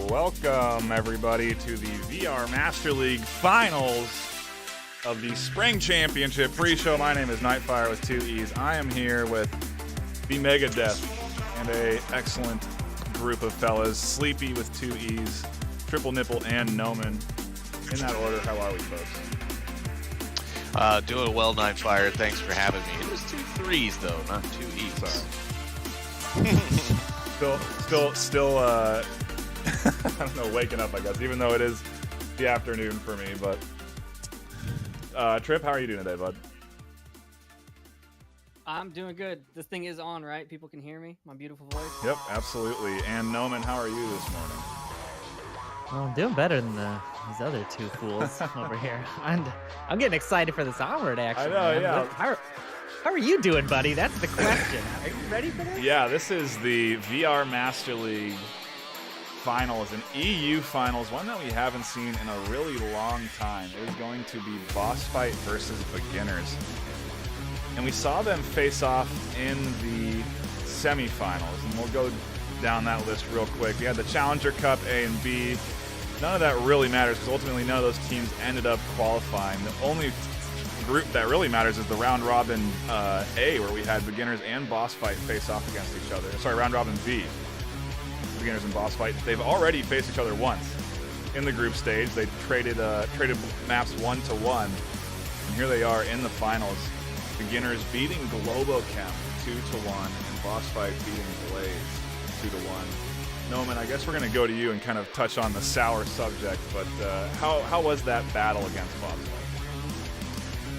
Welcome, everybody, to the VR Master League Finals of the Spring Championship pre-show. My name is NightFiree with 2 E's. I am here with the Megadeth and a excellent group of fellas. Sleepy with 2 E's, Triple Nipple, and Noman. In that order, how are we, folks? Doing well, NightFiree. Thanks for having me. It was 2 3s, though, not 2 E's. Still, I don't know, waking up, I guess, even though it is the afternoon for me, but Trip, how are you doing today, bud? I'm doing good. This thing is on, right? People can hear me, my beautiful voice. Yep, absolutely. And Noman, how are you this morning? Well, I'm doing better than these other 2 fools over here. I'm getting excited for this Onward action. I know, man. yeah. How are you doing, buddy? That's the question. Are you ready for this? Yeah, this is the VR Master League Finals, an EU Finals, one that we haven't seen in a really long time. It is going to be boss fight versus beginners. And we saw them face off in the semifinals, and we'll go down that list real quick. We had the Challenger Cup A and B. None of that really matters because ultimately none of those teams ended up qualifying. The only group that really matters is the round robin A, where we had beginners and boss fight face off against each other. Sorry, round robin B. Beginners and boss fight. They've already faced each other once in the group stage. They traded maps 1-1, and here they are in the finals. Beginners beating Globochem 2-1, and boss fight beating Blaze 2-1. Noman, I guess we're going to go to you and kind of touch on the sour subject, but how was that battle against boss fight?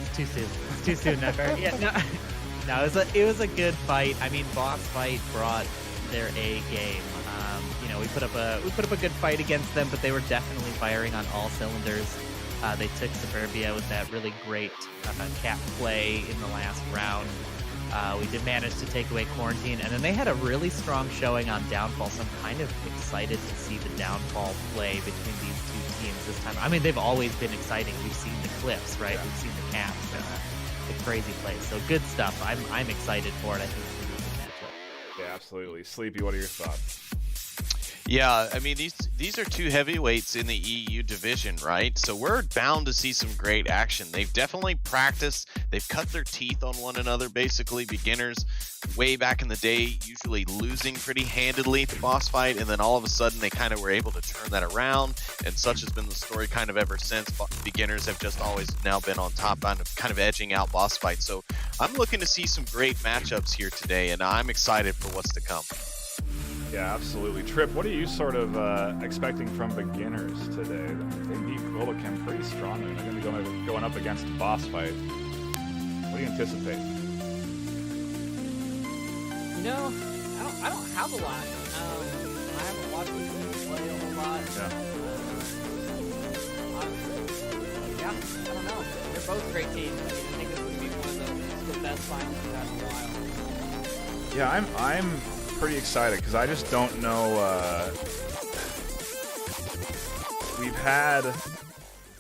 It's too soon. It's too soon, never. Yeah, no, it was a good fight. I mean, boss fight brought their A game. We put up a good fight against them, but they were definitely firing on all cylinders. They took Suburbia with that really great cap play in the last round. We did manage to take away Quarantine, and then they had a really strong showing on Downfall, so I'm kind of excited to see the Downfall play between these 2 teams this time. I mean, they've always been exciting. We've seen the clips, right? Yeah. We've seen the caps, the crazy plays. So good stuff. I'm excited for it. I think it's going to be a good matchup. Yeah, absolutely. Sleepy, what are your thoughts? Yeah, I mean, these are 2 heavyweights in the EU division, right? So we're bound to see some great action. They've definitely practiced. They've cut their teeth on one another, basically. Beginners way back in the day usually losing pretty handedly to boss fight, and then all of a sudden they kind of were able to turn that around, and such has been the story kind of ever since. Beginners have just always now been on top, kind of edging out boss fight. So I'm looking to see some great matchups here today, and I'm excited for what's to come. Yeah, absolutely. Trip, what are you sort of expecting from beginners today? They beat Globochem pretty strongly. They're going to be going up against boss fight. What do you anticipate? I don't have a lot. I haven't watched them play a whole lot. Yeah. I don't know. They're both great teams. I think it's going to be one of the best finals we've had in a while. Yeah, I'm pretty excited because I just don't know. We've had,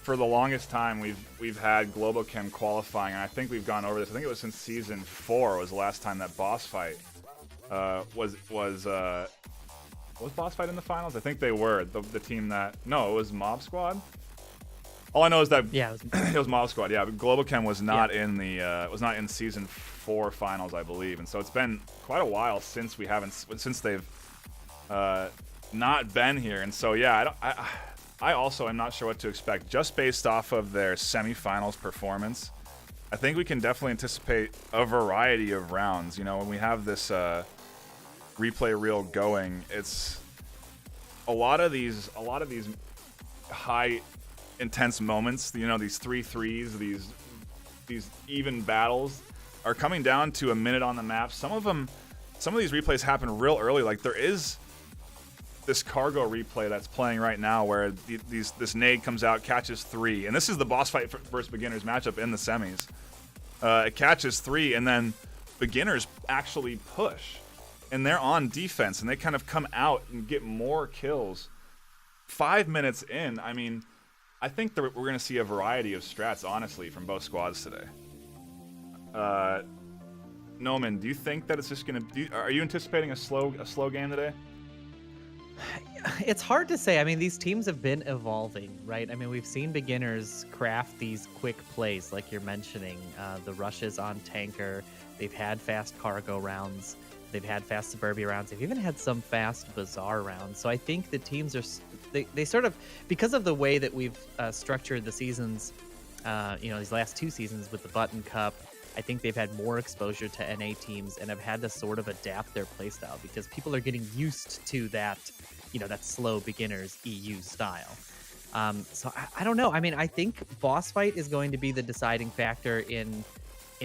for the longest time, we've had Globochem qualifying, and I think we've gone over this. I think it was since season 4 was the last time that boss fight was boss fight in the finals. I think they were the team that it was Mob Squad. All I know is that it was Mob Squad. Yeah, but Globochem was not in the was not in season 4 finals, I believe, and so it's been quite a while since they've not been here, and so yeah, I also am not sure what to expect just based off of their semifinals performance. I think we can definitely anticipate a variety of rounds. You know, when we have this replay reel going, it's a lot of these high intense moments, you know, these 3-3s, these even battles are coming down to a minute on the map. Some of these replays happen real early. Like there is this cargo replay that's playing right now where this nade comes out, catches 3, and this is the boss fight versus beginners matchup in the semis. It catches 3, and then beginners actually push, and they're on defense, and they kind of come out and get more kills. 5 minutes in, I mean, I think that we're going to see a variety of strats, honestly, from both squads today. Noman, do you think that it's just going to? Are you anticipating a slow game today? It's hard to say. I mean, these teams have been evolving, right? I mean, we've seen beginners craft these quick plays, like you're mentioning. The rushes on tanker. They've had fast cargo rounds. They've had fast suburbia rounds. They've even had some fast bazaar rounds. So I think the teams are they sort of, because of the way that we've structured the seasons, these last 2 seasons with the Button Cup, I think they've had more exposure to NA teams and have had to sort of adapt their playstyle because people are getting used to that, that slow beginners EU style. So I don't know. I mean, I think boss fight is going to be the deciding factor in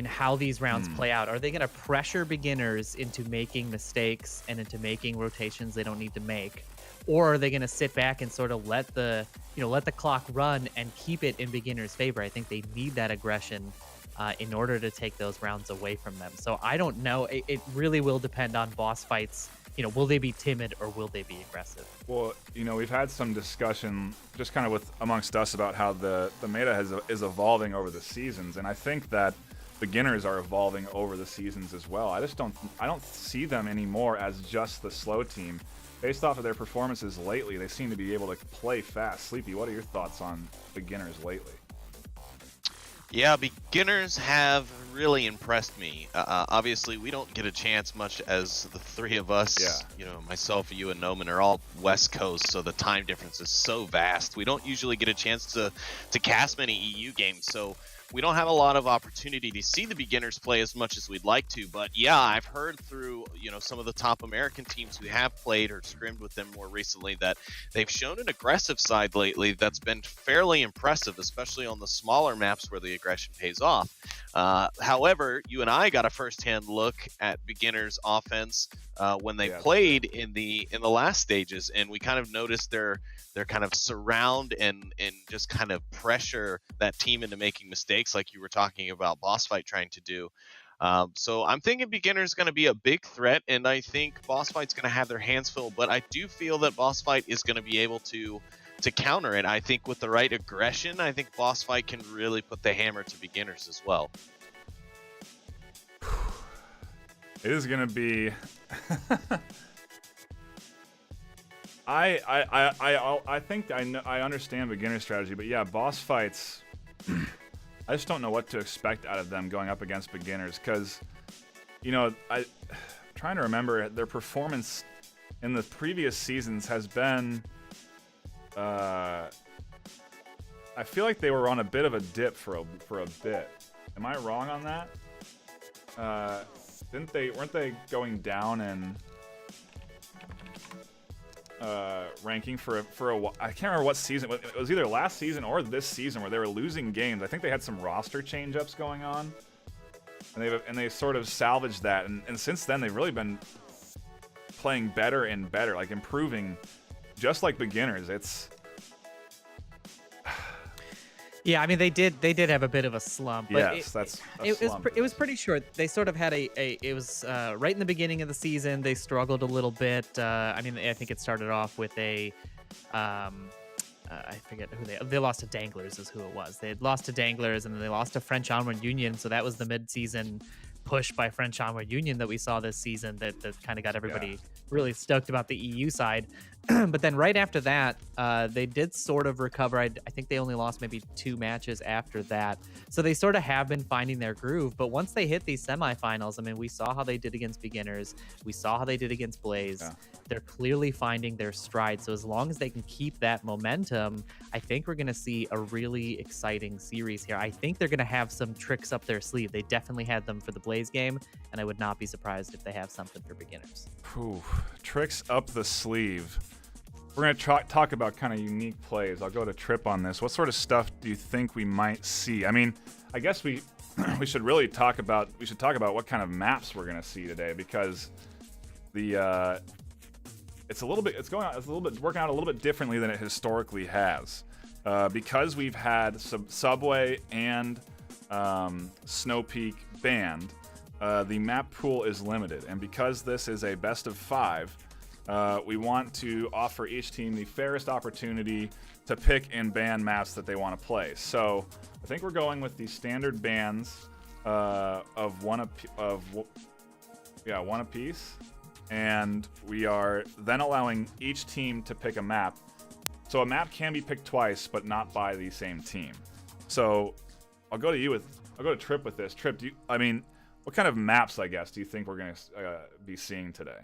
how these rounds play out. Are they going to pressure beginners into making mistakes and into making rotations they don't need to make? Or are they going to sit back and sort of let the clock run and keep it in beginners' favor? I think they need that aggression in order to take those rounds away from them. So I don't know. It really will depend on boss fights. Will they be timid or will they be aggressive? Well, we've had some discussion just kind of amongst us about how the meta is evolving over the seasons, and I think that beginners are evolving over the seasons as well. I don't see them anymore as just the slow team. Based off of their performances lately, they seem to be able to play fast. Sleepy, what are your thoughts on beginners lately? Yeah, beginners have really impressed me. Obviously, we don't get a chance much as the 3 of us, myself, you, and Noman are all West Coast, so the time difference is so vast. We don't usually get a chance to cast many EU games, so we don't have a lot of opportunity to see the beginners play as much as we'd like to. But yeah, I've heard through some of the top American teams who have played or scrimmed with them more recently that they've shown an aggressive side lately that's been fairly impressive, especially on the smaller maps where the aggression pays off. However, you and I got a first-hand look at beginners offense when they played in the last stages, and we kind of noticed their kind of surround and just kind of pressure that team into making mistakes, like you were talking about boss fight trying to do. So I'm thinking beginner's going to be a big threat, and I think boss fight's going to have their hands full, but I do feel that boss fight is going to be able to counter it. I think with the right aggression, I think boss fight can really put the hammer to beginners as well. It is going to be I think I understand beginner strategy, but yeah, boss fights I just don't know what to expect out of them going up against beginners, because I'm trying to remember their performance in the previous seasons has been I feel like they were on a bit of a dip for a bit. Am I wrong on that? Weren't they going down and ranking for a while? I can't remember what season. It was either last season or this season where they were losing games. I think they had some roster change-ups going on, and they sort of salvaged that. And since then, they've really been playing better and better, like improving, just like beginners. It's yeah, I mean they did have a bit of a slump, but yes, that's it was pretty short. They sort of had it was right in the beginning of the season. They struggled a little bit. I think it started off with I forget who they lost to Danglers is who it was. They had lost to Danglers, and then they lost to French Onward Union. So that was the mid-season push by French Onward Union that we saw this season that kind of got everybody really stoked about the EU side. But then right after that, they did sort of recover. I think they only lost maybe 2 matches after that. So they sort of have been finding their groove. But once they hit these semifinals, I mean, we saw how they did against beginners. We saw how they did against Blaze. Yeah. They're clearly finding their stride. So as long as they can keep that momentum, I think we're going to see a really exciting series here. I think they're going to have some tricks up their sleeve. They definitely had them for the Blaze game, and I would not be surprised if they have something for beginners. Whew. Tricks up the sleeve. We're going to talk about kind of unique plays. I'll go to Trip on this. What sort of stuff do you think we might see? I mean, I guess we should really talk about what kind of maps we're going to see today, because the it's working out a little bit differently than it historically has, because we've had Subway and Snow Peak banned. The map pool is limited, and because this is a best of 5, we want to offer each team the fairest opportunity to pick and ban maps that they want to play. So I think we're going with the standard bans of one apiece, and we are then allowing each team to pick a map. So a map can be picked twice, but not by the same team. So I'll go to Trip with this. Trip, what kind of maps, I guess, do you think we're going to be seeing today?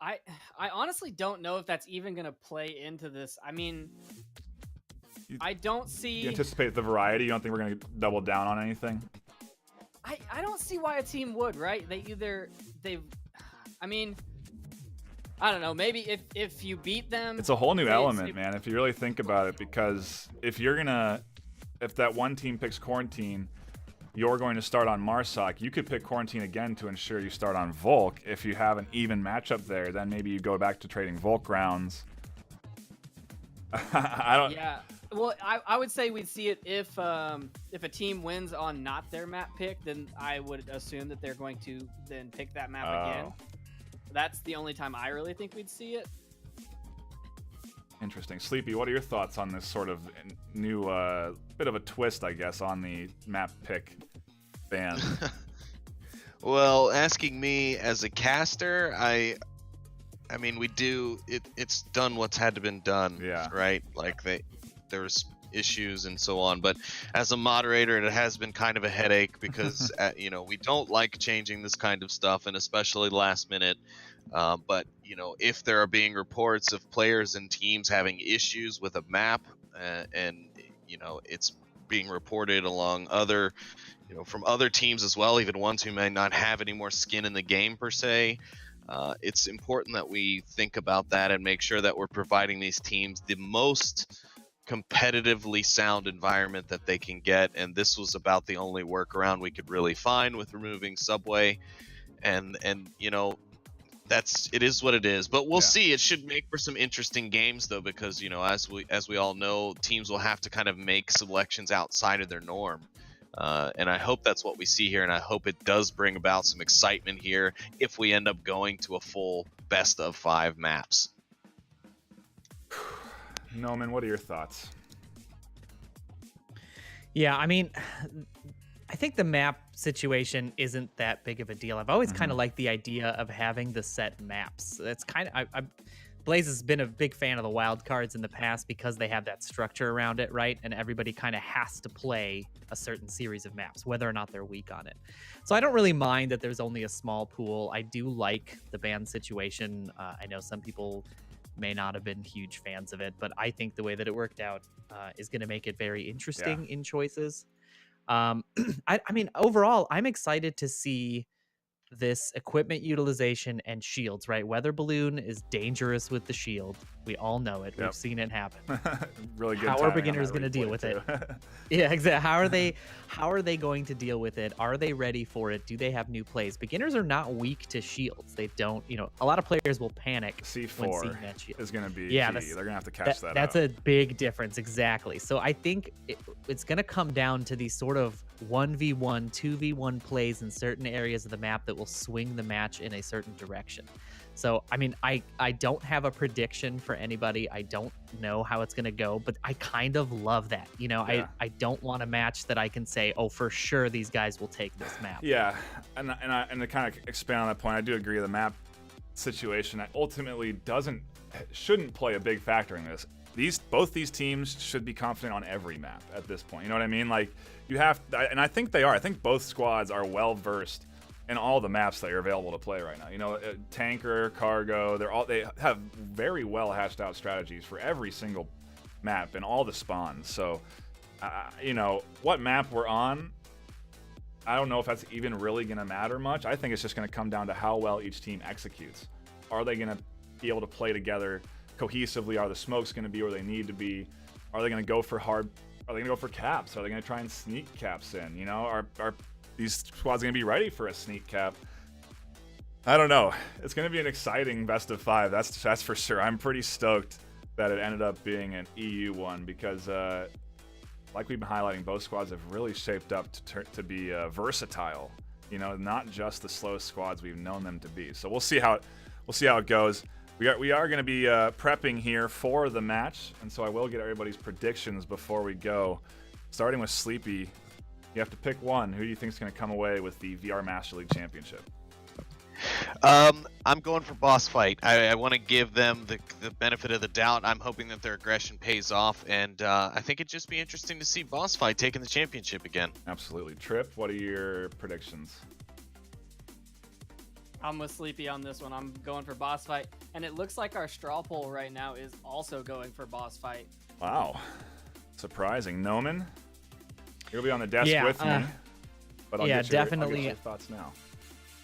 I honestly don't know if that's even going to play into this. I mean, I don't see... You anticipate the variety? You don't think we're going to double down on anything? I don't see why a team would, right? I mean, I don't know. Maybe if you beat them... It's a whole new element, man, if you really think about it, because if that one team picks Quarantine, you're going to start on Marsoc. You could pick Quarantine again to ensure you start on Volk. If you have an even matchup there, then maybe you go back to trading Volk rounds. Yeah. Well, I would say we'd see it if a team wins on not their map pick, then I would assume that they're going to then pick that map again. That's the only time I really think we'd see it. Interesting. Sleepy, what are your thoughts on this sort of new bit of a twist, I guess, on the map pick ban? Well, asking me as a caster, I mean, it's done what's had to been done, yeah. Right? Like there's issues and so on, but as a moderator, it has been kind of a headache because we don't like changing this kind of stuff, and especially last minute. But if there are being reports of players and teams having issues with a map, and it's being reported along from other teams as well, even ones who may not have any more skin in the game per se, it's important that we think about that and make sure that we're providing these teams the most competitively sound environment that they can get. And this was about the only workaround we could really find with removing Subway, and it is what it is, but we'll see. It should make for some interesting games, though, because as we all know, teams will have to kind of make selections outside of their norm, and I hope that's what we see here, and I hope it does bring about some excitement here if we end up going to a full best of 5 maps. Noman, what are your thoughts? Yeah, I mean, I think the map situation isn't that big of a deal. I've always kind of liked the idea of having the set maps. That's kind of Blaze has been a big fan of the wild cards in the past because they have that structure around it, right? And everybody kind of has to play a certain series of maps, whether or not they're weak on it. So I don't really mind that there's only a small pool. I do like the ban situation. I know some people may not have been huge fans of it, but I think the way that it worked out is going to make it very interesting in choices. I mean, overall, I'm excited to see this equipment utilization and shields, right? Weather Balloon is dangerous with the shield. We all know it. We've seen it happen. Really good. How are beginners going to deal with it? Yeah, exactly. How are they going to deal with it? Are they ready for it? Do they have new plays? Beginners are not weak to shields. They don't, a lot of players will panic when seeing that shield. Is going to be key. They're going to have to catch that. That's a big difference. Exactly. So I think it's going to come down to these sort of 1v1, 2v1 plays in certain areas of the map that will swing the match in a certain direction. So, I mean, I don't have a prediction for anybody. I don't know how it's going to go, but I kind of love that. I don't want a match that I can say, oh, for sure these guys will take this map. Yeah, and to kind of expand on that point, I do agree the map situation that ultimately shouldn't play a big factor in this. Both these teams should be confident on every map at this point. You know what I mean? Like, you have, and I think they are. I think both squads are well versed in all the maps that are available to play right now. You know, tanker, cargo, they have very well hashed out strategies for every single map and all the spawns. So, you know, what map we're on, I don't know if that's even really going to matter much. I think it's just going to come down to how well each team executes. Are they going to be able to play together cohesively? Are the smokes going to be where they need to be? Are they going to go for Are they going to go for caps? Are they going to try and sneak caps in? You know, are these squads going to be ready for a sneak cap? I don't know. It's going to be an exciting best of 5. That's for sure. I'm pretty stoked that it ended up being an EU one because, like we've been highlighting, both squads have really shaped up to be versatile. You know, not just the slow squads we've known them to be. So we'll see how it goes. We are going to be prepping here for the match, and so I will get everybody's predictions before we go. Starting with Sleepy, you have to pick one. Who do you think is going to come away with the VR Master League Championship? I'm going for boss fight. I want to give them the benefit of the doubt. I'm hoping that their aggression pays off, and I think it'd just be interesting to see boss fight taking the championship again. Absolutely. Trip, what are your predictions? I'm with Sleepy on this one. I'm going for boss fight, and it looks like our straw poll right now is also going for boss fight. Wow, surprising. Noman, you'll be on the desk with me, but I'll get your thoughts now.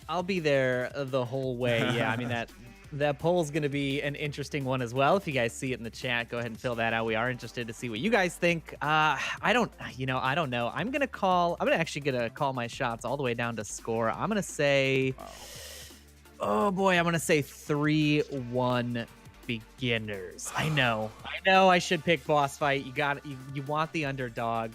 I'll be there the whole way. Yeah, I mean that poll's going to be an interesting one as well. If you guys see it in the chat, go ahead and fill that out. We are interested to see what you guys think. I don't know. I'm actually gonna call my shots all the way down to score. I'm gonna say, oh boy, I'm gonna say 3-1 beginners. I know. I should pick boss fight. You want the underdog.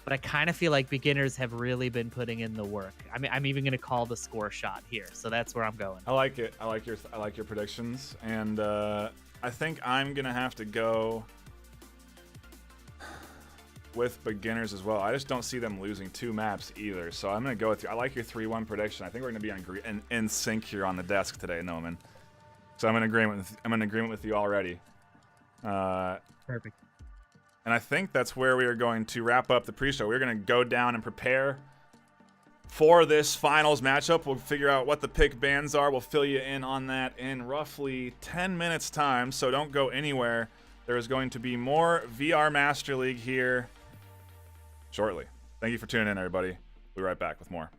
But I kind of feel like beginners have really been putting in the work. I mean, I'm even going to call the score shot here, so that's where I'm going. I like it. I like your predictions, and I think I'm going to have to go with beginners as well. I just don't see them losing 2 maps either, so I'm going to go with you. I like your 3-1 prediction. I think we're going to be in sync here on the desk today, Noman. So I'm in agreement with you already. Perfect. And I think that's where we are going to wrap up the pre-show. We're going to go down and prepare for this finals matchup. We'll figure out what the pick bans are. We'll fill you in on that in roughly 10 minutes time, so don't go anywhere. There is going to be more VR Master League here shortly. Thank you for tuning in, everybody. We'll be right back with more.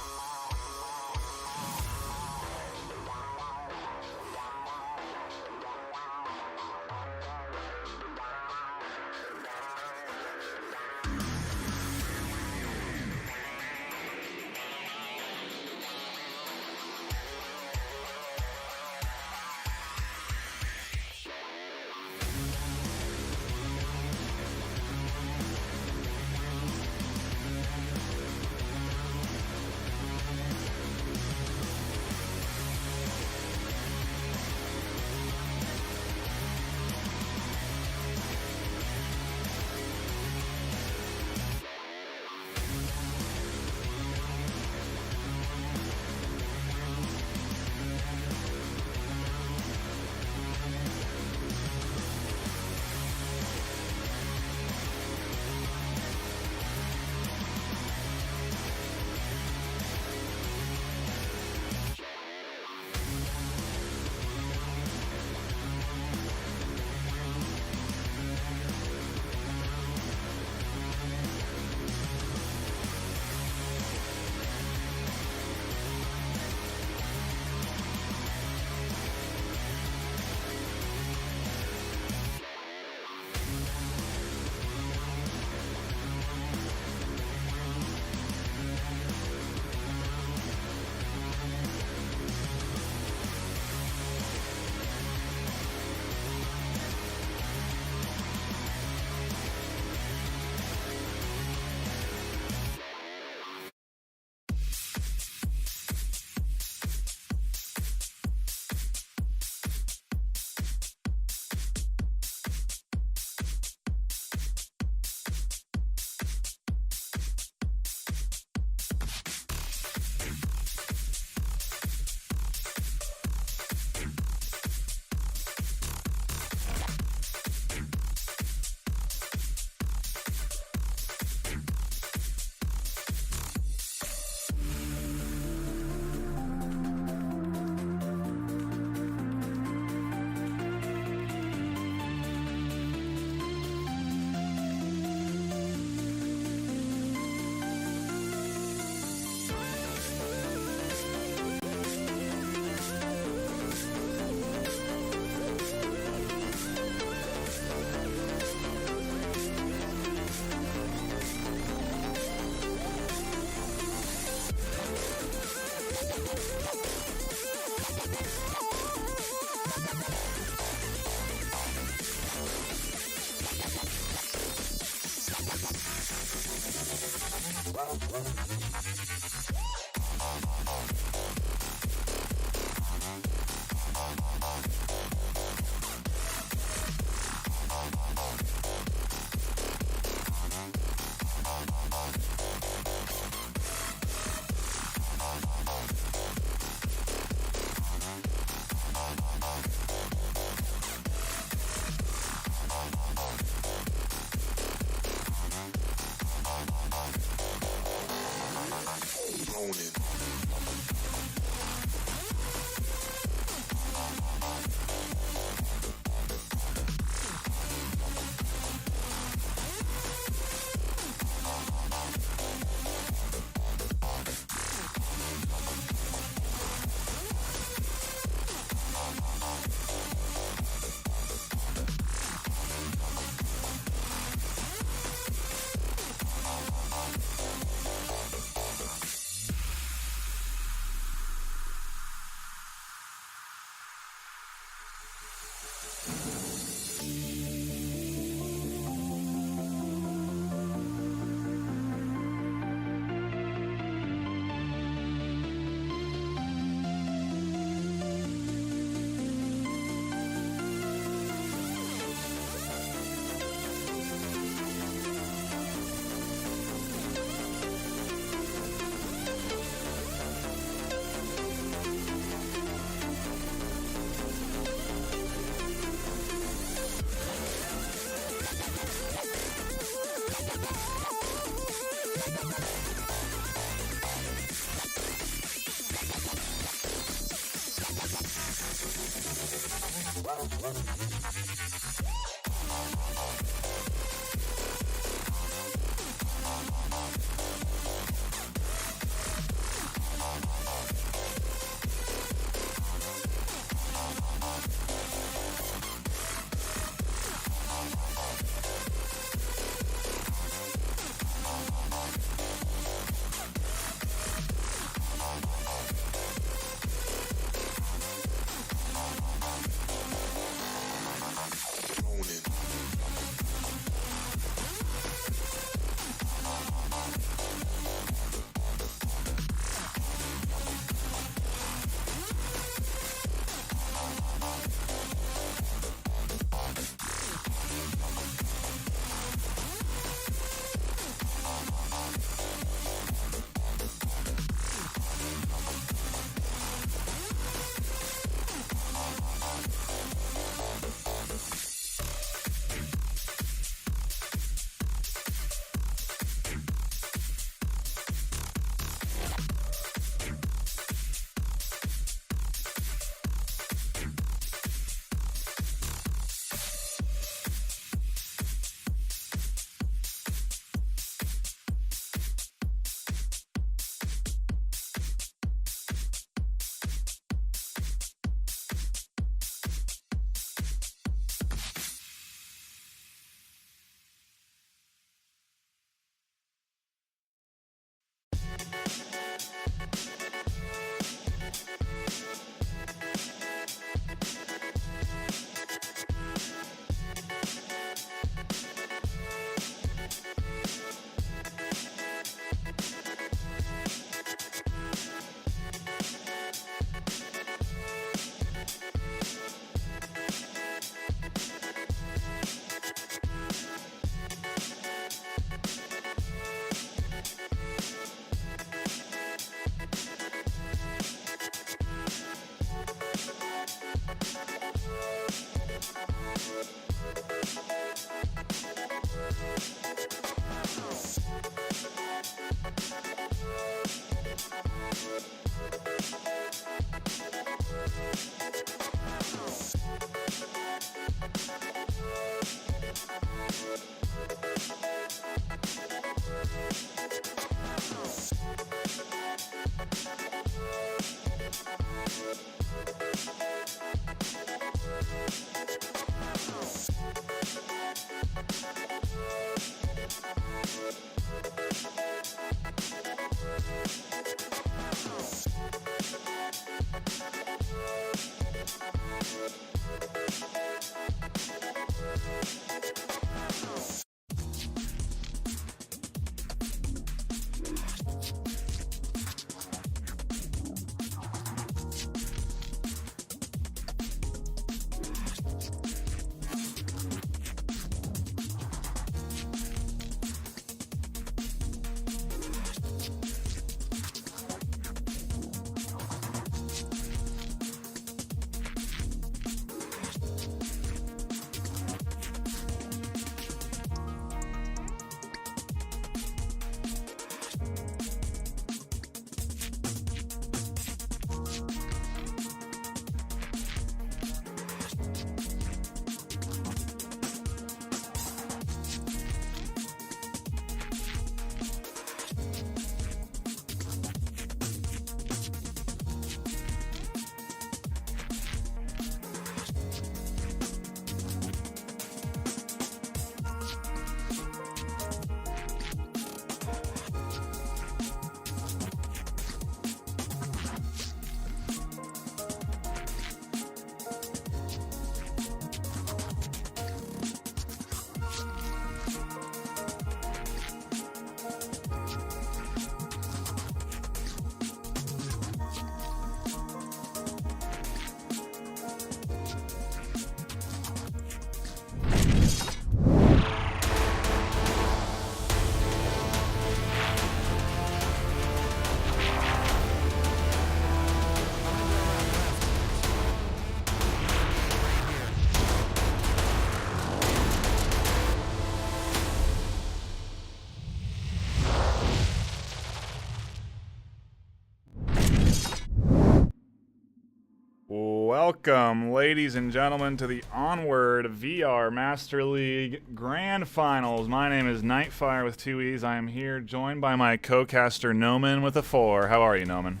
Welcome, ladies and gentlemen, to the Onward VR Master League Grand Finals. My name is NightFiree with 2 E's. I am here joined by my co-caster Noman with a 4. How are you, Noman?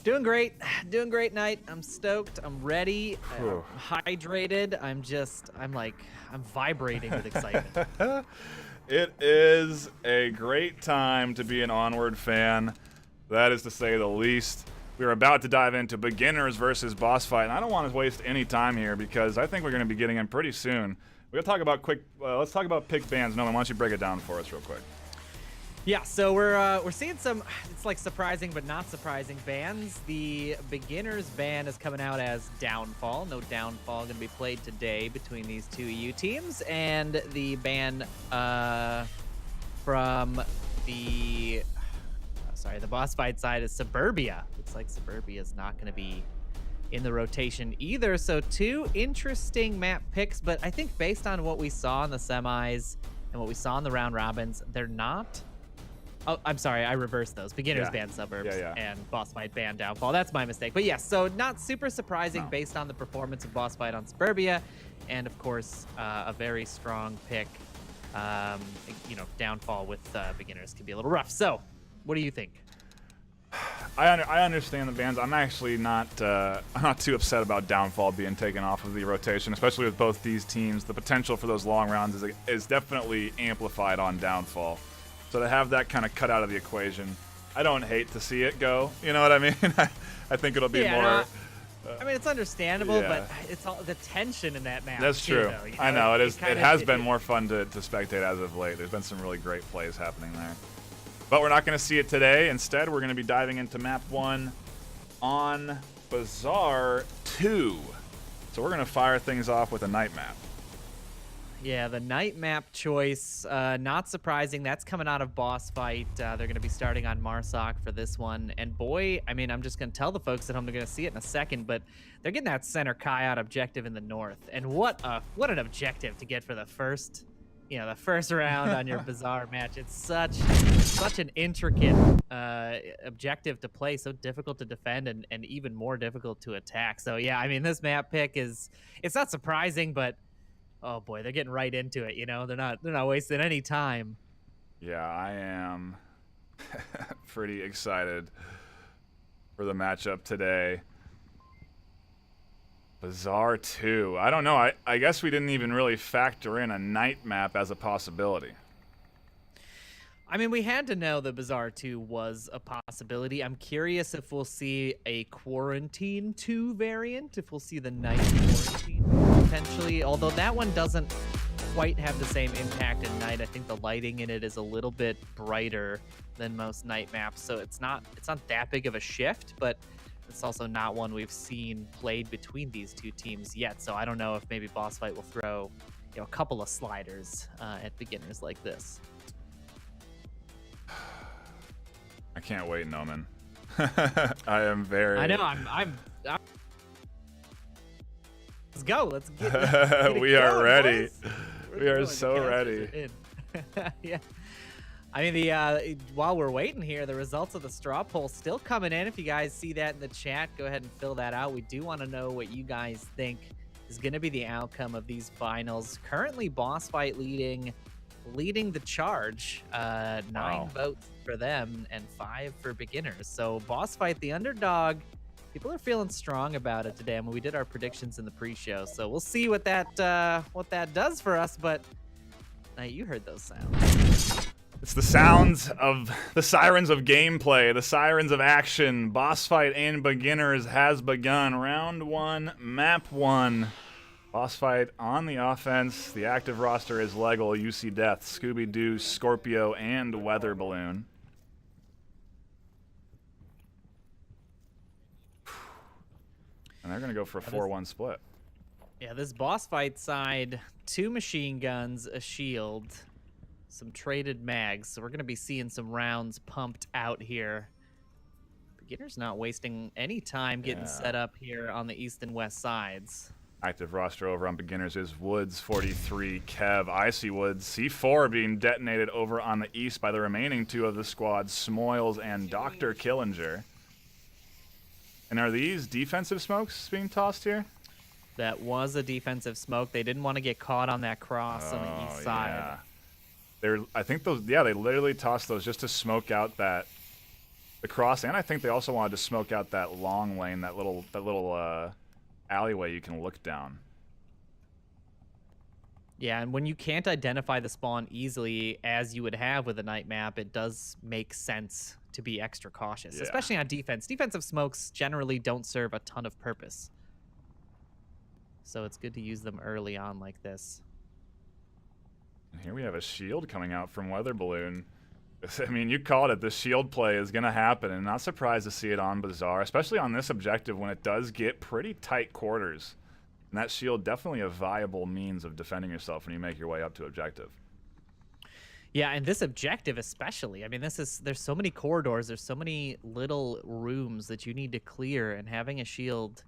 Doing great, Knight. I'm stoked. I'm ready. I'm hydrated. I'm vibrating with excitement. It is a great time to be an Onward fan. That is to say the least. We're about to dive into beginners versus boss fight, and I don't want to waste any time here because I think we're going to be getting in pretty soon. We're going to talk about let's talk about pick bans. Noman, why don't you break it down for us real quick? Yeah, so we're seeing some, it's like surprising but not surprising bans. The beginners ban is coming out as Downfall. No Downfall going to be played today between these two EU teams, and the ban from the boss fight side is Suburbia. Looks like Suburbia is not going to be in the rotation either. So 2 interesting map picks, but I think based on what we saw in the semis and what we saw in the round robins, they're not. Oh, I'm sorry, I reversed those. Beginners ban Suburbs and boss fight ban Downfall. That's my mistake. But yes, so not super surprising based on the performance of boss fight on Suburbia, and of course a very strong pick. Downfall with beginners can be a little rough. So what do you think? I understand the bans. I'm actually not too upset about Downfall being taken off of the rotation, especially with both these teams. The potential for those long rounds is definitely amplified on Downfall. So to have that kind of cut out of the equation, I don't hate to see it go. You know what I mean? I think it'll be more. I mean, it's understandable, but it's all the tension in that match. That's true. Though, I know it is. It has been more fun to spectate as of late. There's been some really great plays happening there. But we're not going to see it today. Instead, we're going to be diving into map 1 on Bazaar 2. So we're going to fire things off with a night map. Yeah, the night map choice, not surprising. That's coming out of boss fight. They're going to be starting on Marsoc for this one. And boy, I mean, I'm just going to tell the folks at home they're going to see it in a second, but they're getting that center Kai out objective in the north. And what an objective to get for the first round on your Bazaar match. It's such an intricate objective to play, so difficult to defend and even more difficult to attack. So yeah, I mean, this map pick it's not surprising, but oh boy, they're getting right into it. They're not wasting any time. Yeah, I am pretty excited for the matchup today. Bazaar 2. I don't know. I guess we didn't even really factor in a night map as a possibility. I mean, we had to know that Bazaar 2 was a possibility. I'm curious if we'll see a Quarantine 2 variant, if we'll see the night quarantine potentially, although that one doesn't quite have the same impact in night. I think the lighting in it is a little bit brighter than most night maps, so it's not that big of a shift, but it's also not one we've seen played between these two teams yet. So I don't know if maybe boss fight will throw a couple of sliders at beginners like this. I can't wait, Noman. I am very. I know. I'm let's go. Let's get we are ready. We are so ready. Yeah. I mean, while we're waiting here, the results of the straw poll still coming in. If you guys see that in the chat, go ahead and fill that out. We do want to know what you guys think is going to be the outcome of these finals. Currently, boss fight leading the charge. 9 votes for them and 5 for beginners. So boss fight, the underdog. People are feeling strong about it today. I mean, we did our predictions in the pre-show, so we'll see what that does for us. But you heard those sounds. It's the sounds of the sirens of gameplay, the sirens of action. Boss fight and beginners has begun. Round 1, map 1. Boss fight on the offense. The active roster is Leggle, UC Death, Scooby-Doo, Scorpio, and Weather Balloon. And they're going to go for a 4-1 split. Yeah, this boss fight side, 2 machine guns, a shield, some traded mags. So we're going to be seeing some rounds pumped out here. Beginner's not wasting any time getting set up here on the east and west sides. Active roster over on beginners is Woods, 43, Kev, Icy Woods, C4 being detonated over on the east by the remaining 2 of the squad, Smoils and Dr. Killinger. And are these defensive smokes being tossed here? That was a defensive smoke. They didn't want to get caught on that cross on the east side. Yeah. I think those. Yeah, they literally tossed those just to smoke out the cross, and I think they also wanted to smoke out that long lane, that little alleyway you can look down. Yeah, and when you can't identify the spawn easily as you would have with a night map, it does make sense to be extra cautious, especially on defense. Defensive smokes generally don't serve a ton of purpose. So it's good to use them early on like this. And here we have a shield coming out from Weather Balloon. I mean, you called it. The shield play is going to happen, and not surprised to see it on Bazaar, especially on this objective when it does get pretty tight quarters. And that shield definitely a viable means of defending yourself when you make your way up to objective. Yeah, and this objective especially. I mean, there's so many corridors, there's so many little rooms that you need to clear, and having a shield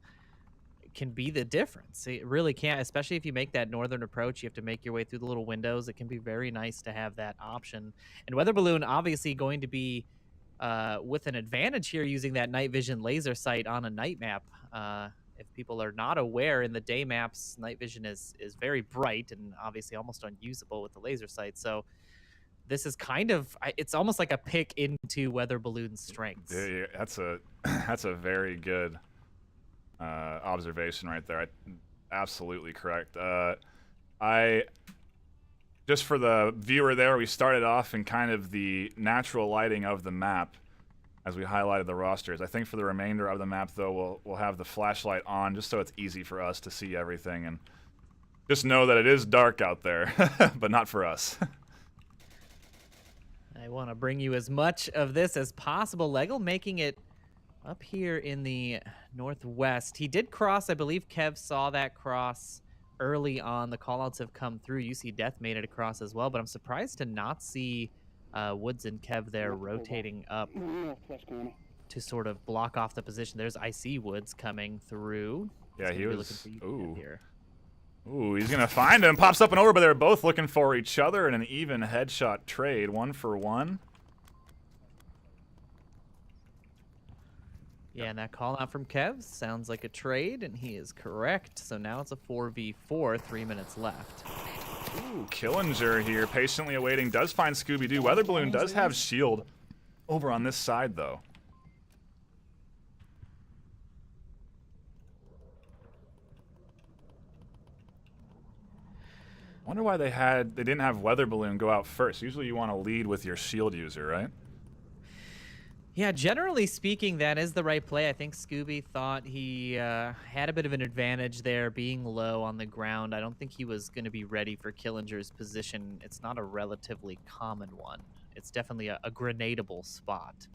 can be the difference. It really can, especially if you make that northern approach. You have to make your way through the little windows. It can be very nice to have that option. And Weather Balloon obviously going to be with an advantage here using that night vision laser sight on a night map. If people are not aware, in the day maps, night vision is very bright and obviously almost unusable with the laser sight. So this is kind of, it's almost like a pick into Weather Balloon's strengths. Yeah, that's a very good observation right there. Absolutely correct. Just for the viewer there, we started off in kind of the natural lighting of the map as we highlighted the rosters. I think for the remainder of the map, though, we'll have the flashlight on just so it's easy for us to see everything, and just know that it is dark out there, but not for us. I want to bring you as much of this as possible. Lego making it up here in the northwest. He did cross. I believe Kev saw that cross early on. The callouts have come through. UC Death made it across as well, but I'm surprised to not see Woods and Kev there rotating up to sort of block off the position. There's IC Woods coming through. Yeah, he was looking for you here. Ooh, he's gonna find him. Pops up and over, but they're both looking for each other in an even headshot trade, 1-for-1. Yeah, and that call out from Kev sounds like a trade, and he is correct. So now it's a 4v4, 3 minutes left. Ooh, Killinger here, patiently awaiting, does find Scooby-Doo. Weather Balloon does have shield over on this side, though. Wonder why they didn't have Weather Balloon go out first. Usually you want to lead with your shield user, right? Yeah, generally speaking, that is the right play. I think Scooby thought he had a bit of an advantage there, being low on the ground. I don't think he was going to be ready for Killinger's position. It's not a relatively common one. It's definitely a grenadable spot.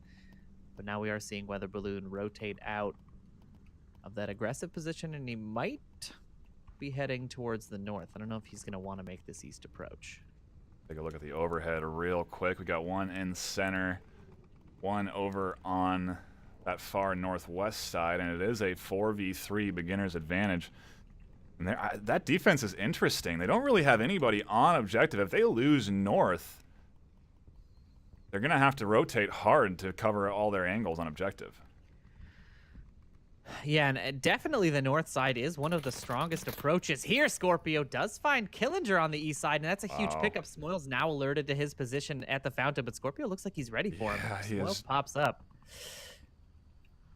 But now we are seeing Weather Balloon rotate out of that aggressive position, and he might be heading towards the north. I don't know if he's going to want to make this east approach. Take a look at the overhead real quick. We got one in center, one over on that far northwest side, and it is a 4v3 beginner's advantage. And that defense is interesting. They don't really have anybody on objective. If they lose north, they're going to have to rotate hard to cover all their angles on objective. Yeah, and definitely the north side is one of the strongest approaches. Here, Scorpio does find Killinger on the east side, and that's a huge pickup. Smoils now alerted to his position at the fountain, but Scorpio looks like he's ready for him. Smoils pops up.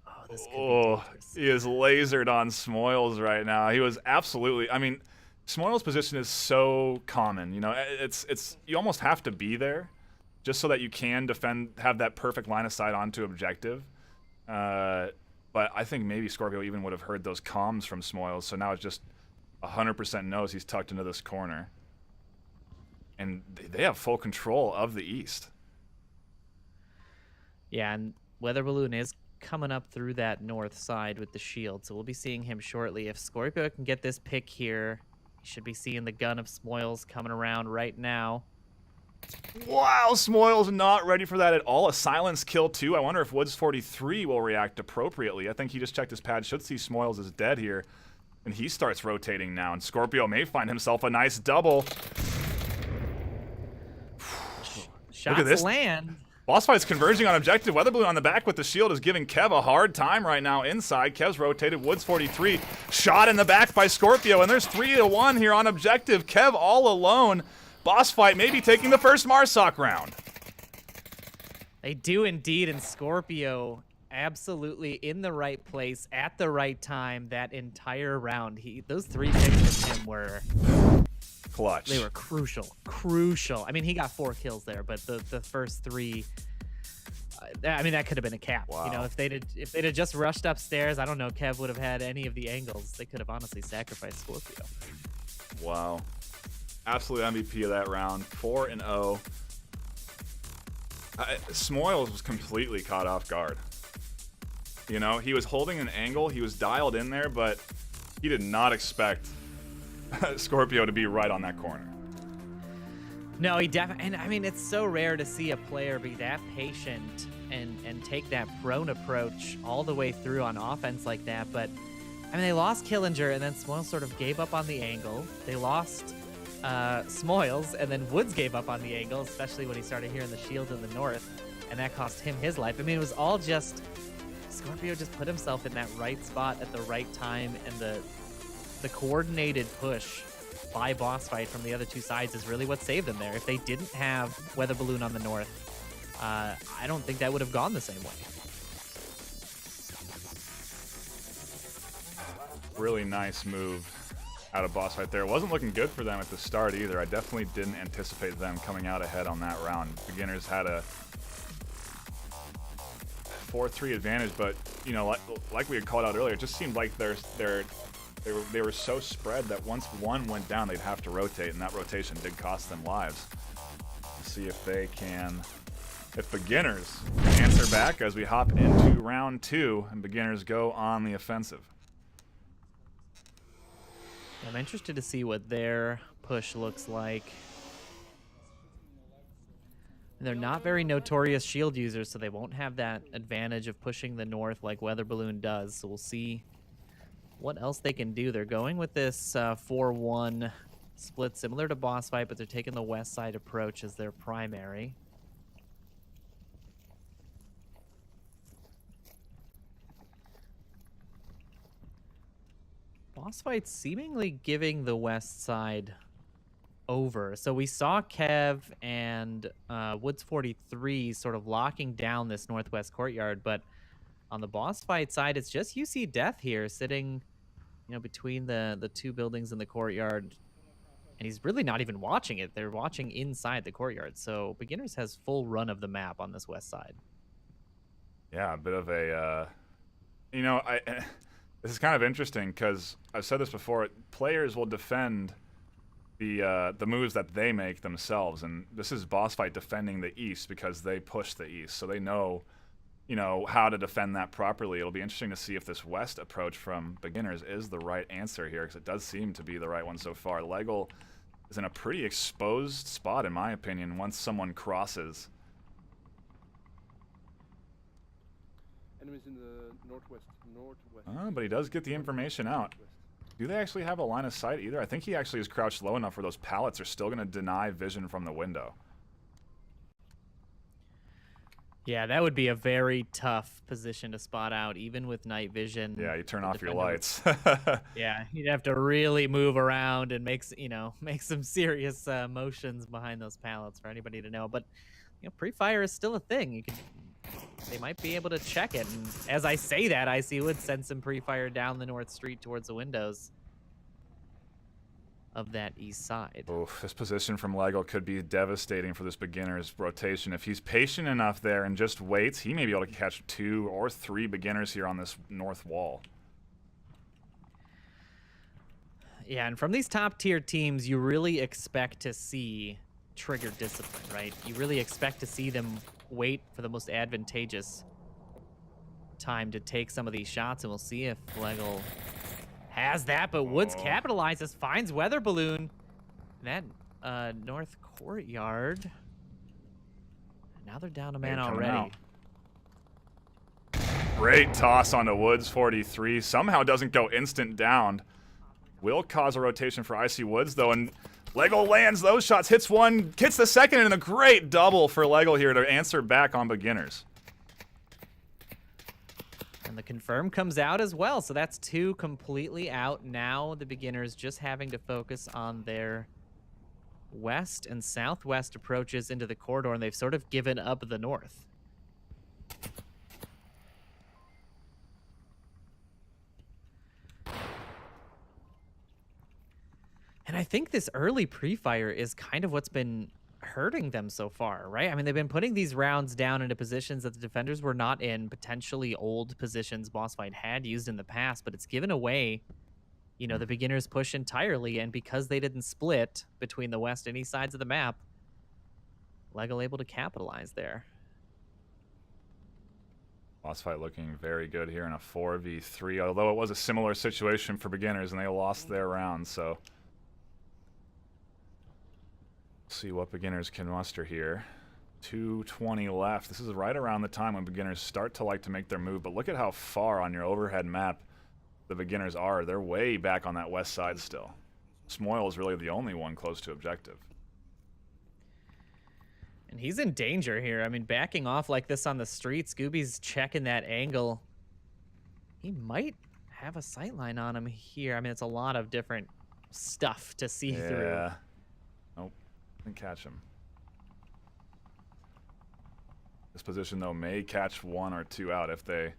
Oh, this could be dangerous. He is lasered on Smoils right now. He was absolutely... I mean, Smoils' position is so common. You know, it's you almost have to be there just so that you can defend, have that perfect line of sight onto objective. But I think maybe Scorpio even would have heard those comms from Smoils, so now it's just 100% knows he's tucked into this corner. And they have full control of the east. Yeah, and Weather Balloon is coming up through that north side with the shield, so we'll be seeing him shortly. If Scorpio can get this pick here, he should be seeing the gun of Smoils coming around right now. Wow, Smoils not ready for that at all. A silence kill, too. I wonder if Woods 43 will react appropriately. I think he just checked his pad. Should see Smoils is dead here. And he starts rotating now. And Scorpio may find himself a nice double. Shots land. Boss fight's converging on objective. Weather Balloon on the back with the shield is giving Kev a hard time right now inside. Kev's rotated. Woods 43. Shot in the back by Scorpio, and there's 3-1 here on objective. Kev all alone. Boss fight maybe taking the first Marsoc round. They do indeed, and Scorpio absolutely in the right place at the right time that entire round. Those 3 picks from him were Clutch. They were crucial. I mean, he got 4 kills there, but the first 3, I mean, that could have been a cap. Wow. You know, if they'd have just rushed upstairs, I don't know, Kev would have had any of the angles. They could have honestly sacrificed Scorpio. Wow. Absolute MVP of that round. 4-0. Smoils was completely caught off guard. You know, he was holding an angle. He was dialed in there, but he did not expect Scorpio to be right on that corner. No, he definitely, and I mean, it's so rare to see a player be that patient and take that prone approach all the way through on offense like that. But I mean, they lost Killinger, and then Smoils sort of gave up on the angle. They lost Smoils, and then Woods gave up on the angle, especially when he started hearing the shield in the north, and that cost him his life. I mean, it was all just Scorpio just put himself in that right spot at the right time, and the coordinated push by Boss Fight from the other 2 sides is really what saved them there. If they didn't have Weather Balloon on the north, I don't think that would have gone the same way. Really nice move out of Boss Fight there. It wasn't looking good for them at the start either. I definitely didn't anticipate them coming out ahead on that round. Beginners had a 4-3 advantage, but you know, like we had called out earlier, it just seemed like they were so spread that once one went down, they'd have to rotate, and that rotation did cost them lives. Let's see if Beginners answer back as we hop into round 2 and Beginners go on the offensive. I'm interested to see what their push looks like. And they're not very notorious shield users, so they won't have that advantage of pushing the north like Weather Balloon does. So we'll see what else they can do. They're going with this 4-1 split similar to Boss Fight, but they're taking the west side approach as their primary. Boss Fight seemingly giving the west side over. So we saw Kev and Woods 43 sort of locking down this northwest courtyard, but on the Boss Fight side, it's just UC Death here sitting, you know, between the 2 buildings in the courtyard, and he's really not even watching it. They're watching inside the courtyard. So Beginners has full run of the map on this west side. Yeah, a bit of a, you know, this is kind of interesting because I've said this before. Players will defend the moves that they make themselves, and this is Boss Fight defending the east because they push the east, so they know, you know, how to defend that properly. It'll be interesting to see if this west approach from Beginners is the right answer here, because it does seem to be the right one so far. Legal is in a pretty exposed spot, in my opinion, once someone crosses. Enemies in the northwest. But he does get the information out. Do they actually have a line of sight either? I think he actually is crouched low enough where those pallets are still going to deny vision from the window. Yeah, that would be a very tough position to spot out, even with night vision. Yeah, you turn off your lights. Yeah, you'd have to really move around and make some serious motions behind those pallets for anybody to know. But you know, pre-fire is still a thing. They might be able to check it. And as I say that, Icy would send some pre-fire down the north street towards the windows of that east side. Oof, this position from Lego could be devastating for this Beginner's rotation. If he's patient enough there and just waits, he may be able to catch 2 or 3 Beginners here on this north wall. Yeah, and from these top tier teams, you really expect to see trigger discipline, right? You really expect to see them wait for the most advantageous time to take some of these shots, and we'll see if Lego has that. But Woods capitalizes, finds Weather Balloon. That north courtyard. Now they're down a man already. Great toss onto Woods 43. Somehow doesn't go instant down. Will cause a rotation for Icy Woods, though, and Lego lands those shots, hits one, hits the second, and a great double for Lego here to answer back on beginners. And the confirm comes out as well, so that's 2 completely out. Now the beginners just having to focus on their west and southwest approaches into the corridor, and they've sort of given up the north. And I think this early pre-fire is kind of what's been hurting them so far, right? I mean, they've been putting these rounds down into positions that the defenders were not in, potentially old positions Boss Fight had used in the past, but it's given away, you know, the beginners push entirely, and because they didn't split between the west and east sides of the map, Lego able to capitalize there. Boss Fight looking very good here in a 4v3, although it was a similar situation for beginners and they lost their round, so see what beginners can muster here. 2:20 left. This is right around the time when beginners start to like to make their move, but look at how far on your overhead map the beginners are. They're way back on that west side still. Smoil is really the only one close to objective. And he's in danger here. I mean, backing off like this on the street, Scooby's checking that angle. He might have a sightline on him here. I mean, it's a lot of different stuff to see through. Yeah. Nope. Didn't catch him. This position, though, may catch 1 or 2 out if they...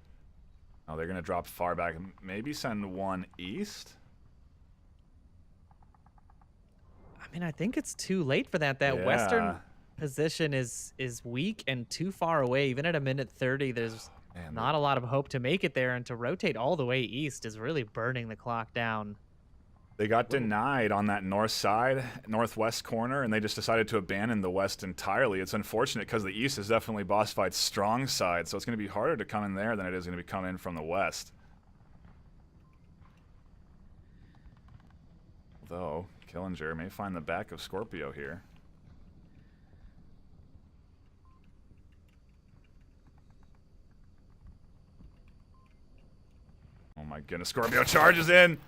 Oh, they're going to drop far back. Maybe send 1 east? I mean, I think it's too late for that. That western position is weak and too far away. Even at a minute 30, there's not a lot of hope to make it there, and to rotate all the way east is really burning the clock down. They got denied on that north side, northwest corner, and they just decided to abandon the west entirely. It's unfortunate because the east is definitely Boss Fight's strong side, so it's going to be harder to come in there than it is going to be coming in from the west. Although, Killinger may find the back of Scorpio here. Oh my goodness, Scorpio charges in!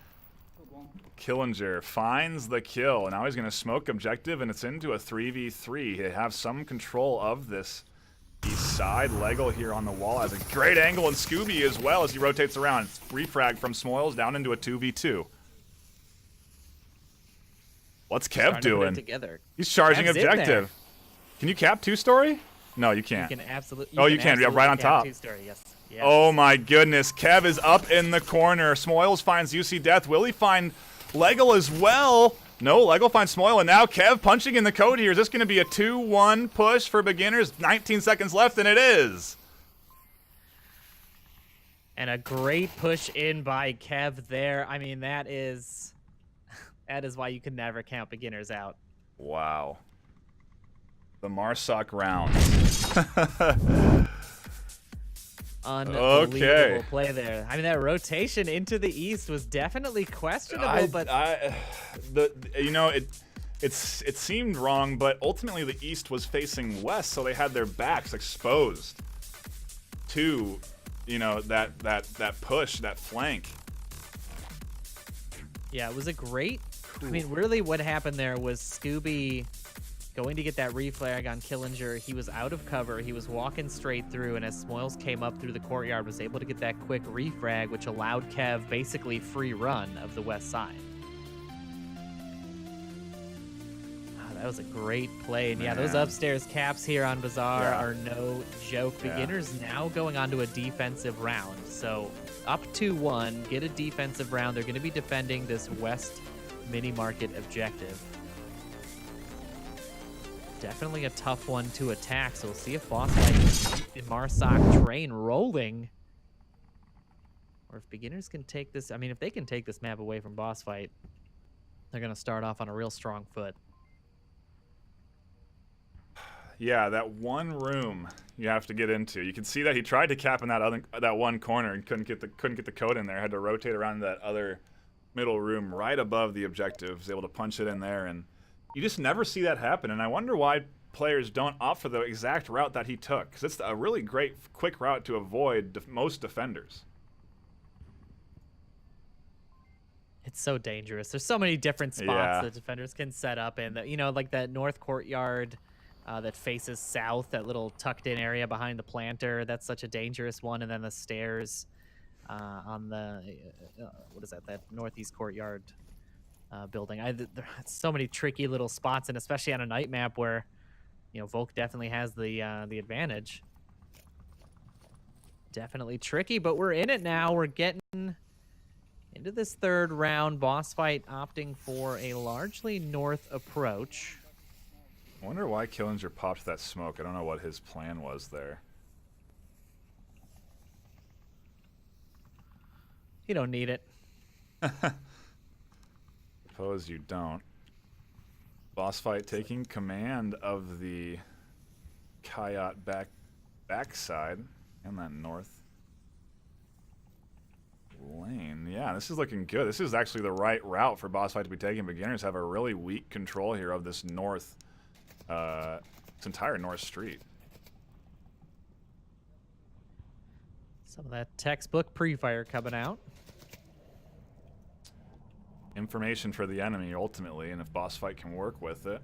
Killinger finds the kill, and now he's going to smoke objective, and it's into a 3v3. They have some control of this east side. Lego here on the wall has a great angle, and Scooby as well as he rotates around. It's refrag from Smoils down into a 2v2. What's Kev doing? He's charging Kev's objective. Can you cap 2-story? No, you can't. You can absolutely. You can. Yeah, right on top. Yes. Oh my goodness. Kev is up in the corner. Smoils finds UC Death. Will he find Lego as well? No, Lego finds Smoil, and now Kev punching in the code here. Is this going to be a 2-1 push for beginners? 19 seconds left, and it is. And a great push in by Kev there. I mean, that is why you can never count beginners out. Wow. The Marsoc round. Unbelievable play there. I mean, that rotation into the east was definitely questionable, but it seemed wrong, but ultimately the east was facing west, so they had their backs exposed to, you know, that push, that flank. Yeah, it was a great. I mean, really, what happened there was Scooby going to get that reflag on Killinger. He was out of cover. He was walking straight through, and as Smoils came up through the courtyard, was able to get that quick refrag, which allowed Kev basically free run of the west side. Wow, that was a great play. And yeah, those upstairs caps here on Bazaar are no joke. Beginners now going on to a defensive round. So up 2-1, get a defensive round. They're going to be defending this west mini market objective. Definitely a tough one to attack, so we'll see if Boss Fight keep the Marsoc train rolling. Or if beginners can take this, I mean, if they can take this map away from Boss Fight, they're going to start off on a real strong foot. Yeah, that one room you have to get into. You can see that he tried to cap in that one corner and couldn't get the code in there. Had to rotate around that other middle room right above the objective. Was able to punch it in there, and you just never see that happen, and I wonder why players don't opt for the exact route that he took, because it's a really great, quick route to avoid most defenders. It's so dangerous. There's so many different spots Yeah. that defenders can set up in. You know, like that north courtyard that faces south, that little tucked in area behind the planter. That's such a dangerous one. And then the stairs on the, what is that, that northeast courtyard building. There's so many tricky little spots, and especially on a night map where, you know, Volk definitely has the advantage. Definitely tricky, but we're in it now. We're getting into this third round. Boss Fight opting for a largely north approach. I wonder why Killinger popped that smoke. I don't know what his plan was there. You don't need it. Suppose you don't. Boss Fight taking command of the Coyote backside and that north lane. Yeah, this is looking good. This is actually the right route for Boss Fight to be taking. Beginners have a really weak control here of this north, this entire north street. Some of that textbook pre-fire coming out. Information for the enemy ultimately, and if Boss Fight can work with it.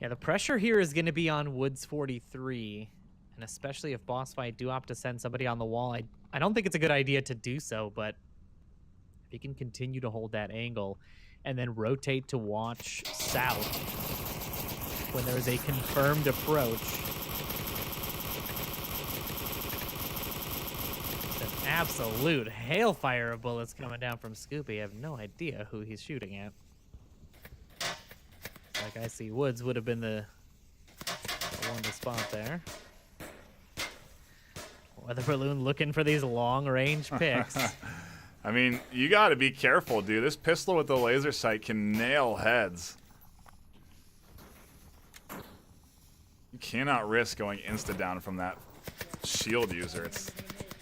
Yeah, the pressure here is going to be on Woods 43, and especially if Boss Fight do opt to send somebody on the wall. I don't think it's a good idea to do so, but if he can continue to hold that angle and then rotate to watch south when there is a confirmed approach. It's an absolute hailfire of bullets coming down from Scoopy. I have no idea who he's shooting at. Like I see Woods would have been the one to spot there. Weather Balloon looking for these long-range picks. I mean, you got to be careful, dude. This pistol with the laser sight can nail heads. You cannot risk going insta-down from that shield user. It's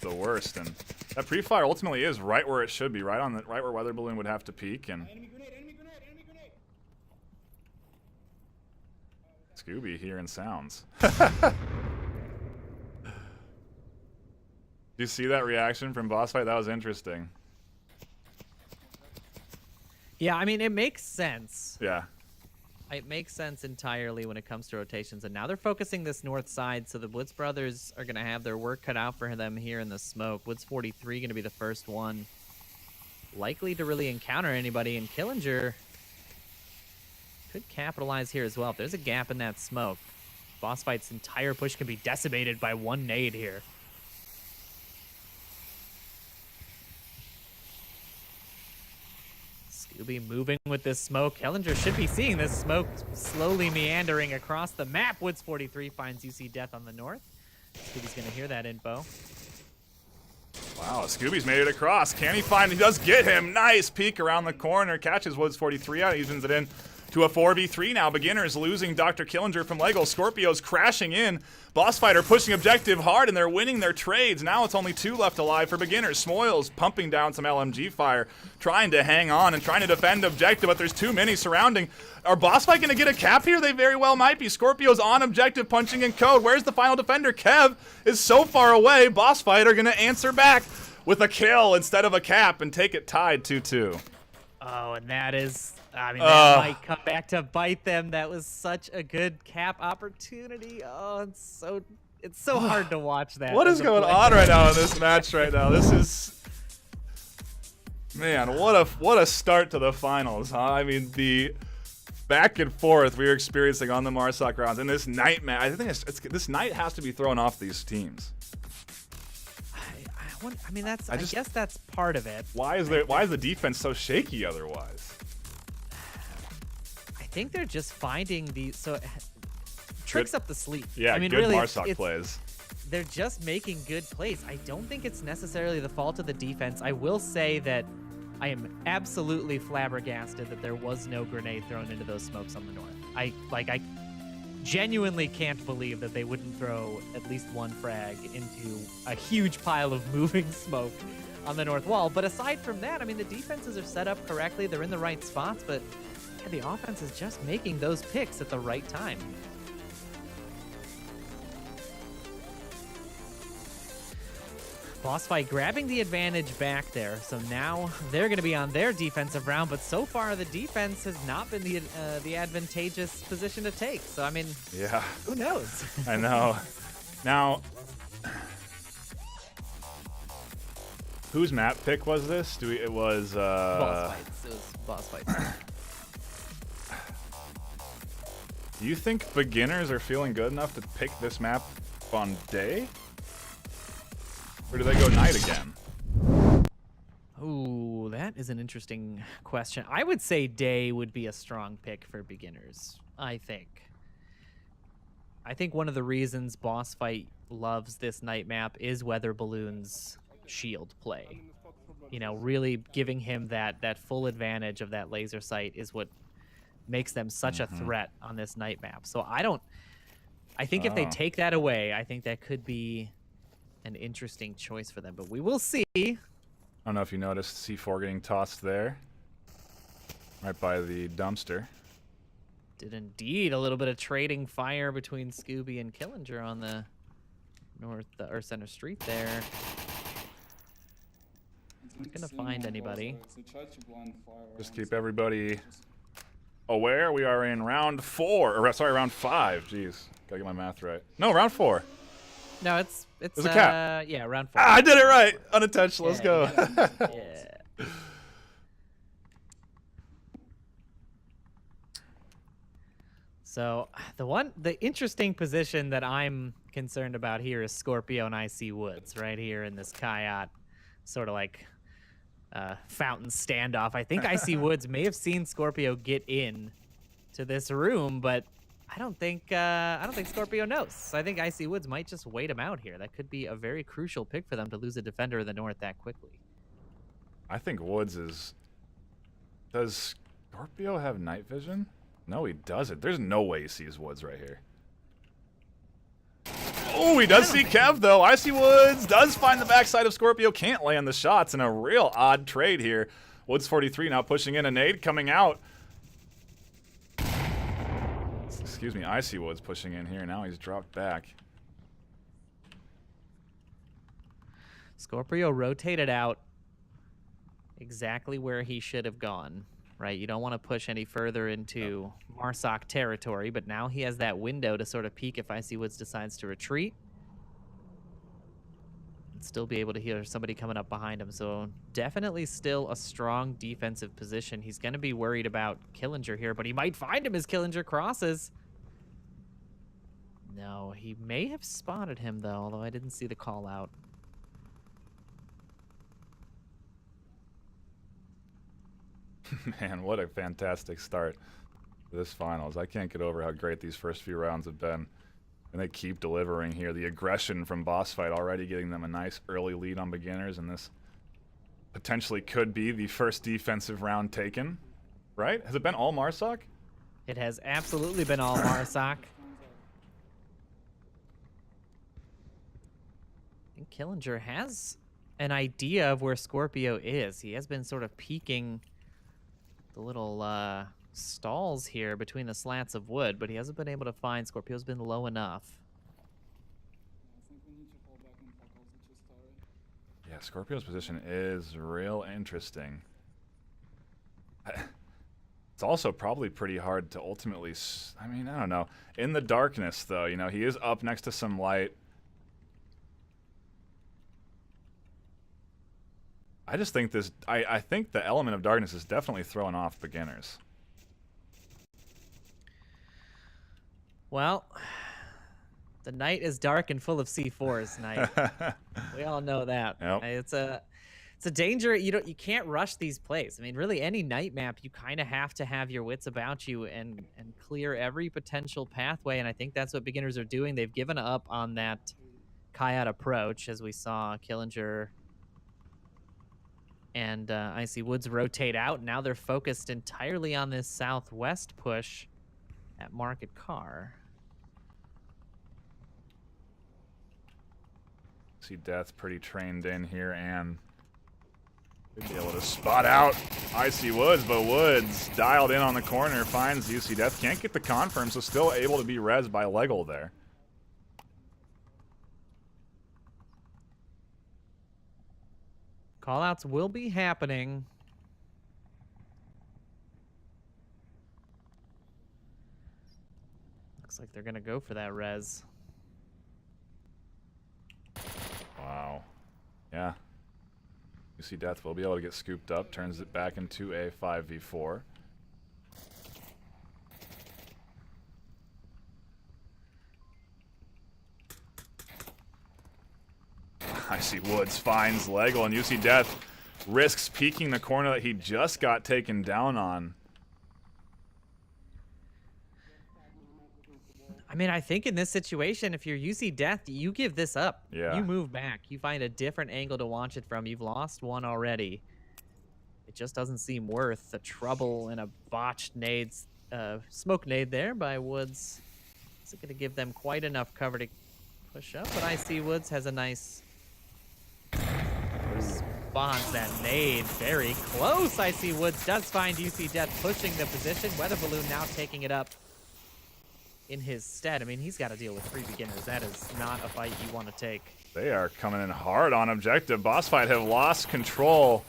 the worst. And that pre-fire ultimately is right where it should be, right where Weather Balloon would have to peek. And Scooby hearing sounds. Do you see that reaction from Boss Fight? That was interesting. Yeah, I mean, it makes sense. Yeah. It makes sense entirely when it comes to rotations. And now they're focusing this north side, so the Woods brothers are going to have their work cut out for them here in the smoke. Woods 43 going to be the first one likely to really encounter anybody, and Killinger could capitalize here as well. If there's a gap in that smoke, Boss Fight's entire push can be decimated by one nade here. Scooby moving with this smoke. Killinger should be seeing this smoke slowly meandering across the map. Woods 43 finds UC Death on the north. Scooby's going to hear that info. Wow, Scooby's made it across. Can he find? He does get him. Nice peek around the corner. Catches Woods 43 out. Evens it in to a 4v3 now. Beginners losing Dr. Killinger from Lego. Scorpios crashing in. Boss Fighter pushing objective hard, and they're winning their trades. Now it's only 2 left alive for Beginners. Smoils pumping down some LMG fire, trying to hang on and trying to defend objective, but there's too many surrounding. Are Boss Fight going to get a cap here? They very well might be. Scorpios on objective, punching in code. Where's the final defender? Kev is so far away. Boss Fight are going to answer back with a kill instead of a cap and take it tied 2-2. Oh, and that is... I mean, that might come back to bite them. That was such a good cap opportunity. Oh, it's so hard to watch that. What is going on right now in this match right now? This is, man, what a start to the finals, huh? I mean, the back and forth we were experiencing on the Marsoc rounds, and this night, man, I think this night has to be thrown off these teams. I mean, I guess that's part of it. Why is the defense so shaky otherwise? I think they're just finding tricks up the sleeve. Yeah, I mean, good really, Marsoc plays. They're just making good plays. I don't think it's necessarily the fault of the defense. I will say that I am absolutely flabbergasted that there was no grenade thrown into those smokes on the north. I genuinely can't believe that they wouldn't throw at least one frag into a huge pile of moving smoke on the north wall. But aside from that, I mean, the defenses are set up correctly. They're in the right spots, but yeah, the offense is just making those picks at the right time. Boss Fight grabbing the advantage back there, so now they're going to be on their defensive round, but so far the defense has not been the advantageous position to take. So, I mean, yeah, who knows? I know. Now, whose map pick was this? It was Boss Fights. It was Boss Fights. Do you think beginners are feeling good enough to pick this map on day? Or do they go night again? Ooh, that is an interesting question. I would say day would be a strong pick for beginners, I think. I think one of the reasons Boss Fight loves this night map is Weather Balloon's shield play. You know, really giving him that full advantage of that laser sight is what makes them such a threat on this night map. So I think if they take that away, I think that could be an interesting choice for them, but we will see. I don't know if you noticed C4 getting tossed there, right by the dumpster. Did indeed a little bit of trading fire between Scooby and Killinger on the north or center street there. Not gonna find anybody. Just keep everybody aware. We are in round 4, or sorry, round 5. Jeez, gotta get my math right. No, round 4. No, it's There's a cap. Yeah, round 4. Ah, I did it right. Unintentional. Let's go. Yeah. So the interesting position that I'm concerned about here is Scorpio and Icy Woods right here in this Kayat sort of like fountain standoff. I think Icy Woods may have seen Scorpio get in to this room, but I don't think Scorpio knows. So I think Icy Woods might just wait him out here. That could be a very crucial pick for them to lose a defender in the north that quickly. I think Woods is... Does Scorpio have night vision? No, he doesn't. There's no way he sees Woods right here. Oh, he does see Kev, though. Icy Woods does find the backside of Scorpio. Can't land the shots in a real odd trade here. Woods 43 now pushing in a nade coming out. Excuse me, Icy Woods pushing in here. Now he's dropped back. Scorpio rotated out exactly where he should have gone, right? You don't want to push any further into Marsoc territory, but now he has that window to sort of peek if Icy Woods decides to retreat. And still be able to hear somebody coming up behind him. So definitely still a strong defensive position. He's going to be worried about Killinger here, but he might find him as Killinger crosses. No, he may have spotted him, though, although I didn't see the call out. Man, what a fantastic start to this finals. I can't get over how great these first few rounds have been. And they keep delivering here. The aggression from Boss Fight already getting them a nice early lead on beginners, and this potentially could be the first defensive round taken, right? Has it been all Marsoc? It has absolutely been all Marsoc. I think Killinger has an idea of where Scorpio is. He has been sort of peeking the little stalls here between the slats of wood, but he hasn't been able to find. Scorpio's been low enough. Yeah, Scorpio's position is real interesting. It's also probably pretty hard to ultimately... I mean, I don't know. In the darkness, though, you know, he is up next to some light. I just think this... I think the element of darkness is definitely throwing off beginners. Well, the night is dark and full of C4s, Night. We all know that. Yep. It's a danger. You can't rush these plays. I mean, really, any night map, you kind of have to have your wits about you and clear every potential pathway. And I think that's what beginners are doing. They've given up on that Kayat approach, as we saw Killinger and Icy Woods rotate out. Now they're focused entirely on this southwest push at Market Car. See Death pretty trained in here, and Be able to spot out Icy Woods, but Woods dialed in on the corner, finds UC Death, can't get the confirm, so still able to be rezzed by Leggle there. Callouts will be happening. Looks like they're gonna go for that res. Wow. Yeah. UC Death will be able to get scooped up, turns it back into a 5v4. Icy Woods finds Leggle, and UC Death risks peeking the corner that he just got taken down on. I mean, I think in this situation, if you're UC Death, you give this up. Yeah. You move back. You find a different angle to launch it from. You've lost one already. It just doesn't seem worth the trouble in a botched nades, smoke nade there by Woods. Is it going to give them quite enough cover to push up? But Icy Woods has a nice response. That nade very close. Icy Woods does find UC Death pushing the position. Weather Balloon now taking it up in his stead. I mean, he's got to deal with 3 beginners. That is not a fight you want to take. They are coming in hard on objective. Boss Fight have lost control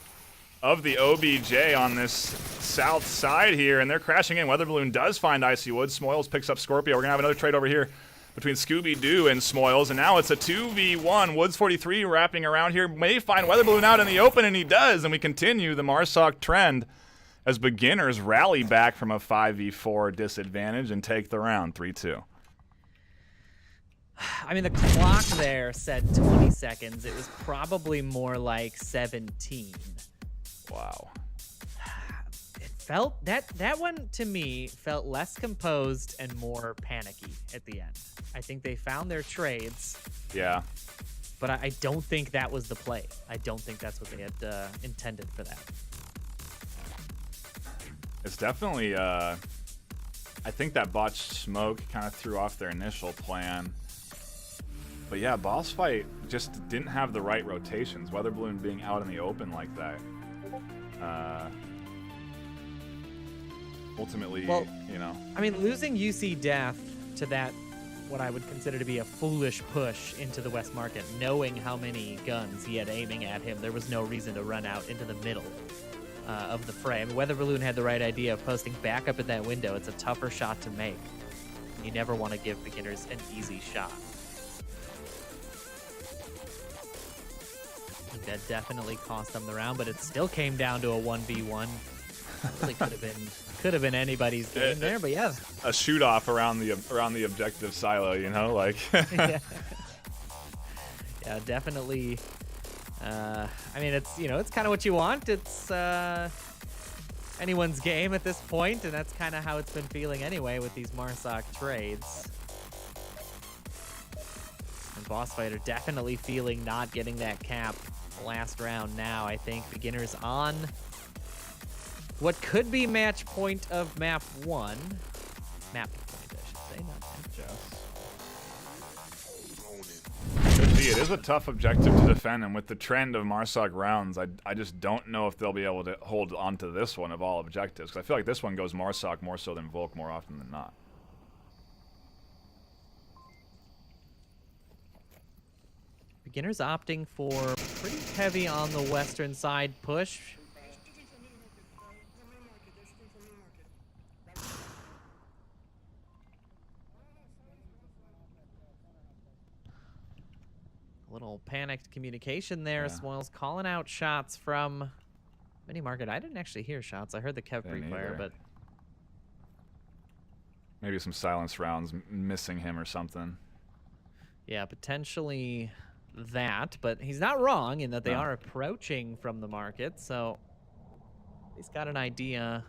of the OBJ on this south side here, and they're crashing in. Weather Balloon does find Icy Woods. Smoils picks up Scorpio. We're going to have another trade over here between Scooby-Doo and Smoils, and now it's a 2v1. Woods 43 wrapping around here. May find Weather Balloon out in the open, and he does, and we continue the Marsoc trend as beginners rally back from a 5v4 disadvantage and take the round 3-2. I mean, the clock there said 20 seconds. It was probably more like 17. Wow. It felt, that one to me felt less composed and more panicky at the end. I think they found their trades. Yeah. But I don't think that was the play. I don't think that's what they had intended for that. It's definitely, I think that botched smoke kind of threw off their initial plan. But yeah, Boss Fight just didn't have the right rotations. Weather Balloon being out in the open like that. Ultimately, well, you know. I mean, losing UC Death to that, what I would consider to be a foolish push into the West Market, knowing how many guns he had aiming at him, there was no reason to run out into the middle of the fray. I mean, Weather Balloon had the right idea of posting back up in that window. It's a tougher shot to make. You never want to give beginners an easy shot. I think that definitely cost them the round, but it still came down to a 1v1. Really could have been anybody's game there, but yeah. A shoot off around the objective silo, you know, like. Yeah, definitely. I mean, it's, you know, it's kind of what you want. It's anyone's game at this point, and that's kind of how it's been feeling anyway with these Marsoc trades. And Boss Fight are definitely feeling not getting that cap last round now. I think beginners on what could be match point of map 1. Map point, I should say, not map. Could be. It is a tough objective to defend, and with the trend of Marsoc rounds, I just don't know if they'll be able to hold on to this one of all objectives, because I feel like this one goes Marsoc more so than Volk more often than not. Beginners opting for pretty heavy on the western side push. A little panicked communication there. Yeah. Smoils calling out shots from Mini Market. I didn't actually hear shots. I heard the Kev Didn't pre-fire, either. but Maybe some silence rounds missing him or something. yeah, potentially that. But he's not wrong in that they No. are approaching from the market, so he's got an idea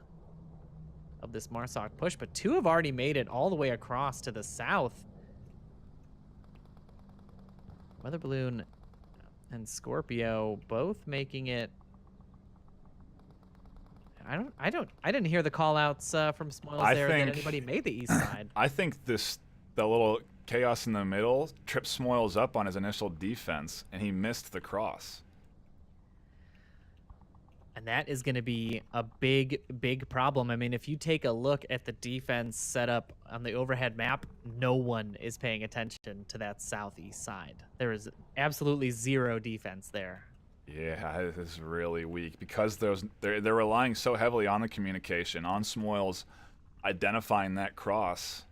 of this Marsoc push. But 2 have already made it all the way across to the south. Weather Balloon and Scorpio both making it. I didn't hear the call outs from Smoils there that anybody made the east side. I think the little chaos in the middle tripped Smoils up on his initial defense, and he missed the cross. And that is going to be a big, big problem. I mean, if you take a look at the defense setup on the overhead map, no one is paying attention to that southeast side. There is absolutely zero defense there. Yeah, it is really weak because they're relying so heavily on the communication, on Smoils identifying that cross,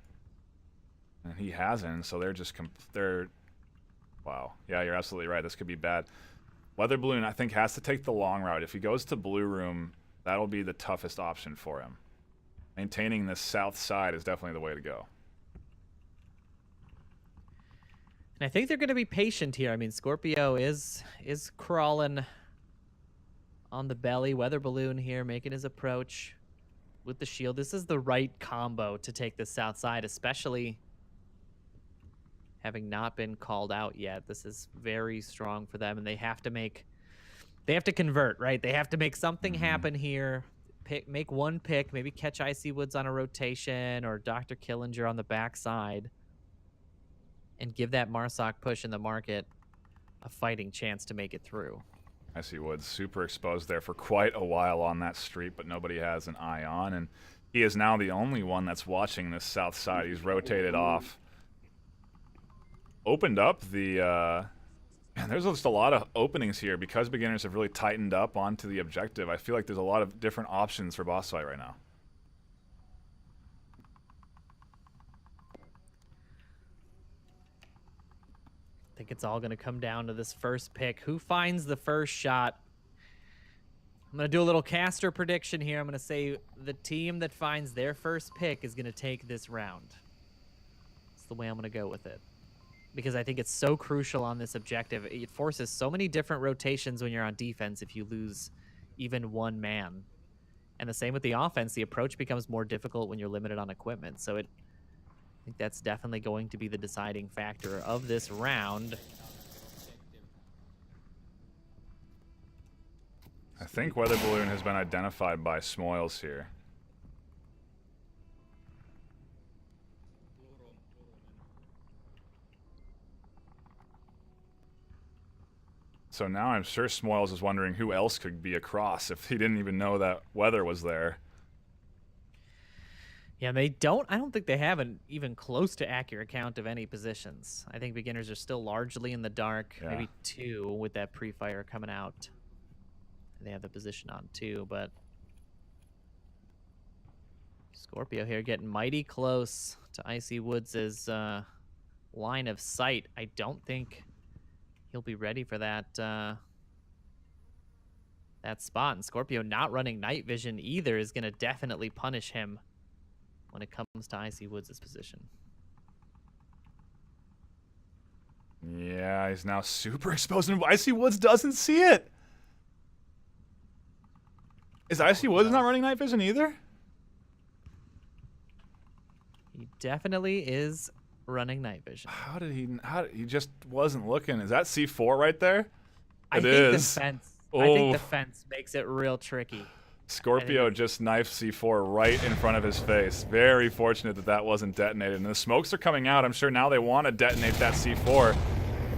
and he hasn't. So they're wow. Yeah, you're absolutely right. This could be bad. Weather Balloon, I think, has to take the long route. If he goes to Blue Room, that'll be the toughest option for him. Maintaining this south side is definitely the way to go. And I think they're going to be patient here. I mean, Scorpio is crawling on the belly. Weather Balloon here making his approach with the shield. This is the right combo to take the south side, especially having not been called out yet. This is very strong for them, and they have to convert, right? They have to make something happen here. Make one pick, maybe catch Icy Woods on a rotation or Dr. Killinger on the backside, and give that Marsoc push in the market a fighting chance to make it through. Icy Woods super exposed there for quite a while on that street, but nobody has an eye on, and he is now the only one that's watching this south side. He's rotated off. Opened up the man, there's just a lot of openings here because beginners have really tightened up onto the objective. I feel like there's a lot of different options for boss fight right now. I think it's all going to come down to this first pick. Who finds the first shot? I'm going to do a little caster prediction here. I'm going to say the team that finds their first pick is going to take this round. That's the way I'm going to go with it, because I think it's so crucial on this objective. It forces so many different rotations when you're on defense if you lose even one man. And the same with the offense. The approach becomes more difficult when you're limited on equipment. So I think that's definitely going to be the deciding factor of this round. I think Weather Balloon has been identified by Smoils here. So now I'm sure Smoils is wondering who else could be across if he didn't even know that Weather was there. Yeah, I don't think they have an even close to accurate count of any positions. I think beginners are still largely in the dark, maybe 2 with that pre-fire coming out. They have the position on 2, but Scorpio here getting mighty close to Icy Woods' line of sight. I don't think he'll be ready for that that spot. And Scorpio not running night vision either is going to definitely punish him when it comes to Icy Woods' position. Yeah, he's now super exposed, and Icy Woods doesn't see it. Is Icy Woods not running night vision either? He definitely is running night vision. How did he just wasn't looking? Is that C4 right there? I think the fence makes it real tricky. Scorpio just knifed C4 right in front of his face. Very fortunate that that wasn't detonated. And the smokes are coming out. I'm sure now they want to detonate that C4.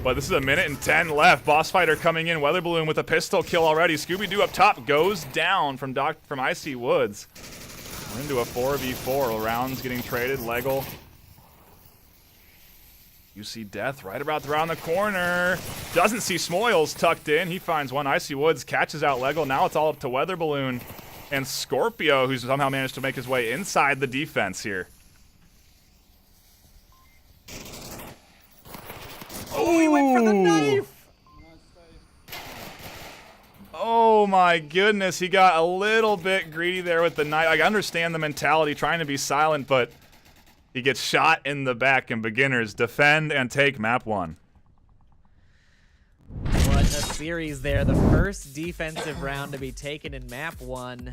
But this is 1 minute and 10 left. Boss fighter coming in. Weather Balloon with a pistol kill already. Scooby-Doo up top goes down from Icy Woods. We're into a 4v4. Rounds getting traded. Leggle. You see Death right about around the corner. Doesn't see Smoils tucked in. He finds one. Icy Woods catches out Leggle. Now it's all up to Weather Balloon and Scorpio, who's somehow managed to make his way inside the defense here. Oh, he went for the knife! Oh my goodness, he got a little bit greedy there with the knife. I understand the mentality, trying to be silent, but he gets shot in the back, and beginners defend and take map 1. What a series there. The first defensive round to be taken in map 1.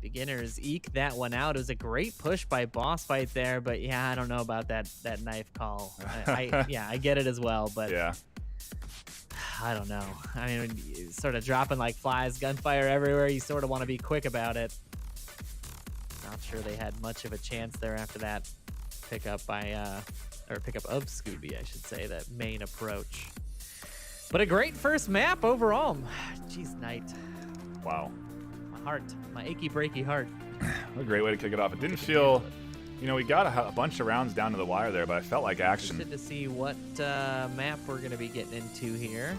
Beginners eke that one out. It was a great push by Boss Fight there, but yeah, I don't know about that knife call. I get it as well, but yeah, I don't know. I mean, sort of dropping like flies, gunfire everywhere. You sort of want to be quick about it. Not sure they had much of a chance there after that pickup pickup of Scooby, I should say, that main approach. But a great first map overall. Jeez, Knight. Wow. My heart, my achy breaky heart. What a great way to kick it off. It didn't feel, you know, we got a bunch of rounds down to the wire there, but I felt like action. Interested to see what map we're going to be getting into here.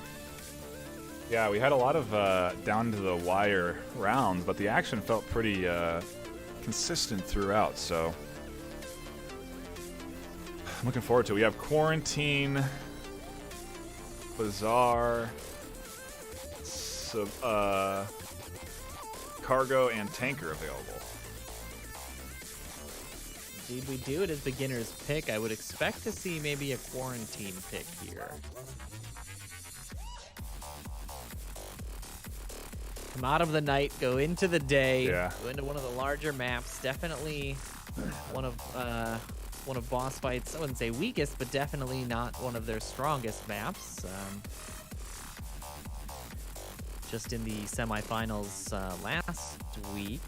Yeah, we had a lot of down to the wire rounds, but the action felt pretty consistent throughout, so I'm looking forward to it. We have Quarantine, Bazaar, Cargo, and Tanker available. Indeed, we do it as beginner's pick. I would expect to see maybe a Quarantine pick here. Come out of the night, go into the day, go into one of the larger maps. Definitely one of boss fights, I wouldn't say weakest, but definitely not one of their strongest maps. Just in the semifinals last week,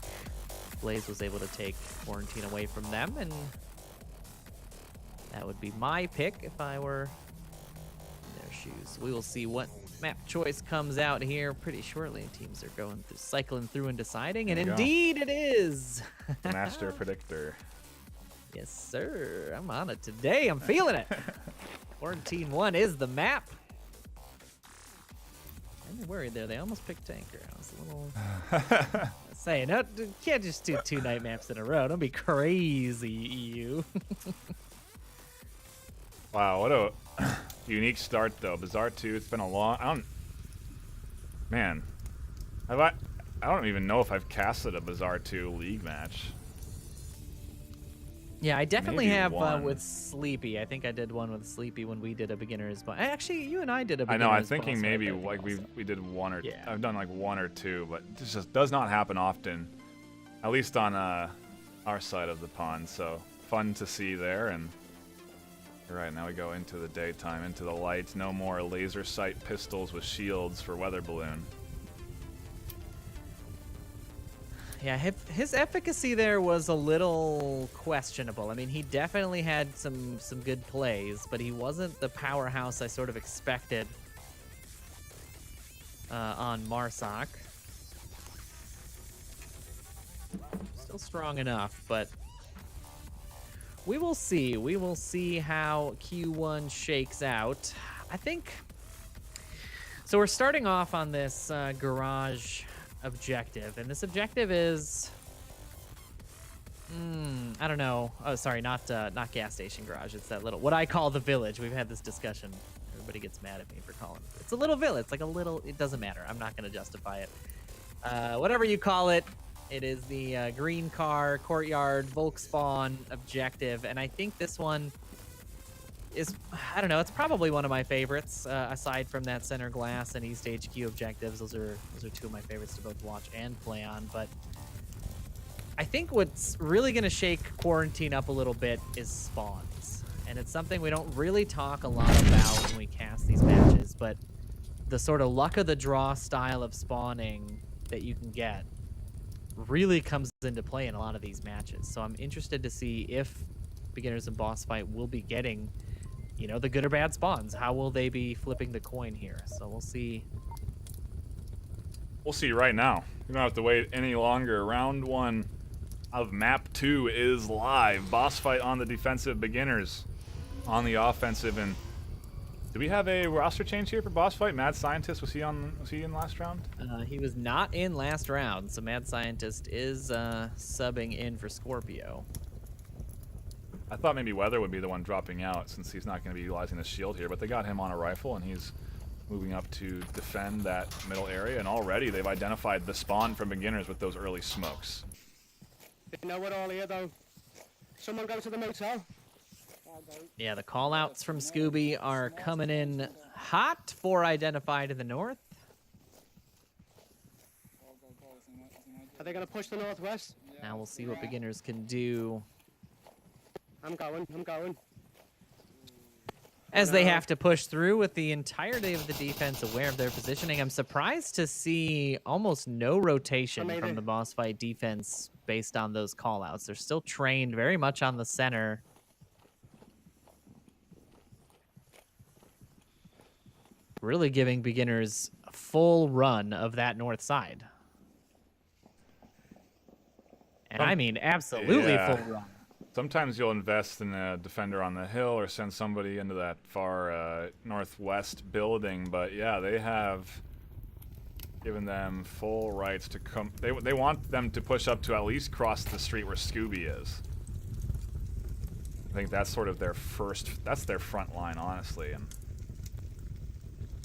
Blaze was able to take Quarantine away from them, and that would be my pick if I were in their shoes. We will see what map choice comes out here pretty shortly. Teams are going through, cycling through and deciding, and indeed it is. Master Predictor. Yes, sir. I'm on it today. I'm feeling it. Quarantine 1 is the map. I'm worried there. They almost picked Tanker. I was a little saying, no, can't just do 2 night maps in a row. Don't be crazy, EU. Wow, what a unique start, though. Bazaar 2, it's been a long... Man. I don't even know if I've casted a Bazaar 2 league match. Yeah, I definitely Maybe have one. with Sleepy. I think I did one with Sleepy when we did a beginner's boss. Actually, you and I did a I beginner's know, I'm boss thinking fight, maybe I think, like also. we did one or... Yeah. I've done like 1 or 2, but this just does not happen often. At least on our side of the pond, so fun to see there. And you're right, now we go into the daytime, into the lights. No more laser sight pistols with shields for Weather Balloon. Yeah, his efficacy there was a little questionable. I mean, he definitely had some good plays, but he wasn't the powerhouse I sort of expected on Marsoc. Still strong enough, but we will see. We will see how Q1 shakes out. I think... So we're starting off on this garage objective, and this objective is... I don't know. Oh, sorry, not gas station garage. It's that little... What I call the village. We've had this discussion. Everybody gets mad at me for calling it. It's a little village. It's like a little... It doesn't matter. I'm not going to justify it. Whatever you call it, it is the green car, courtyard, Volk spawn objective, and I think this one is... I don't know. It's probably one of my favorites, aside from that center glass and East HQ objectives. Those are 2 of my favorites to both watch and play on, but... I think what's really going to shake Quarantine up a little bit is spawns. And it's something we don't really talk a lot about when we cast these matches, but the sort of luck of the draw style of spawning that you can get really comes into play in a lot of these matches. So I'm interested to see if beginners in boss fight will be getting, you know, the good or bad spawns. How will they be flipping the coin here? So we'll see. We'll see right now. You don't have to wait any longer. Round 1 of map 2 is live. Boss fight on the defensive, beginners on the offensive. And do we have a roster change here for boss fight? Mad Scientist, was he in last round? He was not in last round, so Mad Scientist is subbing in for Scorpio. I thought maybe Weather would be the one dropping out since he's not going to be utilizing the shield here, but they got him on a rifle and he's moving up to defend that middle area, and already they've identified the spawn from beginners with those early smokes. You know we're all here though. Someone go to the motel. Yeah, the call-outs from Scooby are coming in hot. 4 identified in the north. Are they gonna push the northwest? Now we'll see what beginners can do I'm going. as they have to push through with the entirety of the defense aware of their positioning. I'm surprised to see almost no rotation from the boss fight defense based on those call-outs. They're still trained very much on the center. Really giving beginners a full run of that north side. And I mean, absolutely Yeah. full run. Sometimes you'll invest in a defender on the hill or send somebody into that far northwest building, but yeah, they have given them full rights to come. They want them to push up to at least cross the street where Scooby is. I think that's sort of their that's their front line, honestly, and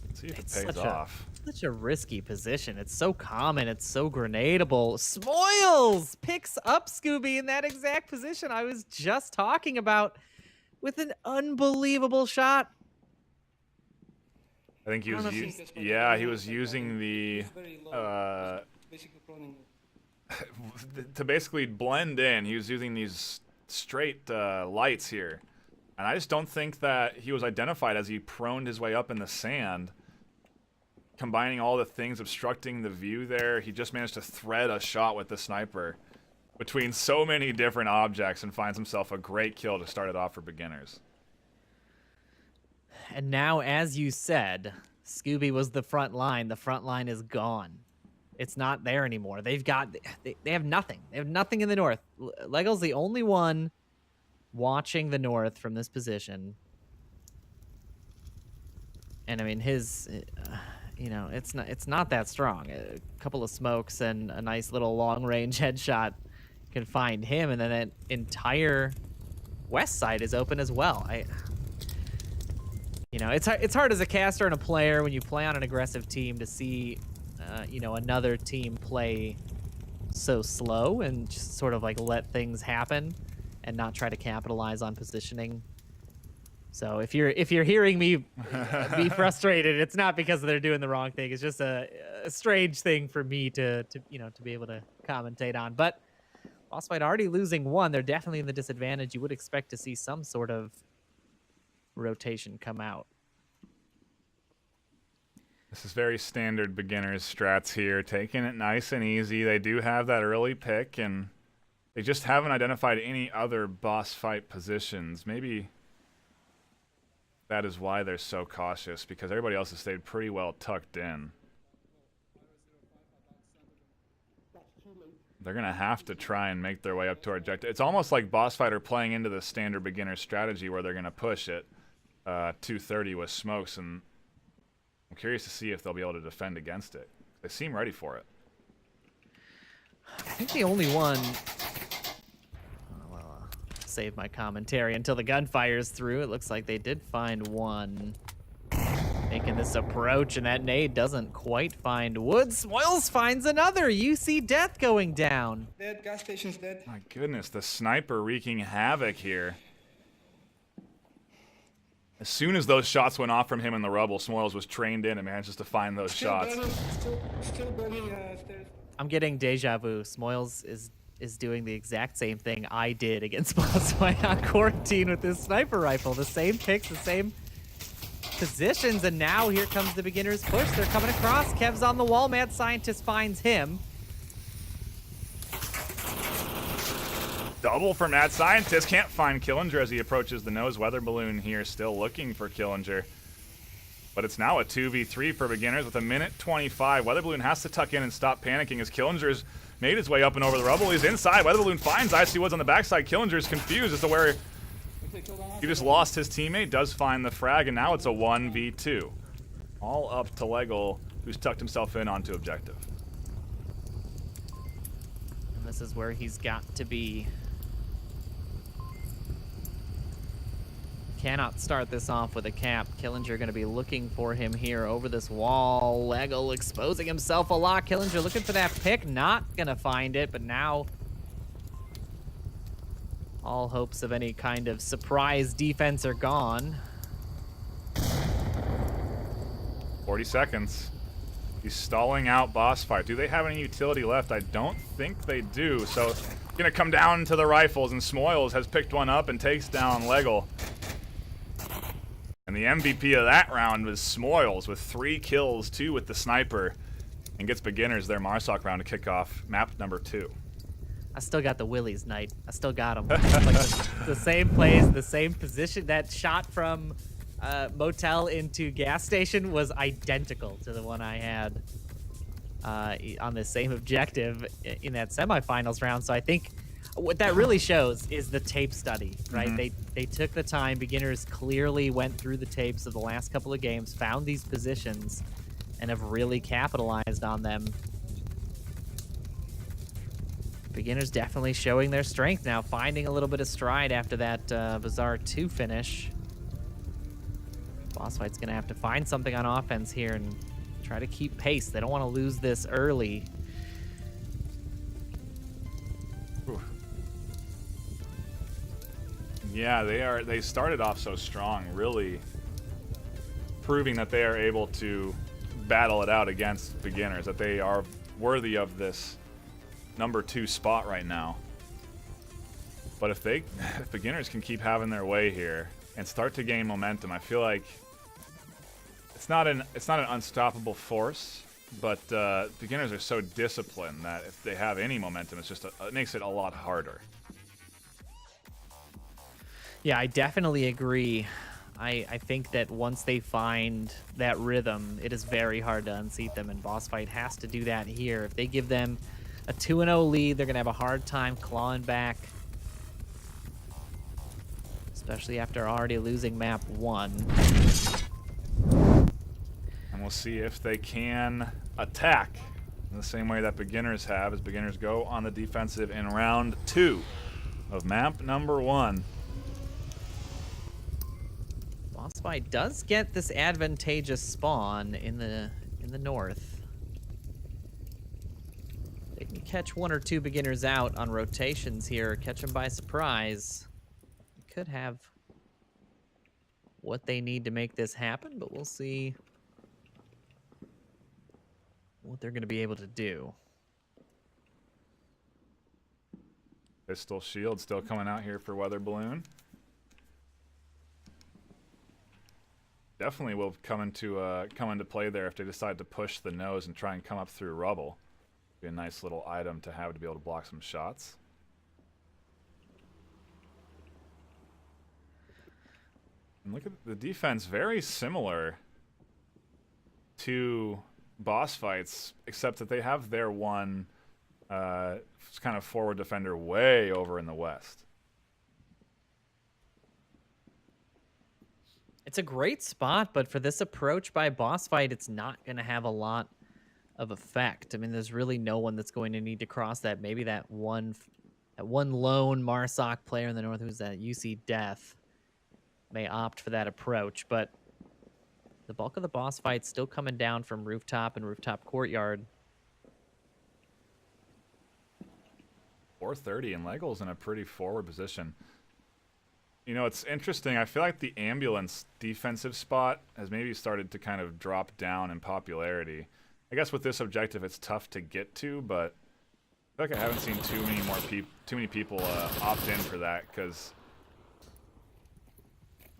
let's see if It's it pays off. Such a risky position. It's so common. It's so grenadable. Smoils picks up Scooby in that exact position I was just talking about with an unbelievable shot. I think he I was, don't know if he was using the, to basically blend in. He was using these straight lights here, and I just don't think that he was identified as he proned his way up in the sand. Combining all the things obstructing the view there, he just managed to thread a shot with the sniper between so many different objects and finds himself a great kill to start it off for beginners. And now, as you said, Scooby was the front line. The front line is gone. It's not there anymore. They have nothing. They have nothing in the north. Lego's the only one watching the north from this position. And I mean, his, you know, it's not that strong. A couple of smokes and a nice little long-range headshot can find him, and then that entire west side is open as well. You know, it's hard as a caster and a player when you play on an aggressive team to see, you know, another team play so slow and just sort of like let things happen and not try to capitalize on positioning. So if you're hearing me be frustrated, it's not because they're doing the wrong thing. It's just a strange thing for me to you know, to be able to commentate on. But Boss Fight already losing one, they're definitely in the disadvantage. You would expect to see some sort of rotation come out. This is very standard beginners strats here, taking it nice and easy. They do have that early pick, and they just haven't identified any other boss fight positions. Maybe that is why they're so cautious, because everybody else has stayed pretty well tucked in. They're going to have to try and make their way up to our objective. It's almost like boss fight are playing into the standard beginner strategy where they're going to push it 230 with smokes, and I'm curious to see if they'll be able to defend against it. They seem ready for it. I think the only one... save my commentary until the gun fires through. It looks like they did find one making this approach, and that nade doesn't quite find Wood. Smoils finds another. You see death going down. Dead, gas station's dead. My goodness, the sniper wreaking havoc here. As soon as those shots went off from him in the rubble, Smoils was trained in and manages to find those shots. Still burning stairs. I'm getting deja vu. Smoils is doing the exact same thing I did against Boss Fight on Quarantine with this sniper rifle. The same picks, the same positions, and now here comes the beginner's push. They're coming across. Kev's on the wall. Mad Scientist finds him. Double for Mad Scientist. Can't find Killinger as he approaches the nose. Weather Balloon here still looking for Killinger. But it's now a 2v3 for beginners with a minute 25. Weather Balloon has to tuck in and stop panicking as Killinger's made his way up and over the rubble. He's inside. Weather Balloon finds Icy Woods on the backside. Killinger's confused as to where he just lost his teammate. Does find the frag, and now it's a 1v2. All up to Lego, who's tucked himself in onto objective. And this is where he's got to be. Cannot start this off with a cap. Killinger going to be looking for him here over this wall. Lego exposing himself a lot. Killinger looking for that pick. Not going to find it, but now all hopes of any kind of surprise defense are gone. 40 seconds. He's stalling out boss fight. Do they have any utility left? I don't think they do. So going to come down to the rifles, and Smoils has picked one up and takes down Lego. And the MVP of that round was Smoils with 3 kills, 2 with the sniper, and gets beginners their Marsoc round to kick off map number 2. I still got the Willies, Knight. I still got them. Like the same plays, the same position. That shot from motel into gas station was identical to the one I had. on the same objective in that semifinals round. So I think what that really shows is the tape study, right? They took the time. Beginners clearly went through the tapes of the last couple of games, found these positions, and have really capitalized on them. Beginners definitely showing their strength now, finding a little bit of stride after that Bazaar 2 finish. Boss Fight's going to have to find something on offense here and try to keep pace. They don't want to lose this early. Ooh. Yeah, they started off so strong, really proving that they are able to battle it out against beginners, that they are worthy of this number 2 spot right now. But if beginners can keep having their way here and start to gain momentum, I feel like it's not an unstoppable force, but beginners are so disciplined that if they have any momentum, it makes it a lot harder. Yeah, I definitely agree. I think that once they find that rhythm, it is very hard to unseat them, and Boss Fight has to do that here. If they give them a 2-0 lead, they're going to have a hard time clawing back, especially after already losing map 1. And we'll see if they can attack in the same way that beginners have, as beginners go on the defensive in round 2 of map number 1. Boss Fight does get this advantageous spawn in the north. They can catch 1 or 2 beginners out on rotations here, catch them by surprise. Could have what they need to make this happen, but we'll see what they're going to be able to do. Pistol Shield still coming out here for Weather Balloon. Definitely will come into play there if they decide to push the nose and try and come up through rubble. Be a nice little item to have to be able to block some shots. And look at the defense, very similar to Boss Fights, except that they have their one kind of forward defender way over in the west. It's a great spot, but for this approach by Boss Fight, it's not going to have a lot of effect. I mean, there's really no one that's going to need to cross that. Maybe that one lone Marsoc player in the north who's at UC Death may opt for that approach, but the bulk of the Boss Fight's still coming down from rooftop and rooftop courtyard. 430, and Lego's in a pretty forward position. You know, it's interesting. I feel like the ambulance defensive spot has maybe started to kind of drop down in popularity. I guess with this objective, it's tough to get to, but I feel like I haven't seen too many people opt in for that, because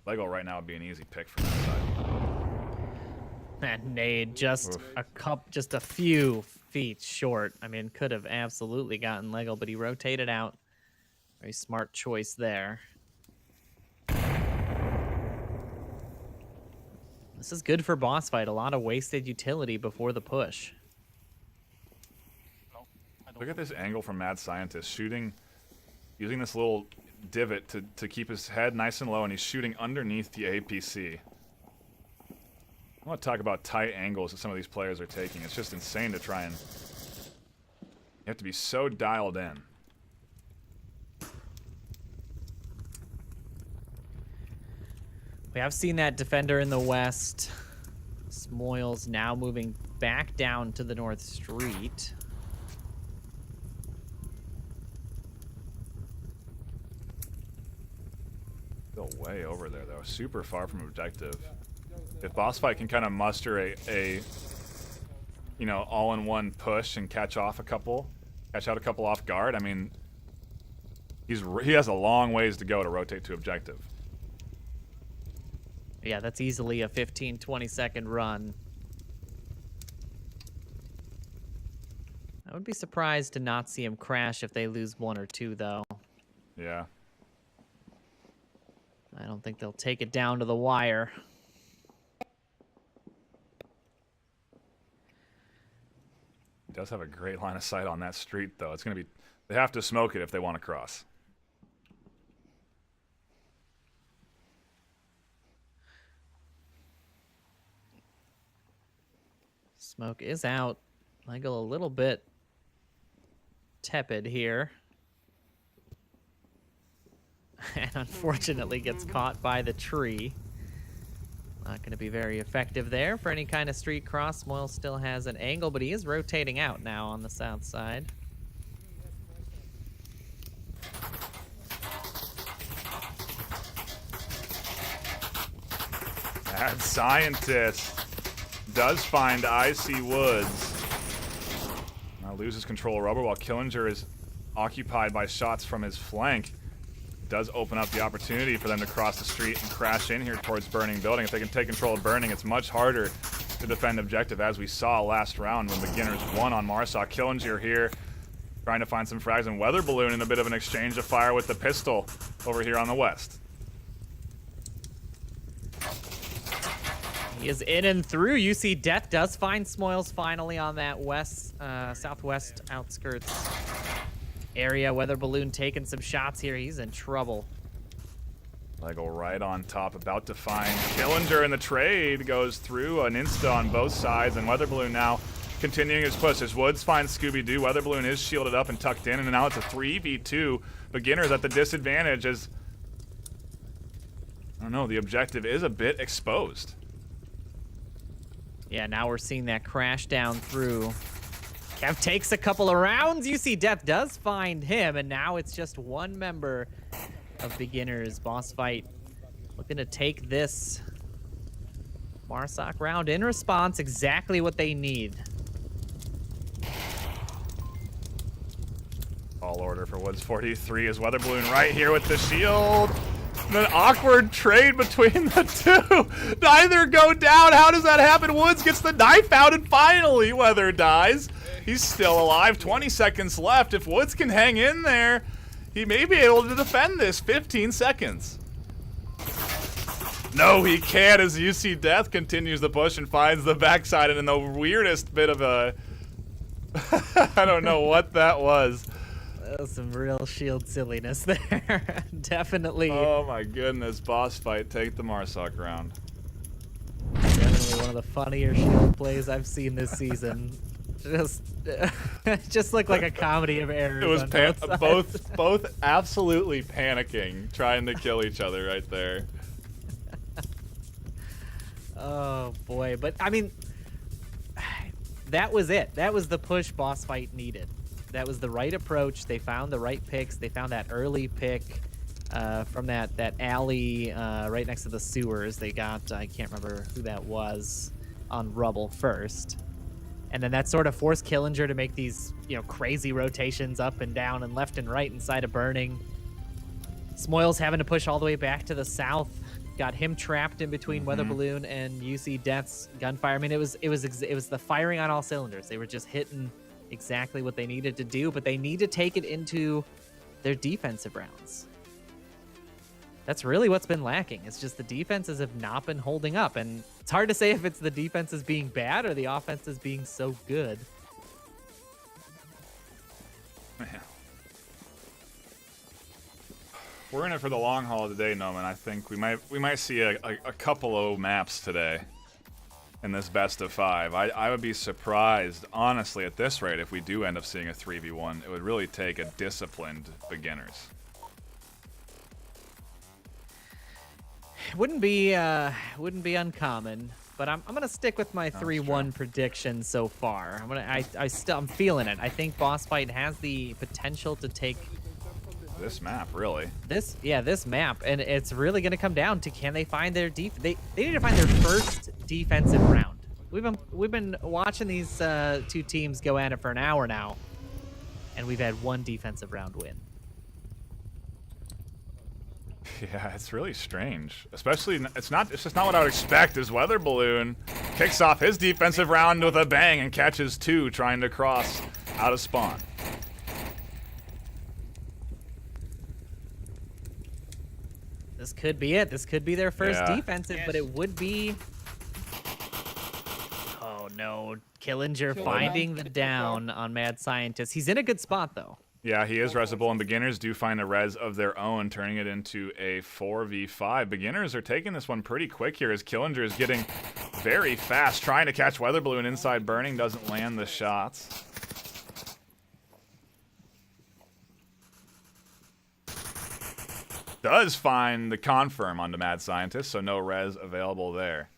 Lego right now would be an easy pick from that side. And Nade just a few feet short. I mean, could have absolutely gotten Lego, but he rotated out. Very smart choice there. This is good for Boss Fight. A lot of wasted utility before the push. Look at this angle from Mad Scientist, using this little divot to keep his head nice and low, and he's shooting underneath the APC. I want to talk about tight angles that some of these players are taking. It's just insane to try and... You have to be so dialed in. We have seen that defender in the west. Smoils now moving back down to the north street. Still way over there, though. Super far from objective. If Boss Fight can kind of muster a you know, all-in-one push and catch out a couple off guard, I mean, he has a long ways to go to rotate to objective. Yeah, that's easily a 15-20 second run. I would be surprised to not see him crash if they lose 1 or 2, though. Yeah. I don't think they'll take it down to the wire. does have a great line of sight on that street, though. It's going to be... They have to smoke it if they want to cross. Smoke is out. Michael a little bit tepid here. And unfortunately gets caught by the tree. Not going to be very effective there for any kind of street cross. Moyle still has an angle, but he is rotating out now on the south side. Mad Scientist does find Icy Woods. Now loses control of rubber while Killinger is occupied by shots from his flank. Does open up the opportunity for them to cross the street and crash in here towards Burning Building. If they can take control of Burning, it's much harder to defend objective, as we saw last round when Beginners won on Marsoc. Killinger here trying to find some frags, and Weather Balloon in a bit of an exchange of fire with the pistol over here on the west. He is in and through. UC Death does find Smoils finally on that southwest outskirts area. Weather Balloon taking some shots here. He's in trouble. Lego right on top, about to find Killinger, in the trade goes through an insta on both sides, and Weather Balloon now continuing his push. As Woods finds Scooby-Doo, Weather Balloon is shielded up and tucked in, and now it's a 3v2. Beginners at the disadvantage as, I don't know, the objective is a bit exposed. Yeah, now we're seeing that crash down through. Kev takes a couple of rounds. UC Death does find him, and now it's just one member of Beginners. Boss Fight looking to take this Marsoc round in response. Exactly what they need. All order for Woods 43 is Weather Balloon right here with the shield. An awkward trade between the two. Neither go down. How does that happen? Woods gets the knife out, and finally Weather dies. He's still alive. 20 seconds left. If Woods can hang in there, he may be able to defend this. 15 seconds. No, he can't, as UC Death continues the push and finds the backside, and in the weirdest bit of a... I don't know what that was. That was some real shield silliness there. Definitely. Oh my goodness. Boss Fight, take the Marsoc round. Definitely one of the funnier shield plays I've seen this season. Just looked like a comedy of errors. It was on both absolutely panicking, trying to kill each other right there. Oh boy, but I mean, that was it. That was the push Boss Fight needed. That was the right approach. They found the right picks. They found that early pick from that alley right next to the sewers. They got, I can't remember who that was, on rubble first. And then that sort of forced Killinger to make these, crazy rotations up and down and left and right inside of Burning. Smoils having to push all the way back to the south. Got him trapped in between Weather Balloon and UC Death's gunfire. I mean, it was the firing on all cylinders. They were just hitting exactly what they needed to do, but they need to take it into their defensive rounds. That's really what's been lacking. It's just the defenses have not been holding up, and it's hard to say if it's the defenses being bad or the offenses being so good. Man. We're in it for the long haul today, Noman. I think we might see a couple of maps today in this best of 5. I would be surprised, honestly, at this rate, if we do end up seeing a 3v1. It would really take a disciplined Beginners. Wouldn't be uncommon, but I'm gonna stick with my 3-1 prediction so far. I'm feeling it. I think Boss Fight has the potential to take this map, really. This map, and it's really gonna come down to, can they find their they need to find their first defensive round. We've been watching these two teams go at it for an hour now, and we've had one defensive round win. Yeah, it's really strange. Especially, it's just not what I would expect, as Weather Balloon kicks off his defensive round with a bang and catches 2 trying to cross out of spawn. This could be it. This could be their first Yeah. defensive, but it would be... Oh no. Killinger finding the down on Mad Scientist. He's in a good spot, though. Yeah, he is resable, and Beginners do find a res of their own, turning it into a 4v5. Beginners are taking this one pretty quick here as Killinger is getting very fast, trying to catch Weather Balloon inside Burning, doesn't land the shots. Does find the confirm on the Mad Scientist, so no res available there.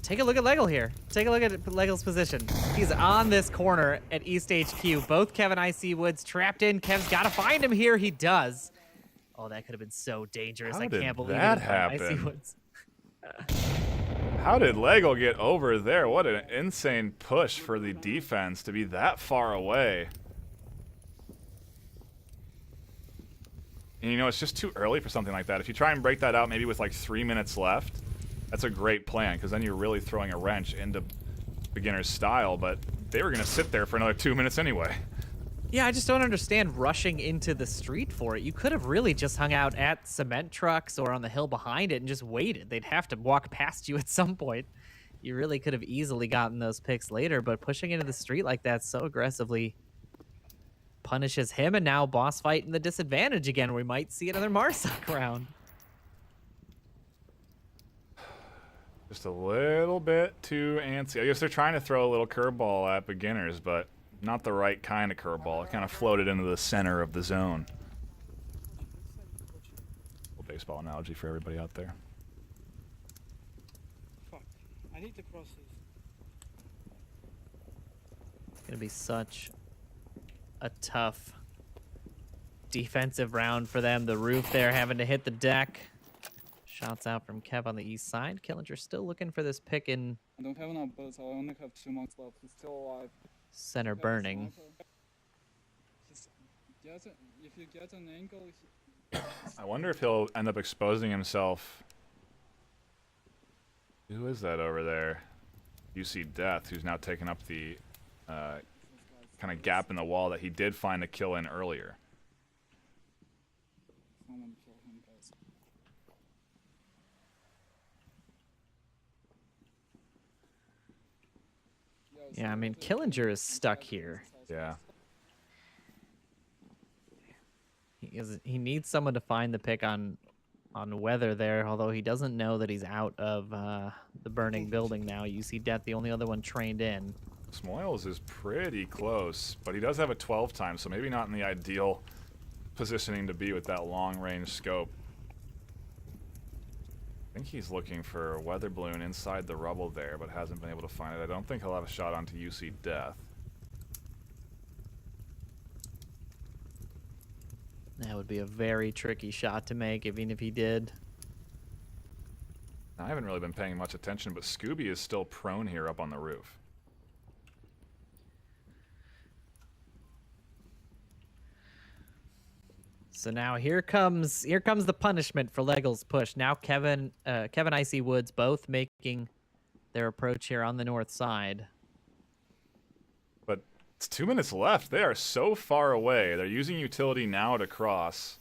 Take a look at Leggle here. Take a look at Leggle's position. He's on this corner at East HQ. Both Kev and IC Woods trapped in. Kev's got to find him here. He does. Oh, that could have been so dangerous. I can't believe that it. happened. IC Woods. How did Leggle get over there? What an insane push for the defense to be that far away. And, you know, it's just too early for something like that. If you try and break that out maybe with like 3 minutes left, that's a great plan, because then you're really throwing a wrench into Beginner's style, but they were going to sit there for another 2 minutes anyway. Yeah, I just don't understand rushing into the street for it. You could have really just hung out at cement trucks or on the hill behind it and just waited. They'd have to walk past you at some point. You really could have easily gotten those picks later, but pushing into the street like that so aggressively punishes him, and now boss fight in the disadvantage again. We might see another Marsoc round. Just a little bit too antsy. I guess they're trying to throw a little curveball at Beginners, but not the right kind of curveball. It kind of floated into the center of the zone. A little baseball analogy for everybody out there. Fuck. I need to cross this. It's going to be such a tough defensive round for them. The roof there having to hit the deck. Shots out from Kev on the east side. Killinger still looking for this pick in I don't have enough bullets. I only have 2 months left. He's still alive. center Burning. If you get an angle, I wonder if he'll end up exposing himself. Who is that over there? UC Death, who's now taken up the kind of gap in the wall that he did find a kill in earlier. someone kill him, guys. Yeah, I mean, Killinger is stuck here. Yeah. He needs someone to find the pick on Weather there, although he doesn't know that he's out of the burning building now. You see Death, the only other one trained in. Smoils is pretty close, but he does have a 12 time, so maybe not in the ideal positioning to be with that long range scope. I think he's looking for a weather balloon inside the rubble there, but hasn't been able to find it. I don't think he'll have a shot onto UC Death. That would be a very tricky shot to make, even if he did. I haven't really been paying much attention, but Scooby is still prone here up on the roof. So now here comes the punishment for Leggle's push. Now Kevin IC Woods both making their approach here on the north side. But it's 2 minutes left. They are so far away. They're using utility now to cross.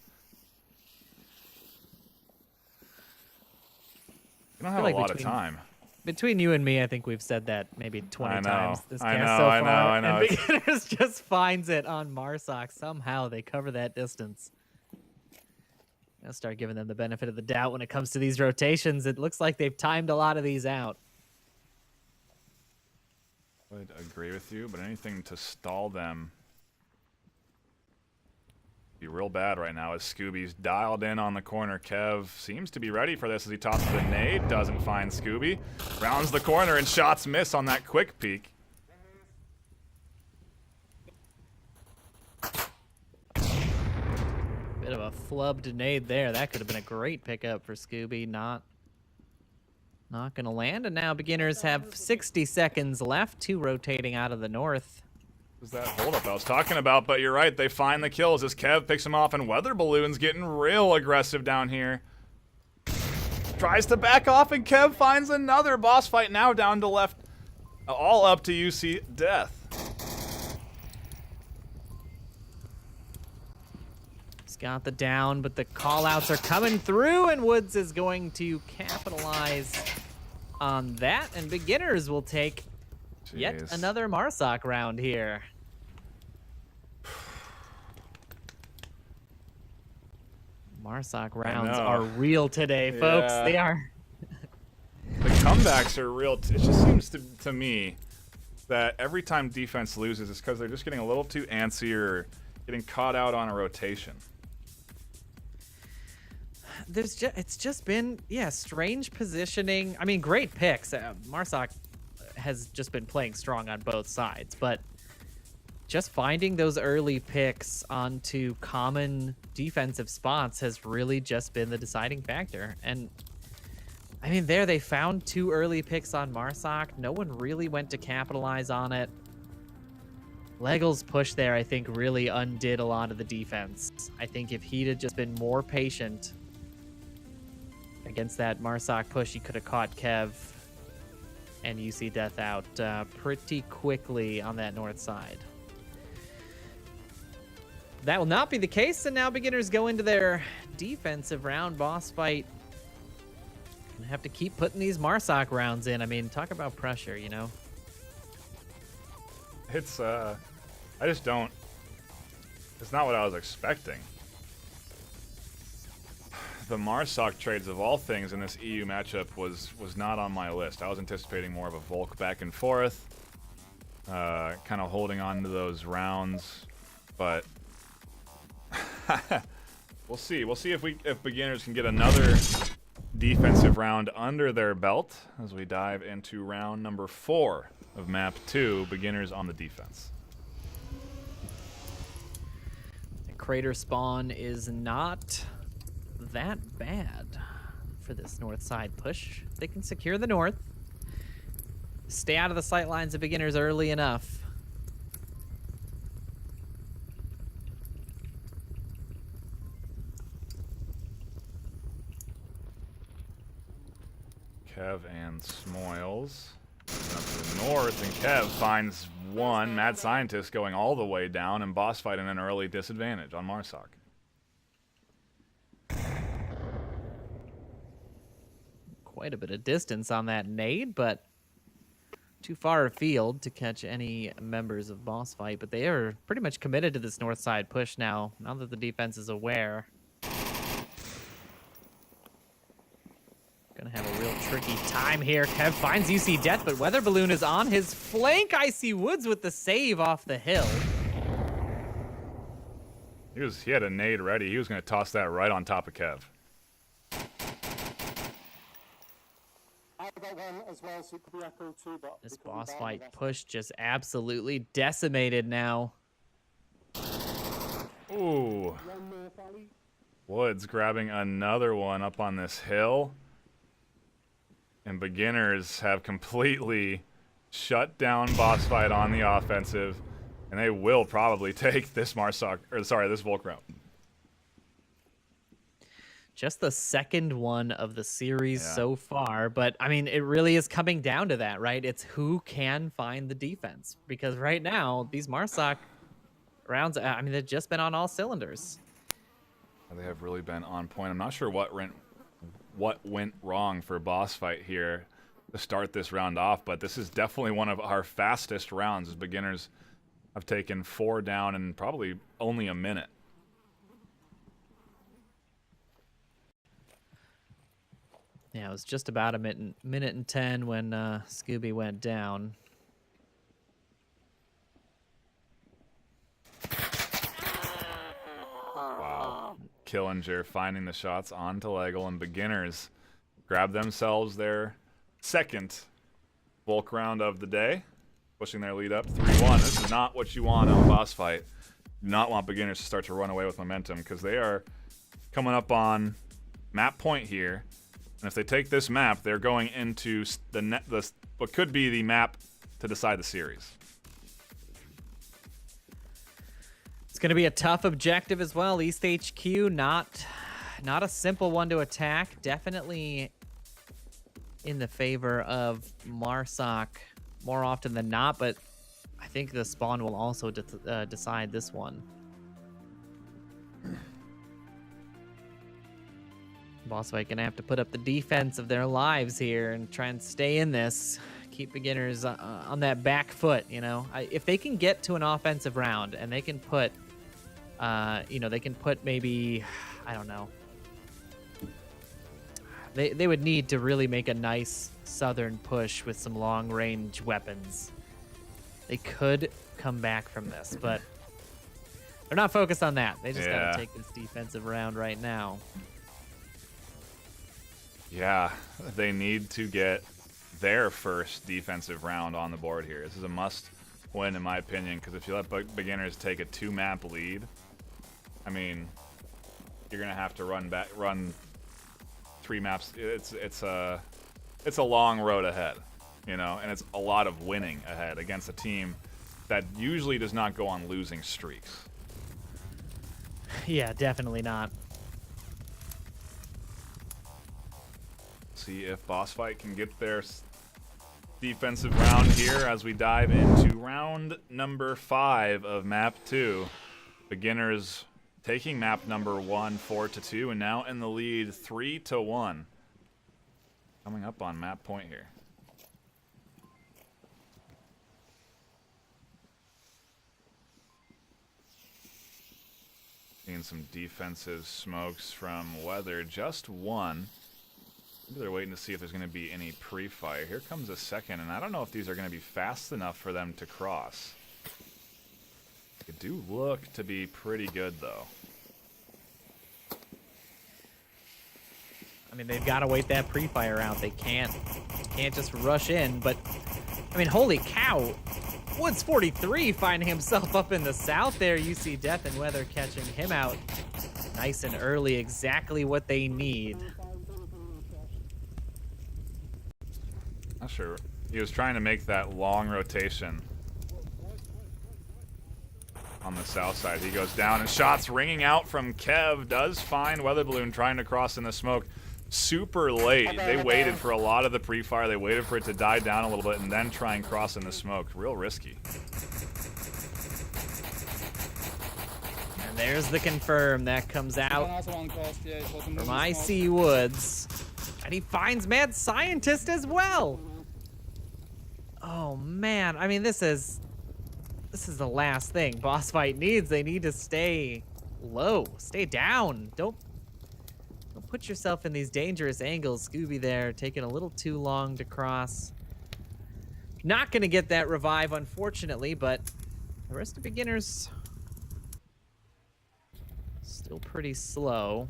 You don't have a lot of time. Between you and me, I think we've said that maybe 20 times this I cast know, so I know, far. I know. And Beginners just finds it on Marsoc. Somehow they cover that distance. I'll start giving them the benefit of the doubt when it comes to these rotations. It looks like they've timed a lot of these out. I would agree with you, but anything to stall them would be real bad right now as Scooby's dialed in on the corner. Kev seems to be ready for this as he tosses a nade, doesn't find Scooby. Rounds the corner and shots miss on that quick peek. Bit of a flubbed nade there. That could have been a great pickup for Scooby. Not going to land. And now Beginners have 60 seconds left. Two rotating out of the north. This is that holdup I was talking about, but you're right. They find the kills as Kev picks him off, and Weather Balloon's getting real aggressive down here. Tries to back off, and Kev finds another boss fight now down to left. All up to UC Death. He's got the down, but the call-outs are coming through, and Woods is going to capitalize on that, and Beginners will take Yet Jeez. another Marsoc round here. Marsoc rounds know. are real today, folks. Yeah. They are. The comebacks are real. It just seems to me that every time defense loses, it's because they're just getting a little too antsy or getting caught out on a rotation. It's just been strange positioning. I mean, great picks. Marsoc has just been playing strong on both sides, but just finding those early picks onto common defensive spots has really just been the deciding factor. And I mean, there they found 2 early picks on Marsoc. No one really went to capitalize on it. Legel's push there, I think, really undid a lot of the defense. I think if he'd have just been more patient against that Marsoc push, he could have caught Kev and UC Death out pretty quickly on that north side. That will not be the case, and now beginners go into their defensive round boss fight. Gonna have to keep putting these Marsoc rounds in. I mean, talk about pressure, you know? It's, I just don't... It's not what I was expecting. The Marsoc trades of all things in this EU matchup was not on my list. I was anticipating more of a Volk back and forth, kind of holding on to those rounds, but we'll see. We'll see if beginners can get another defensive round under their belt as we dive into round number 4 of map 2, beginners on the defense. The crater spawn is not that bad for this north side push. They can secure the north, stay out of the sight lines of beginners early enough. Kev and Smoils up to the north, and Kev finds one. Mad Scientist going all the way down, and boss fight in an early disadvantage on Marsoc. Quite a bit of distance on that nade, but too far afield to catch any members of boss fight. But they are pretty much committed to this north side push now that the defense is aware. Gonna have a real tricky time here. Kev finds UC Death, but Weather Balloon is on his flank. Icy Woods with the save off the hill. He had a nade ready. He was going to toss that right on top of Kev. I've got one as well, so it could be Echo too, but This we couldn't boss buy fight that. push just absolutely decimated now. Ooh. One more volley. Woods grabbing another one up on this hill. And beginners have completely shut down boss fight on the offensive. And they will probably take this this Volk round. Just the second one of the series so far, but I mean, it really is coming down to that, right? It's who can find the defense, because right now these Marsoc rounds, I mean, they've just been on all cylinders. They have really been on point. I'm not sure what went wrong for boss fight here to start this round off, but this is definitely one of our fastest rounds as beginners have taken 4 down in probably only a minute. Yeah, it was just about a minute and 10 when Scooby went down. Wow. Killinger finding the shots onto Legel, and beginners grab themselves their second Volk round of the day, pushing their lead up 3-1. This is not what you want on boss fight. You do not want beginners to start to run away with momentum, because they are coming up on map point here. And if they take this map, they're going into what could be the map to decide the series. It's going to be a tough objective as well. East HQ, not a simple one to attack. Definitely in the favor of Marsoc more often than not, but I think the spawn will also decide this one. Boss fight gonna have to put up the defense of their lives here and try and stay in this. keep beginners on that back foot. You know, if they can get to an offensive round and they can put, you know, they can put maybe, I don't know. They would need to really make a nice southern push with some long range weapons. They could come back from this, but they're not focused on that. They just got to take this defensive round right now. Yeah, they need to get their first defensive round on the board here. This is a must-win, in my opinion, because if you let beginners take a 2-map lead, I mean, you're gonna have to run 3 maps. It's a long road ahead, you know, and it's a lot of winning ahead against a team that usually does not go on losing streaks. Yeah, definitely not. See if Boss Fight can get their defensive round here as we dive into round number 5 of map 2. Beginners taking map number 1 4-2 and now in the lead 3-1. Coming up on map point here. Seeing some defensive smokes from Weather, just one. Maybe they're waiting to see if there's going to be any pre-fire. Here comes a second, and I don't know if these are going to be fast enough for them to cross. They do look to be pretty good, though. I mean, they've got to wait that pre-fire out. They can't just rush in, but I mean, holy cow. Woods 43 finding himself up in the south there. You see Death and Weather catching him out nice and early, exactly what they need. Not sure. He was trying to make that long rotation on the south side. He goes down, and shots ringing out from Kev. Does find Weather Balloon trying to cross in the smoke. Super late. They waited for a lot of the pre-fire. They waited for it to die down a little bit and then try and cross in the smoke. Real risky. And there's the confirm that comes out from IC Woods. And he finds Mad Scientist as well. Oh man, I mean, this is the last thing Boss Fight needs. They need to stay low, stay down. Don't put yourself in these dangerous angles. Scooby there taking a little too long to cross. Not gonna get that revive, unfortunately, but the rest of beginners still pretty slow.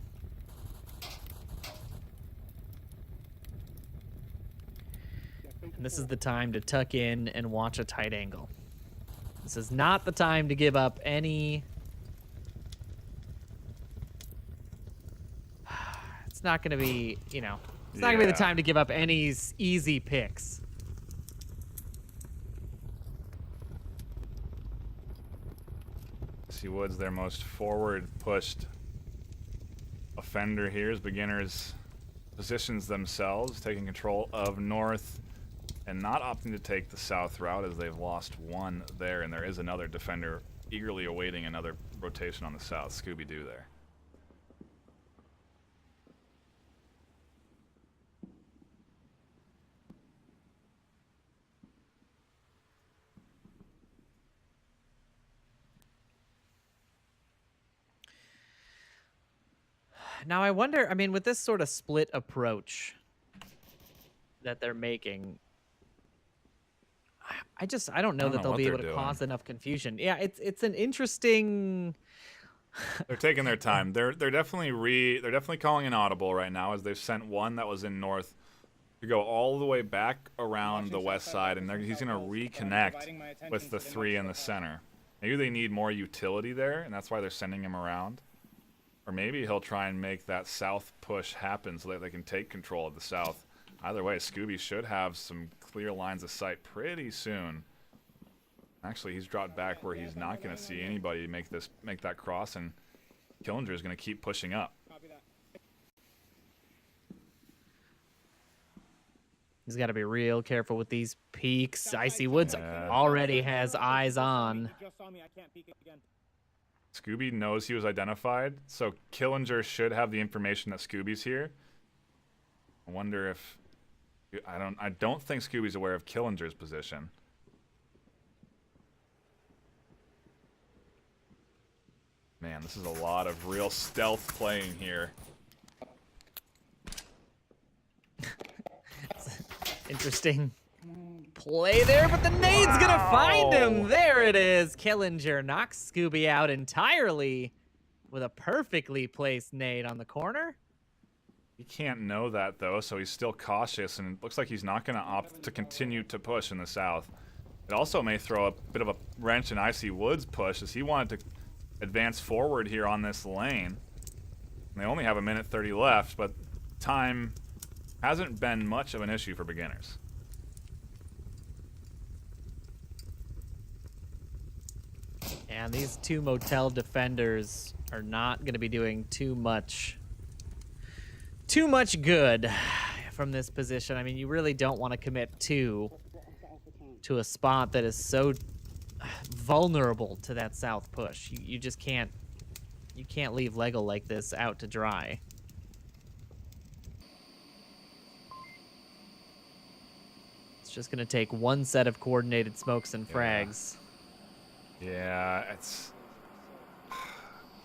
And this is the time to tuck in and watch a tight angle. This is not the time to give up any... It's not going to be, you know, it's not going to be the time to give up any easy picks. See Woods, their most forward pushed offender here as beginners positions themselves, taking control of north and not opting to take the south route as they've lost one there, and there is another defender eagerly awaiting another rotation on the south. Scooby-Doo there. Now I wonder, I mean, with this sort of split approach that they're making, I don't know that they'll be able to cause enough confusion. Yeah, it's an interesting. They're taking their time. They're definitely calling an audible right now as they've sent one that was in north to go all the way back around the west side, and he's going to reconnect with the 3 in the center. Maybe they need more utility there, and that's why they're sending him around. Or maybe he'll try and make that south push happen so that they can take control of the south. Either way, Scooby should have some clear lines of sight pretty soon. Actually, he's dropped back where he's not going to see anybody make that cross, and Killinger is going to keep pushing up. He's got to be real careful with these peaks. Icy Woods already has eyes on. Scooby knows he was identified, so Killinger should have the information that Scooby's here. I wonder if I don't think Scooby's aware of Killinger's position. Man, this is a lot of real stealth playing here. Interesting play there, but the nade's gonna find him. There it is. Killinger knocks Scooby out entirely with a perfectly placed nade on the corner. He can't know that, though, so he's still cautious, and it looks like he's not going to opt to continue to push in the south. It also may throw a bit of a wrench in Icy Woods' push, as he wanted to advance forward here on this lane. And they only have 1:30 left, but time hasn't been much of an issue for beginners. And these two motel defenders are not going to be doing too much good from this position. I mean, you really don't want to commit to a spot that is so vulnerable to that south push. You just can't leave Lego like this out to dry. It's just going to take one set of coordinated smokes and frags. Yeah, it's...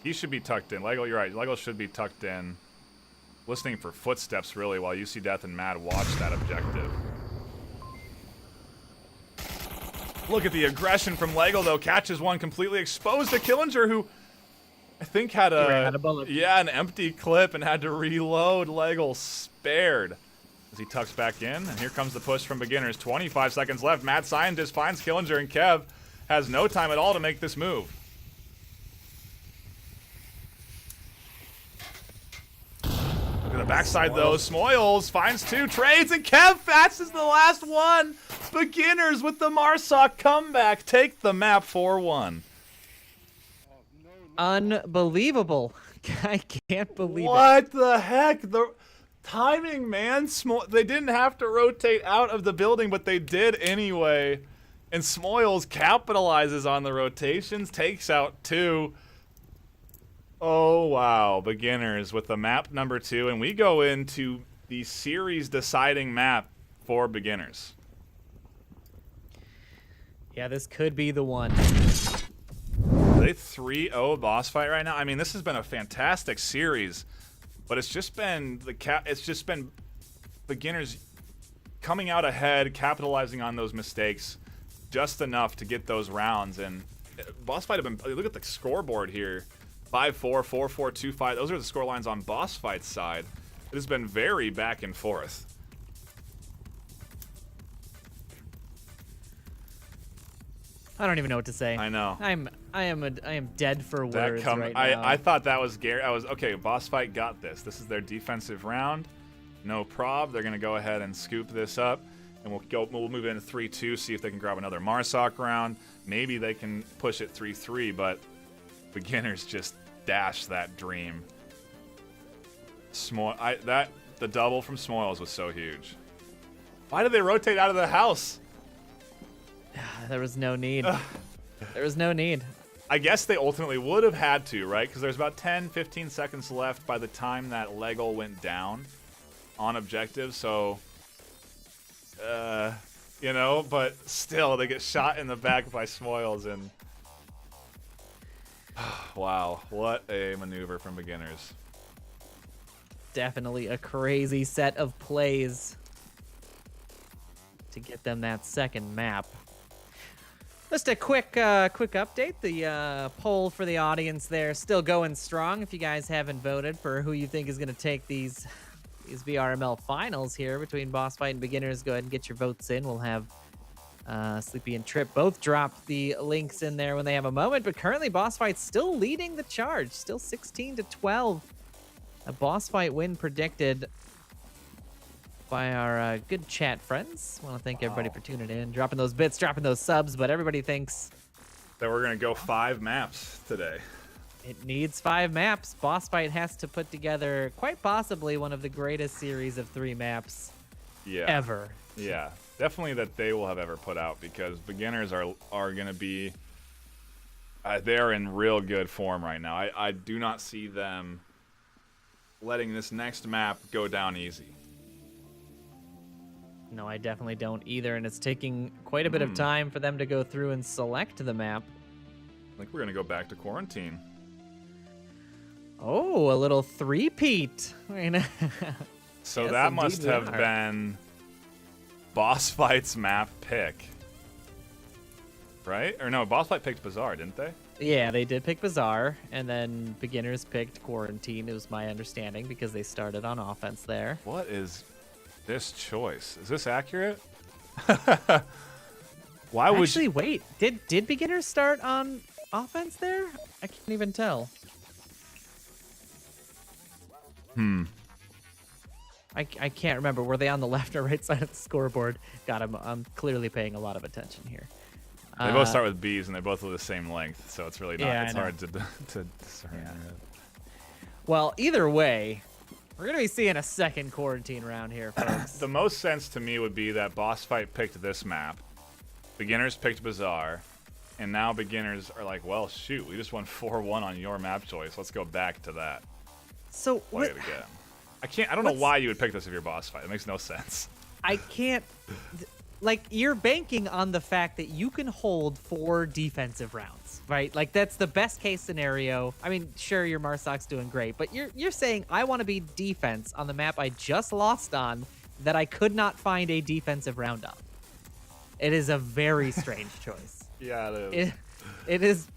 He should be tucked in. Lego, you're right. Lego should be tucked in. Listening for footsteps, really, while UC Death and Mad watch that objective. Look at the aggression from Lego, though. Catches one completely exposed to Killinger, who I think had a bullet. Yeah, an empty clip and had to reload. Lego spared as he tucks back in. And here comes the push from beginners. 25 seconds left. Mad Scientist finds Killinger, and Kev has no time at all to make this move. Look at the backside, though. Smoils finds two trades, and Kev Fats is the last one. Beginners with the Marsoc comeback take the map 4-1. Unbelievable. I can't believe it. What the heck? The timing, man. They didn't have to rotate out of the building, but they did anyway. And Smoils capitalizes on the rotations, takes out two. Oh, wow. Beginners with the map number 2, and we go into the series-deciding map for beginners. Yeah, this could be the one. Are they 3-0 boss fight right now? I mean, this has been a fantastic series, but it's just been beginners coming out ahead, capitalizing on those mistakes just enough to get those rounds. And boss fight have been, look at the scoreboard here. 5-4, 4-4, 2-5. Those are the score lines on boss fight's side. It has been very back and forth. I don't even know what to say. I know. I am dead for words right now. I thought that was Gary. Okay, boss fight got this. This is their defensive round. No prob. They're gonna go ahead and scoop this up, and we'll move into 3-2. See if they can grab another Marsoc round. Maybe they can push it 3-3, but beginners just dash that dream. The double from Smoils was so huge. Why did they rotate out of the house? There was no need. There was no need. I guess they ultimately would have had to, right? Because there's about 10-15 seconds left by the time that Lego went down on objective. So, you know, but still, they get shot in the back by Smoils, and wow, what a maneuver from beginners. Definitely a crazy set of plays to get them that second map. Just a quick update. The poll for the audience there still going strong. If you guys haven't voted for who you think is going to take these VRML finals here between boss fight and beginners, go ahead and get your votes in. We'll have Sleepy and Trip both drop the links in there when they have a moment. But currently, boss fight's still leading the charge, still 16-12. A boss fight win predicted by our good chat friends. Want to thank everybody for tuning in, dropping those bits, dropping those subs, but everybody thinks that we're going to go 5 maps today. It needs 5 maps. Boss fight has to put together quite possibly one of the greatest series of 3 maps ever. Yeah, definitely that they will have ever put out, because beginners are going to be they're in real good form right now. I do not see them letting this next map go down easy. No, I definitely don't either, and it's taking quite a bit of time for them to go through and select the map. I think we're gonna go back to quarantine. Oh, a little three-peat. So Yes, that must indeed we have are. been Boss Fight's map pick. Right? Or no, Boss Fight picked Bazaar, didn't they? Yeah, they did pick Bazaar, and then beginners picked Quarantine, it was my understanding, because they started on offense there. What is this choice? Is this accurate? Why would Actually, wait, did beginners start on offense there? I can't even tell. I can't remember. Were they on the left or right side of the scoreboard? God, I'm clearly paying a lot of attention here. They both start with B's and they both have the same length, so it's really not. Yeah, I it's know. hard to discern. Well, either way, we're gonna be seeing a second quarantine round here, folks. The most sense to me would be that Boss Fight picked this map, beginners picked Bazaar, and now beginners are like, well, shoot, we just won 4-1 on your map choice. Let's go back to that. So Play it again. I don't know why you would pick this if you're Boss Fight. It makes no sense. I can't. Like, you're banking on the fact that you can hold 4 defensive rounds, right? Like, that's the best case scenario. I mean, sure, your Marsoc's doing great, but you're saying I want to be defense on the map I just lost on that I could not find a defensive round on. It is a very strange choice. Yeah, it is. It is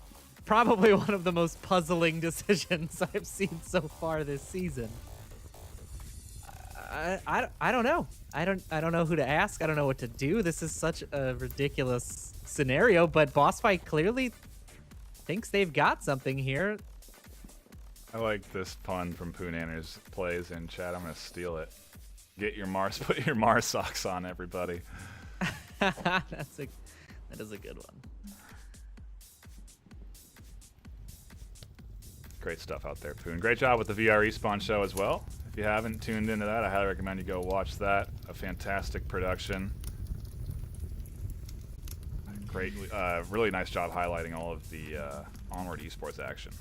probably one of the most puzzling decisions I've seen so far this season. I don't know. I don't know who to ask. I don't know what to do. This is such a ridiculous scenario, but Boss Fight clearly thinks they've got something here. I like this pun from Poonanners plays in chat. I'm gonna steal it. Put your Mars socks on, everybody. That is a good one. Great stuff out there, Poon. Great job with the VR Respawn show as well. If you haven't tuned into that, I highly recommend you go watch that. A fantastic production. Great, really nice job highlighting all of the Onward esports action.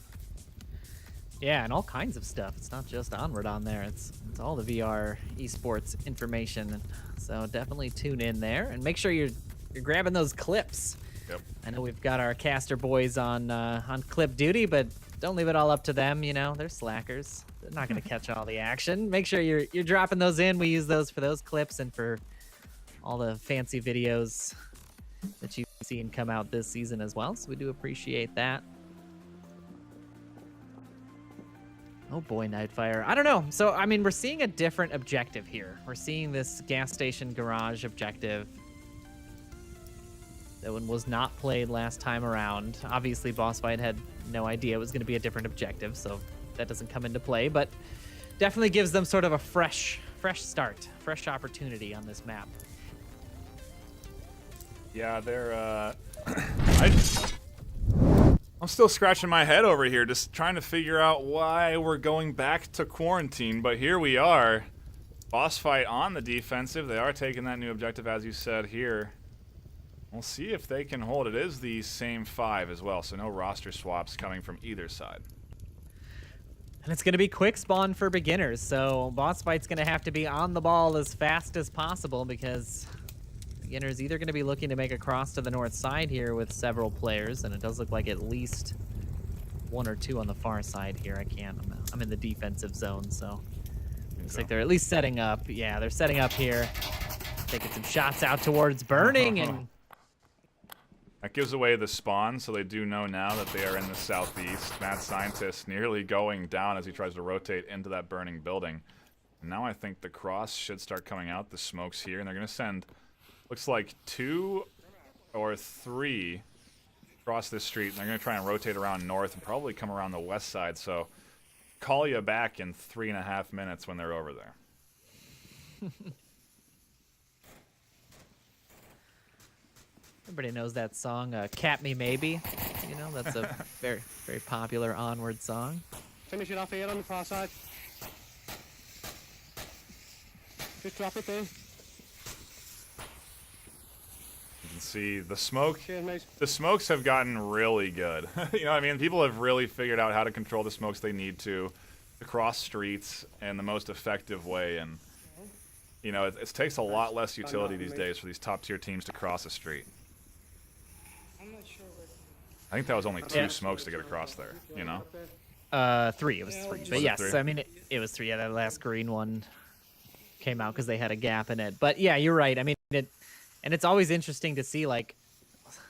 Yeah, and all kinds of stuff. It's not just Onward on there. It's all the VR esports information. So definitely tune in there and make sure you're grabbing those clips. Yep. I know we've got our caster boys on clip duty, but don't leave it all up to them. You know, they're slackers. They're not going to catch all the action. Make sure you're dropping those in. We use those for those clips and for all the fancy videos that you've seen come out this season as well. So we do appreciate that. Oh boy, NightFiree. I don't know. So, I mean, we're seeing a different objective here. We're seeing this gas station garage objective. That one was not played last time around. Obviously, Boss Fight had no idea it was going to be a different objective, so that doesn't come into play, but definitely gives them sort of a fresh start, fresh opportunity on this map. Yeah, they're I'm still scratching my head over here, just trying to figure out why we're going back to quarantine, but here we are. Boss Fight on the defensive. They are taking that new objective, as you said here. We'll see if they can hold. It is the same 5 as well, so no roster swaps coming from either side. And it's going to be quick spawn for beginners, so Boss Fight's going to have to be on the ball as fast as possible because beginners either going to be looking to make a cross to the north side here with several players, and it does look like at least 1 or 2 on the far side here. I'm in the defensive zone, so looks like they're at least setting up. Yeah, they're setting up here, taking some shots out towards Burning, and that gives away the spawn, so they do know now that they are in the southeast. Mad Scientist nearly going down as he tries to rotate into that burning building. And now I think the cross should start coming out. The smoke's here, and they're going to send, looks like 2 or 3 across this street. And they're going to try and rotate around north and probably come around the west side. So call you back in 3.5 minutes when they're over there. everybody knows that song, Cap Me Maybe. You know, that's a very, very popular Onward song. Finish it off here on the far side. Just drop it there. You can see the smoke. Cheers, mate. The smokes have gotten really good. You know what I mean? People have really figured out how to control the smokes they need to cross streets in the most effective way. And You know, it takes a lot less utility these days for these top-tier teams to cross a street. I think that was only 2 smokes to get across there, you know? 3. It was 3. Was But it yes, 3? I mean, it was 3. Yeah, that last green one came out because they had a gap in it. But yeah, you're right. I mean, and it's always interesting to see, like,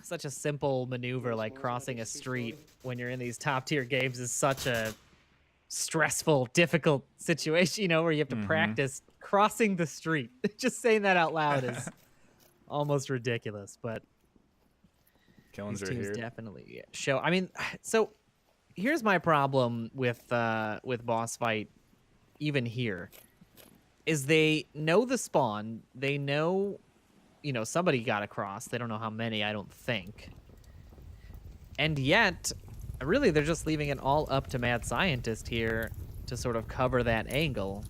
such a simple maneuver like crossing a street when you're in these top-tier games is such a stressful, difficult situation, you know, where you have to practice crossing the street. Just saying that out loud is almost ridiculous, but Killings these are teams here. definitely show. I mean, so here's my problem with boss fight, even here, is they know the spawn, they know, you know, somebody got across. They don't know how many, I don't think, and yet, really, they're just leaving it all up to Mad Scientist here to sort of cover that angle.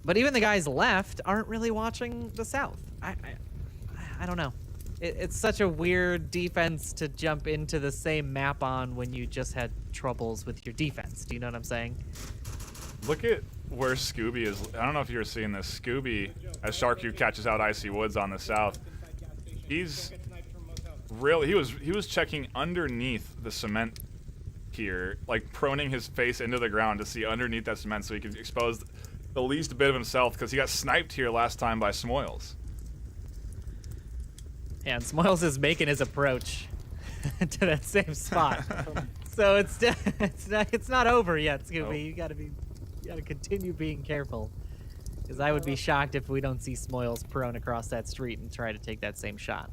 But even the guys left aren't really watching the south. I don't know. It's such a weird defense to jump into the same map on when you just had troubles with your defense. Do you know what I'm saying? Look at where Scooby is. I don't know if you were seeing this. Scooby, as SharkU catches out Icy Woods on the south, he's really he was checking underneath the cement here, like proning his face into the ground to see underneath that cement so he could expose the least bit of himself, because he got sniped here last time by Smoils. Yeah, and Smoils is making his approach to that same spot. So it's not over yet, Scooby. Nope. You gotta continue being careful. Because I would be shocked if we don't see Smoils prone across that street and try to take that same shot.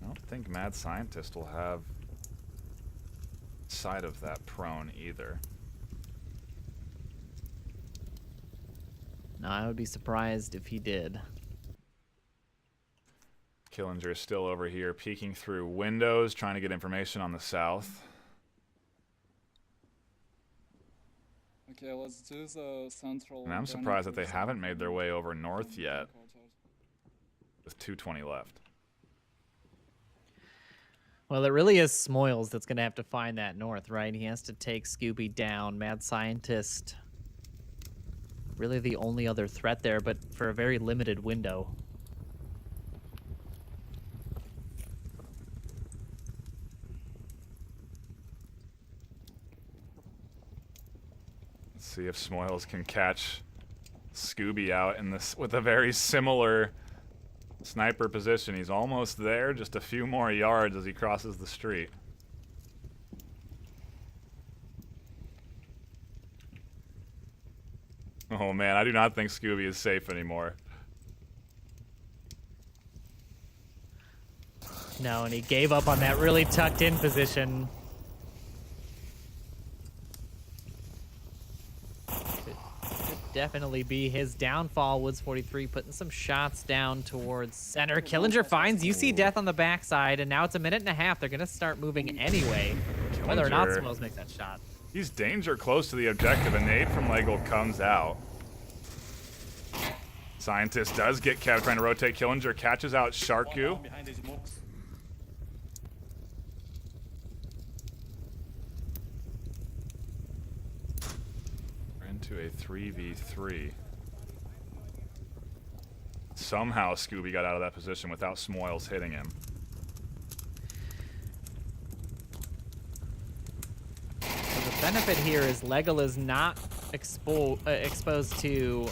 I don't think Mad Scientist will have sight of that prone either. No, I would be surprised if he did. Killinger is still over here peeking through windows, trying to get information on the south. Okay, let's do the central. And I'm surprised that they haven't made their way over north yet, with 2:20 left. Well, it really is Smoils that's going to have to find that north, right? He has to take Scooby down. Mad Scientist, really the only other threat there, but for a very limited window. Let's see if Smoils can catch Scooby out in this with a very similar sniper position. He's almost there, just a few more yards as he crosses the street. Oh man, I do not think Scooby is safe anymore. No, and he gave up on that really tucked in position. Could definitely be his downfall. Woods 43 putting some shots down towards center. Killinger finds UC Death on the backside, and now it's a minute and a half. They're going to start moving anyway, whether or not Killinger, Smoils makes that shot. he's danger close to the objective. A nade from Lego comes out. Scientist does get kept trying to rotate. Killinger catches out SharkU. We're into a 3v3. Somehow Scooby got out of that position without Smoils hitting him. So the benefit here is Legal is not exposed to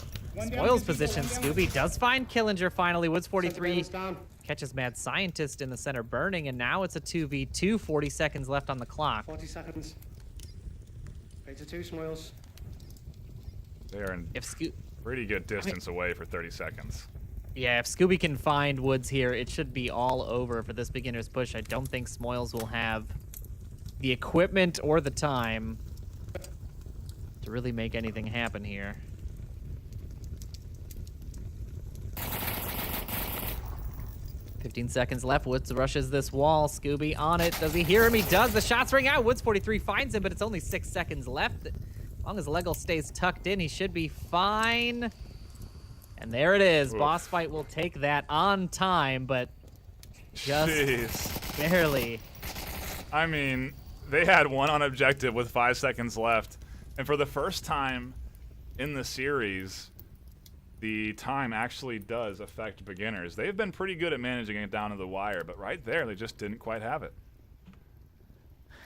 Smoils' position. Scooby does find Killinger finally. Woods 43 catches Mad Scientist in the center burning, and now it's a 2v2, 40 seconds left on the clock. 40 seconds. 8 to 2 Smoils. They are in If pretty good distance away for 30 seconds. Yeah, if Scooby can find Woods here, it should be all over for this beginner's push. I don't think Smoils will have the equipment or the time to really make anything happen here. "15 seconds left. Woods rushes this wall. Scooby on it. Does he hear him? He does. The shots ring out. Woods 43 finds him, but it's only 6 seconds left. As long as Legal stays tucked in, he should be fine. And there it is. Oof. Boss fight will take that on time, but just Jeez. barely. I mean, they had one on objective with 5 seconds left. And for the first time in the series, the time actually does affect beginners. They've been pretty good at managing it down to the wire, but right there, they just didn't quite have it.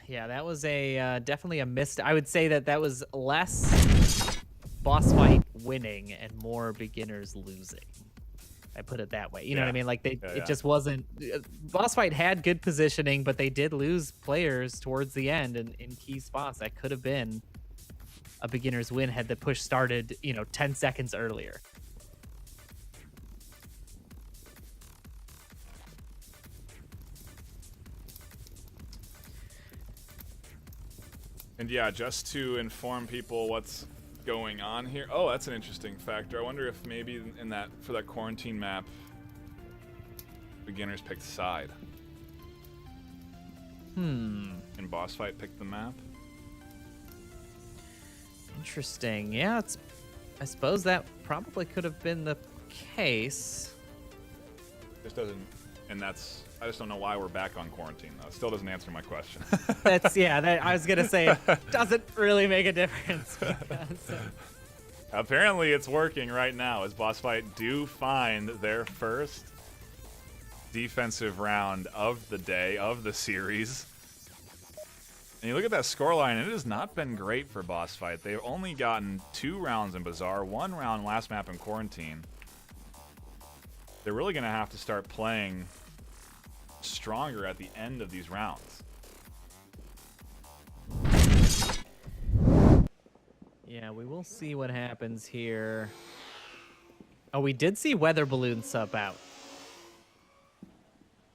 Yeah, that was a definitely a missed. I would say that was less boss fight winning and more beginners losing. I put it that way. You know what I mean? Like it just wasn't. Boss fight had good positioning, but they did lose players towards the end and in key spots. That could have been a beginner's win had the push started, 10 seconds earlier. And yeah, just to inform people what's going on here. Oh, that's an interesting factor. I wonder if maybe in that for that quarantine map, beginners picked side. And boss fight picked the map. Interesting. Yeah, I suppose that probably could have been the case. This doesn't, and that's. I just don't know why we're back on quarantine though. It still doesn't answer my question. I was gonna say it doesn't really make a difference. Because, apparently it's working right now as boss fight do find their first defensive round of the day, of the series. And you look at that scoreline, it has not been great for boss fight. They've only gotten 2 rounds in Bazaar, 1 round last map in quarantine. They're really gonna have to start playing stronger at the end of these rounds. Yeah, we will see what happens here. Oh, we did see Weather Balloon sub out.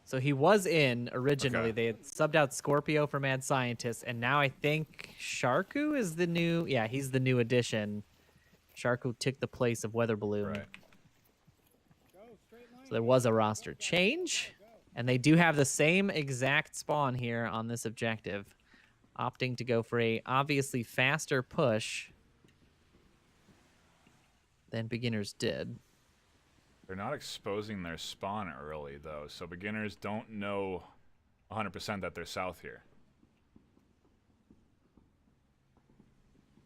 So he was in originally. Okay. They had subbed out Scorpio for Mad Scientist, and now I think Sharku is the new. Yeah, he's the new addition. Sharku took the place of Weather Balloon. Right. So there was a roster change. And they do have the same exact spawn here on this objective, opting to go for a obviously faster push than beginners did. They're not exposing their spawn early, though, so beginners don't know 100% that they're south here.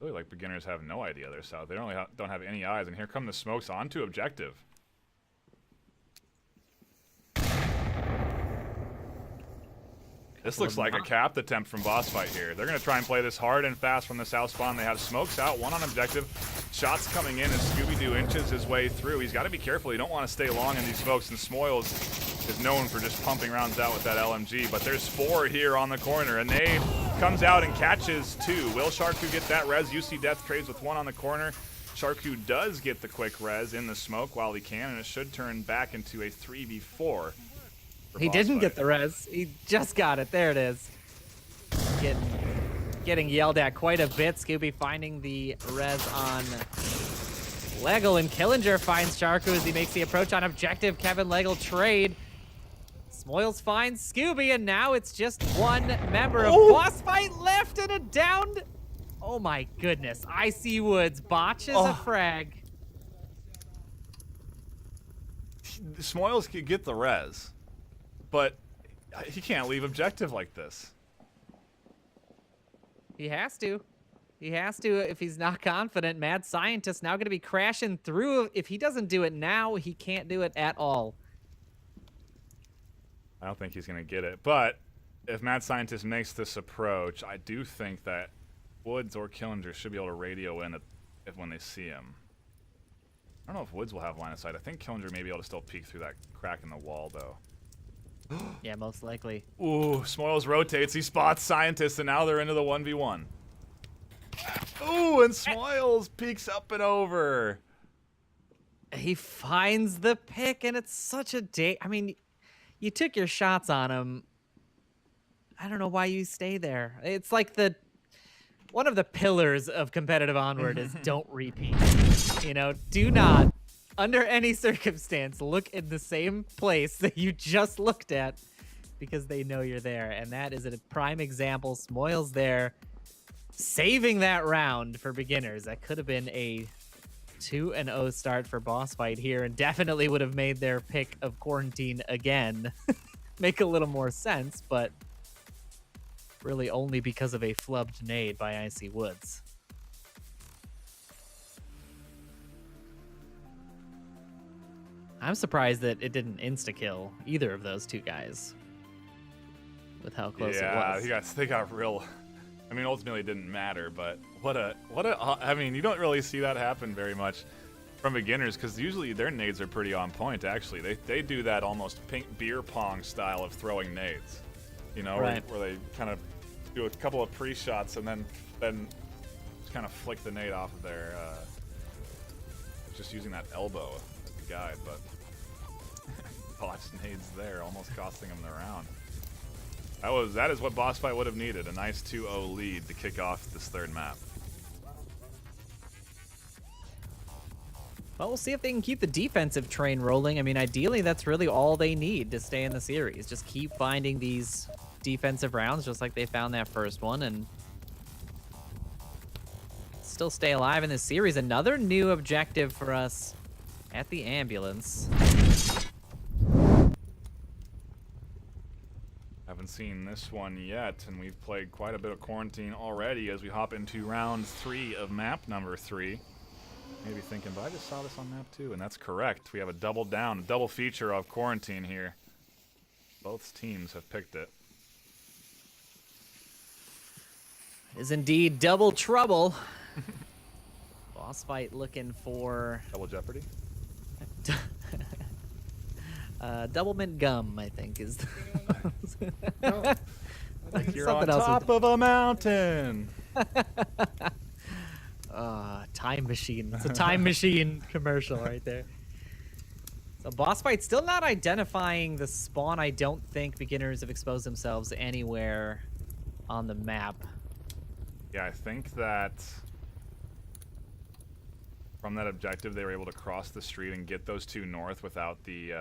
Really, like, beginners have no idea they're south. They don't have any eyes, and here come the smokes onto objective. This looks like a capped attempt from boss fight here. They're going to try and play this hard and fast from the south spawn. They have smokes out, 1 on objective. Shots coming in as Scooby-Doo inches his way through. He's got to be careful. You don't want to stay long in these smokes. And Smoils is known for just pumping rounds out with that LMG. But there's 4 here on the corner. And Nade comes out and catches 2. Will Sharku get that res? UC Death trades with 1 on the corner. Sharku does get the quick res in the smoke while he can. And it should turn back into a 3v4. He didn't get the res. He just got it. There it is. Getting yelled at quite a bit. Scooby finding the res on Legel, and Killinger finds Sharku as he makes the approach on objective. Kevin Legel trade. Smoils finds Scooby, and now it's just 1 member of boss fight left and a downed. Oh my goodness. Icy Woods botches a frag. Smoils could get the res, but he can't leave objective like this. He has to. He has to if he's not confident. Mad Scientist now going to be crashing through. If he doesn't do it now, he can't do it at all. I don't think he's going to get it. But if Mad Scientist makes this approach, I do think that Woods or Killinger should be able to radio in when they see him. I don't know if Woods will have line of sight. I think Killinger may be able to still peek through that crack in the wall, though. Yeah, most likely. Ooh, Smoils rotates. He spots Scientist, and now they're into the 1v1. Ooh, and Smoils peeks up and over. He finds the pick, and it's such a day. I mean, you took your shots on him. I don't know why you stay there. It's like one of the pillars of competitive Onward is don't repeat. You know, do not, under any circumstance, look in the same place that you just looked at because they know you're there. And that is a prime example. Smoils there, saving that round for beginners. That could have been a 2-0 start for boss fight here and definitely would have made their pick of quarantine again make a little more sense, but really only because of a flubbed nade by Icy Woods. I'm surprised that it didn't insta-kill either of those two guys with how close it was. Yeah, they got real. I mean, ultimately it didn't matter, but I mean, you don't really see that happen very much from beginners because usually their nades are pretty on point. Actually, they do that almost pink beer pong style of throwing nades, you know, Right. where they kind of do a couple of pre-shots and then just kind of flick the nade off of their just using that elbow as the guide, but botched nades there, almost costing them the round. That is what Boss Fight would have needed, a nice 2-0 lead to kick off this third map. Well, we'll see if they can keep the defensive train rolling. I mean, ideally, that's really all they need to stay in the series. Just keep finding these defensive rounds, just like they found that first one, and still stay alive in this series. Another new objective for us at the ambulance. Haven't seen this one yet, and we've played quite a bit of Quarantine already as we hop into round 3 of map number 3. Maybe thinking, but I just saw this on map 2, and that's correct. We have a double down, a double feature of Quarantine here. Both teams have picked it. Is indeed double trouble. Boss Fight looking for Double Jeopardy? double mint gum, I think is. Like you're Something on else top of a mountain. Time machine. It's a time machine commercial right there. So Boss Fight still not identifying the spawn. I don't think beginners have exposed themselves anywhere on the map. Yeah, I think that from that objective, they were able to cross the street and get those two north without the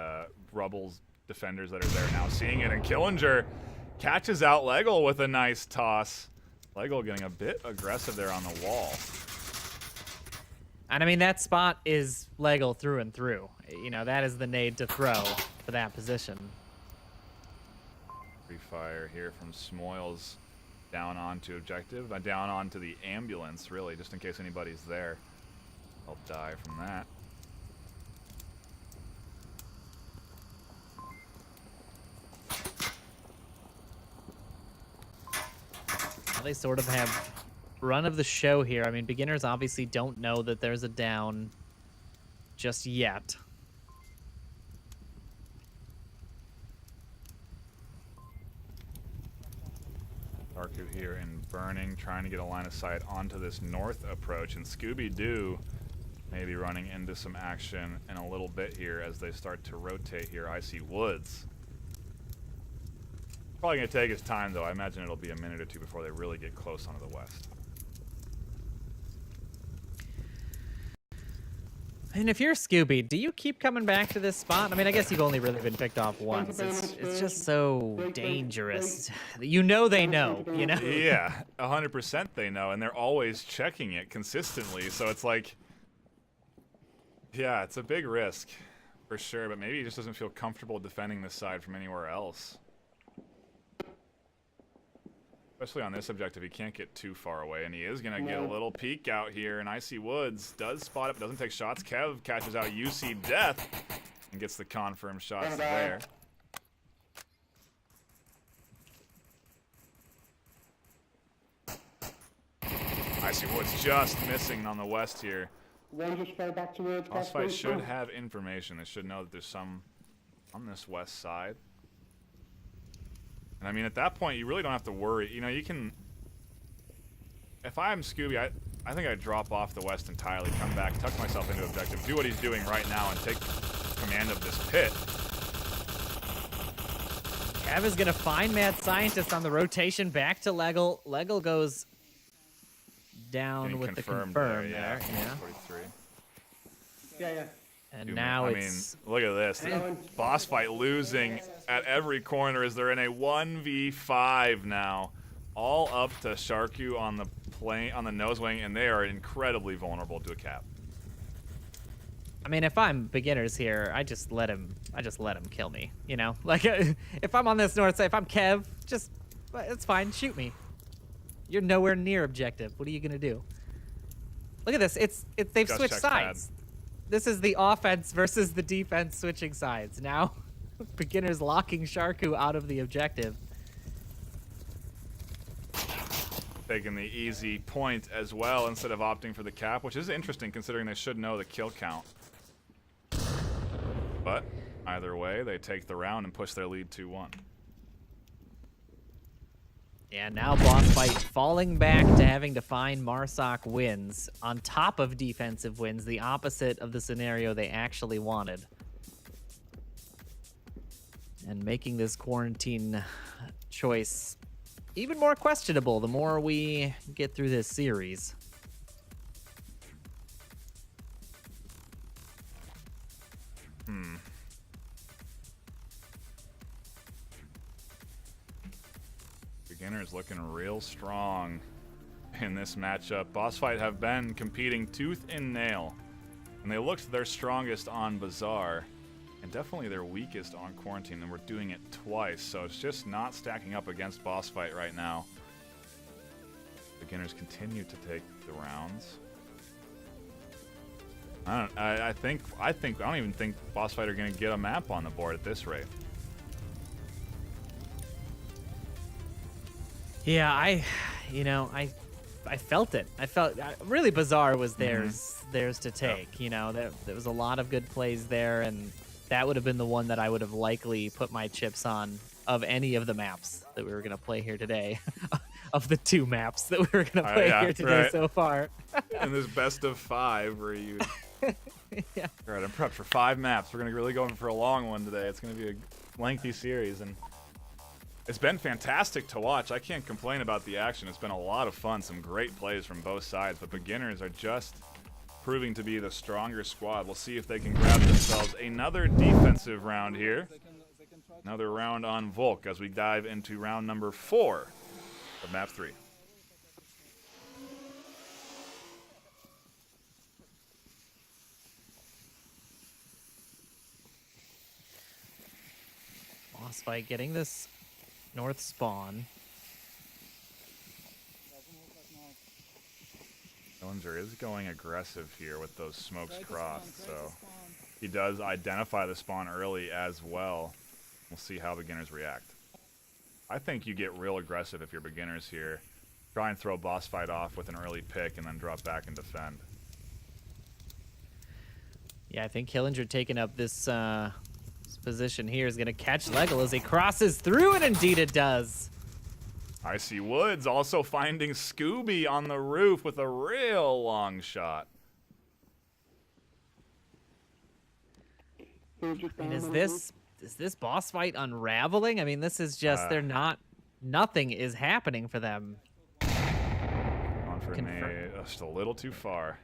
Rubbles defenders that are there now. Seeing it, and Killinger catches out Legel with a nice toss. Legel getting a bit aggressive there on the wall. And I mean, that spot is Legel through and through. You know, that is the nade to throw for that position. Free fire here from Smoils down onto objective, down onto the ambulance, really, just in case anybody's there. I'll die from that. Well, they sort of have run of the show here. I mean, beginners obviously don't know that there's a down just yet. Arku here in Burning, trying to get a line of sight onto this north approach, and Scooby-Doo maybe running into some action in a little bit here as they start to rotate here. I see Woods. Probably going to take his time, though. I imagine it'll be a minute or two before they really get close onto the west. And if you're Scooby, do you keep coming back to this spot? I mean, I guess you've only really been picked off once. It's just so dangerous. You know they know, you know? Yeah, 100% they know, and they're always checking it consistently. So it's like, yeah, it's a big risk for sure, but maybe he just doesn't feel comfortable defending this side from anywhere else. Especially on this objective, he can't get too far away, and he is going to get a little peek out here, and Icy Woods does spot it, but doesn't take shots. Kev catches out UC Death and gets the confirmed shots there. Icy Woods just missing on the west here. Boss Fight should have information. They should know that there's some on this west side. And I mean, at that point, you really don't have to worry. You know, you can... If I'm Scooby, I think I'd drop off the west entirely, come back, tuck myself into objective, do what he's doing right now, and take command of this pit. Kev is going to find Mad Scientist on the rotation back to Legel. Legel goes down with the confirm there. Yeah. 43. Yeah. And now I mean, it's... look at this. Boss Fight losing at every corner as they're in a 1v5 now. All up to Sharku on the plane, on the nose wing, and they are incredibly vulnerable to a cap. I mean, if I'm beginners here, I just let him kill me, you know? Like, if I'm on this north side, if I'm Kev, just, it's fine, shoot me. You're nowhere near objective. What are you gonna do? Look at this. They've Just switched check sides. this is the offense versus the defense switching sides. Now, beginners locking Sharku out of the objective. Taking the easy point as well instead of opting for the cap, which is interesting considering they should know the kill count. But either way, they take the round and push their lead 2-1. Yeah, now boss fight falling back to having to find Marsoc wins on top of defensive wins, the opposite of the scenario they actually wanted. And making this quarantine choice even more questionable the more we get through this series. Beginners looking real strong in this matchup. Boss Fight have been competing tooth and nail, and they looked their strongest on Bazaar and definitely their weakest on Quarantine, and we're doing it twice, so it's just not stacking up against Boss Fight right now. Beginners continue to take the rounds. I don't even think Boss Fight are going to get a map on the board at this rate. Yeah, I felt it. I felt really Bazaar was theirs to take. You know, there was a lot of good plays there, and that would have been the one that I would have likely put my chips on of any of the maps that we were going to play here today. Of the 2 maps that we were going to play here today so far. In this best of 5 where you... Yeah. All right, I'm prepped for 5 maps. We're going to really go in for a long one today. It's going to be a lengthy series, and it's been fantastic to watch. I can't complain about the action. It's been a lot of fun, some great plays from both sides, but beginners are just proving to be the stronger squad. We'll see if they can grab themselves another defensive round here. Another round on Volk as we dive into round number 4 of map 3. Boss Fight getting this north spawn. Dillinger is going aggressive here with those smokes crossed, so he does identify the spawn early as well. We'll see how beginners react. I think you get real aggressive if you're beginners here. Try and throw Boss Fight off with an early pick and then drop back and defend. Yeah, I think Killinger taking up this position here is going to catch Leggle as he crosses through, and indeed it does. I see Woods also finding Scooby on the roof with a real long shot. And is this boss fight unraveling? I mean, this is just nothing is happening for them. On for me, just a little too far.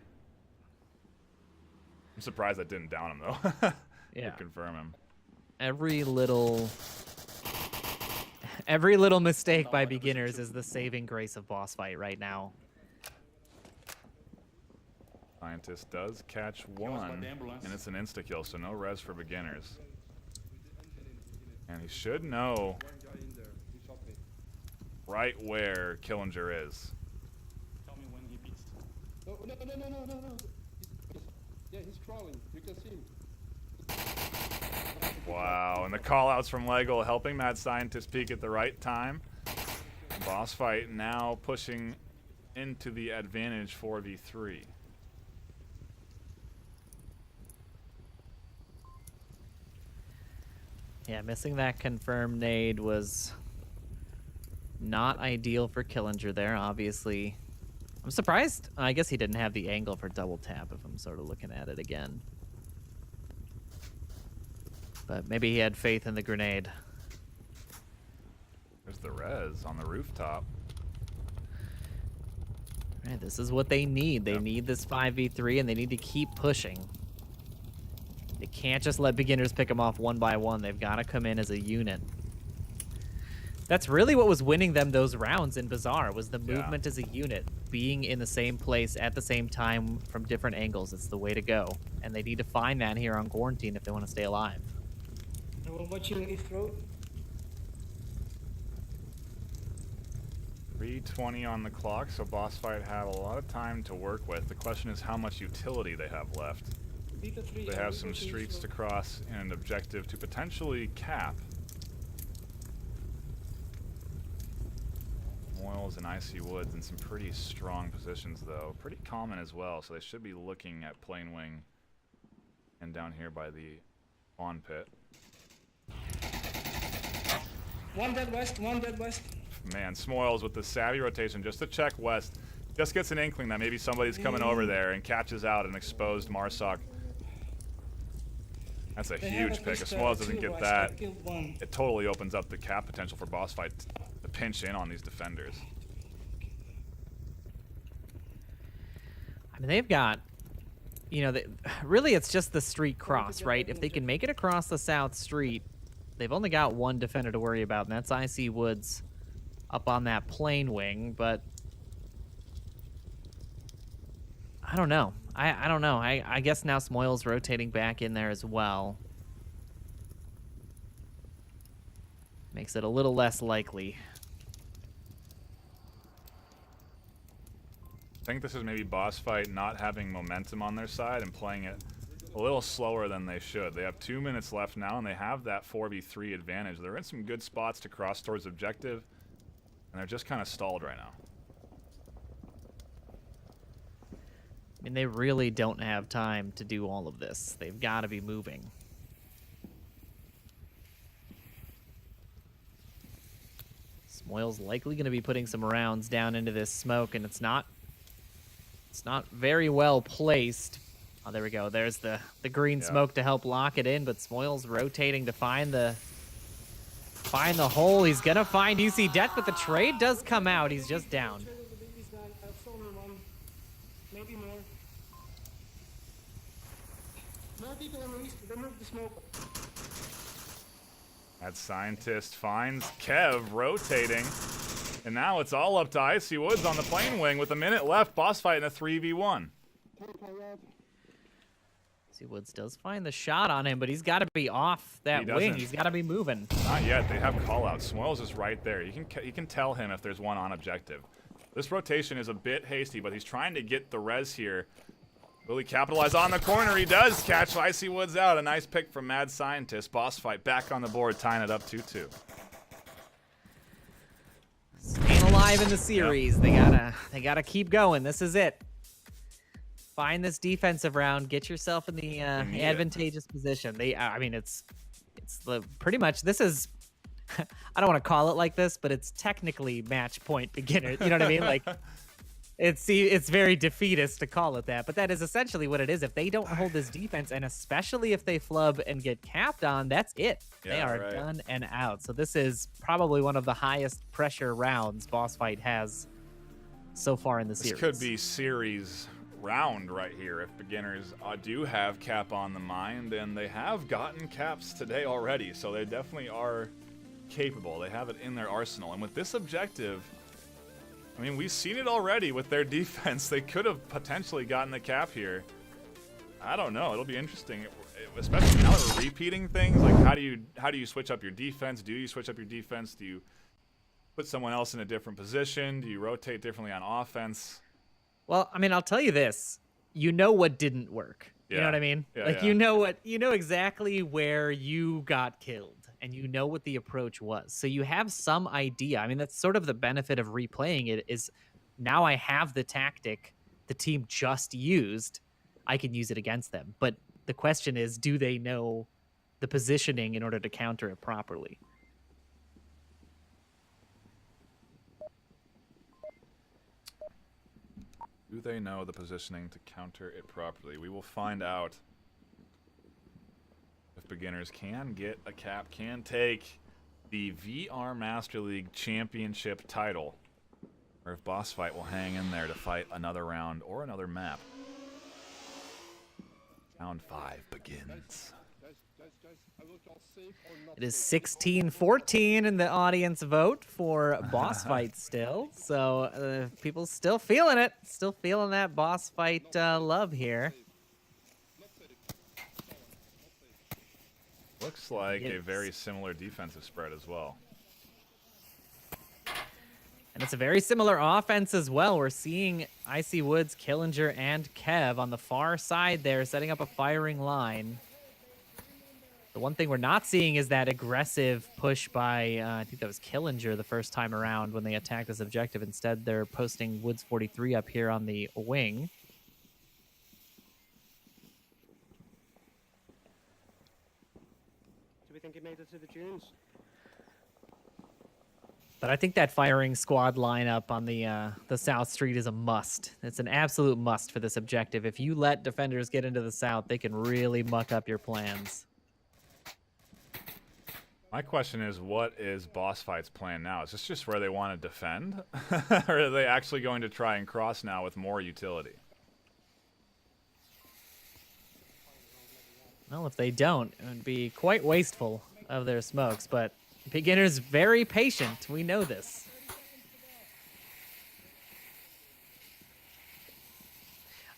I'm surprised I didn't down him though. Yeah. To confirm him. Every little mistake by beginners is the saving grace of boss fight right now. Scientist does catch one, and it's an insta-kill, so no res for beginners. And he should know right where Killinger is. Tell me when he beats. No. Yeah, he's crawling. You can see him. Wow, and the call-outs from Lego helping Mad Scientist peek at the right time. Boss Fight now pushing into the advantage 4v3. Yeah, missing that confirmed nade was not ideal for Killinger there, obviously. I'm surprised. I guess he didn't have the angle for double tap if I'm sort of looking at it again. But maybe he had faith in the grenade. There's the res on the rooftop. Right, this is what they need. They need this 5v3, and they need to keep pushing. They can't just let beginners pick them off one by one. They've got to come in as a unit. That's really what was winning them those rounds in Bazaar, was the movement as a unit, being in the same place at the same time from different angles. It's the way to go. And they need to find that here on Quarantine if they want to stay alive. I'm watching East Road. 3:20 on the clock, so Boss Fight have a lot of time to work with. The question is how much utility they have left. Beta 3. They have some streets to cross and an objective to potentially cap. Moils and Icy Woods in some pretty strong positions, though. Pretty common as well, so they should be looking at Plane Wing and down here by the spawn pit. One dead west, one dead west. Man, Smoils with the savvy rotation just to check west. Just gets an inkling that maybe somebody's coming over there and catches out an exposed Marsoc. That's a huge pick. If Smoils doesn't get that, it totally opens up the cap potential for boss fight to pinch in on these defenders. I mean, they've got, you know, really it's just the street cross, right? If they can make it across the south street, they've only got one defender to worry about, and that's Icy Woods up on that plane wing, but I don't know. I don't know. I guess now Smoil's rotating back in there as well. Makes it a little less likely. I think this is maybe boss fight not having momentum on their side and playing it a little slower than they should. They have 2 minutes left now, and they have that 4v3 advantage. They're in some good spots to cross towards objective, and they're just kind of stalled right now. I mean, they really don't have time to do all of this. They've got to be moving. Smoil's likely going to be putting some rounds down into this smoke, and it's not very well placed. Oh, there we go. There's the green smoke to help lock it in, but Smoil's rotating to find the hole. He's going to find UC Death, but the trade does come out. He's just down. Maybe more. More people on the east. They moved the smoke. That scientist finds Kev rotating. And now it's all up to Icy Woods on the plane wing with a minute left. Boss fight in a 3v1. Icy Woods does find the shot on him, but he's got to be off that wing. He's got to be moving. Not yet. They have callouts. Smoils is right there. You can tell him if there's one on objective. This rotation is a bit hasty, but he's trying to get the res here. Will he capitalize on the corner? He does catch Icy Woods out. A nice pick from Mad Scientist. Boss fight back on the board, tying it up 2-2. Staying alive in the series. Yep. They gotta keep going. This is it. Find this defensive round. Get yourself in the advantageous position. I mean, it's pretty much. This is. I don't want to call it like this, but it's technically match point beginner. You know what I mean? Like, it's very defeatist to call it that, but that is essentially what it is. If they don't hold this defense, and especially if they flub and get capped on, that's it. Yeah, they are done and out. So this is probably one of the highest pressure rounds boss fight has so far in the series. This could be series round right here if beginners do have cap on the mind, and they have gotten caps today already, so they definitely are capable. They have it in their arsenal, and with this objective, I mean, we've seen it already with their defense. They could have potentially gotten the cap here. I don't know. It'll be interesting, especially now that we're repeating things. Like, how do you switch up your defense? Do you switch up your defense? Do you put someone else in a different position? Do you rotate differently on offense? Well, I mean, I'll tell you this. You know what didn't work. You know what I mean? Yeah, like, you know exactly where you got killed, and you know what the approach was. So you have some idea. I mean, that's sort of the benefit of replaying it, is now I have the tactic the team just used. I can use it against them. But the question is, do they know the positioning in order to counter it properly? Do they know the positioning to counter it properly? We will find out if beginners can get a cap, can take the VR Master League Championship title, or if Boss Fight will hang in there to fight another round or another map. Round 5 begins. It is 16-14 in the audience vote for boss fight still. So people still feeling it. Still feeling that boss fight love here. Looks like a very similar defensive spread as well. And it's a very similar offense as well. We're seeing Icy Woods, Killinger, and Kev on the far side there, setting up a firing line. The one thing we're not seeing is that aggressive push by, I think that was Killinger the first time around when they attacked this objective. Instead, they're posting Woods 43 up here on the wing. Do we think he made it to the dunes? But I think that firing squad lineup on the South Street is a must. It's an absolute must for this objective. If you let defenders get into the South, they can really muck up your plans. My question is, what is Boss Fight's plan now? Is this just where they want to defend? Or are they actually going to try and cross now with more utility? Well, if they don't, it would be quite wasteful of their smokes, but Beginner's very patient. We know this.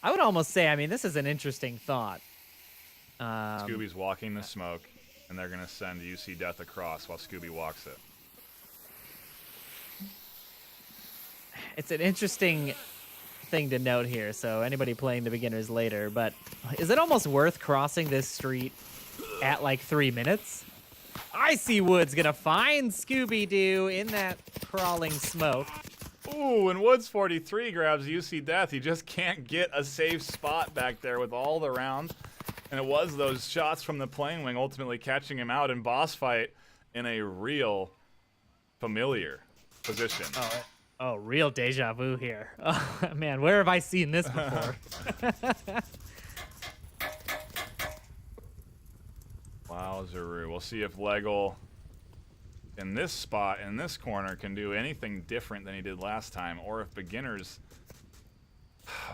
I would almost say, I mean, this is an interesting thought. Scooby's walking the smoke, and they're going to send UC Death across while Scooby walks it. It's an interesting thing to note here, so anybody playing the Beginners later, but is it almost worth crossing this street at like 3 minutes? Icy Woods gonna find Scooby-Doo in that crawling smoke. Ooh, and Woods 43 grabs UC Death. He just can't get a safe spot back there with all the rounds. And it was those shots from the plane wing ultimately catching him out in Boss Fight in a real familiar position. Oh, real deja vu here. Oh, man, where have I seen this before? Wowzeroo. We'll see if Legal in this spot, in this corner, can do anything different than he did last time, or if Beginners...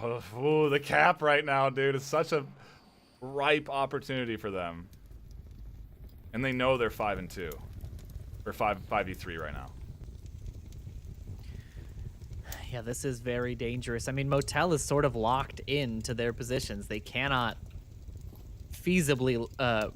Ooh, the cap right now, dude. It's such a ripe opportunity for them. And they know they're 5-2. Or 5v3 right now. Yeah, this is very dangerous. I mean, Motel is sort of locked into their positions. They cannot feasibly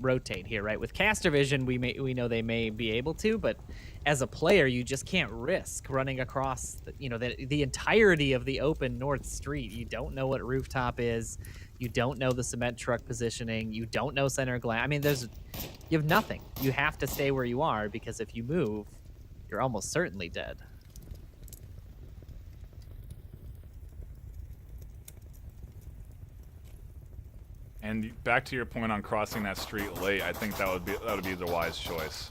rotate here, right? With caster vision, we know they may be able to, but as a player, you just can't risk running across, the entirety of the open North Street. You don't know what rooftop is. You don't know the cement truck positioning. You don't know center glass. I mean, you have nothing. You have to stay where you are, because if you move, you're almost certainly dead. And back to your point on crossing that street late, I think that would be the wise choice.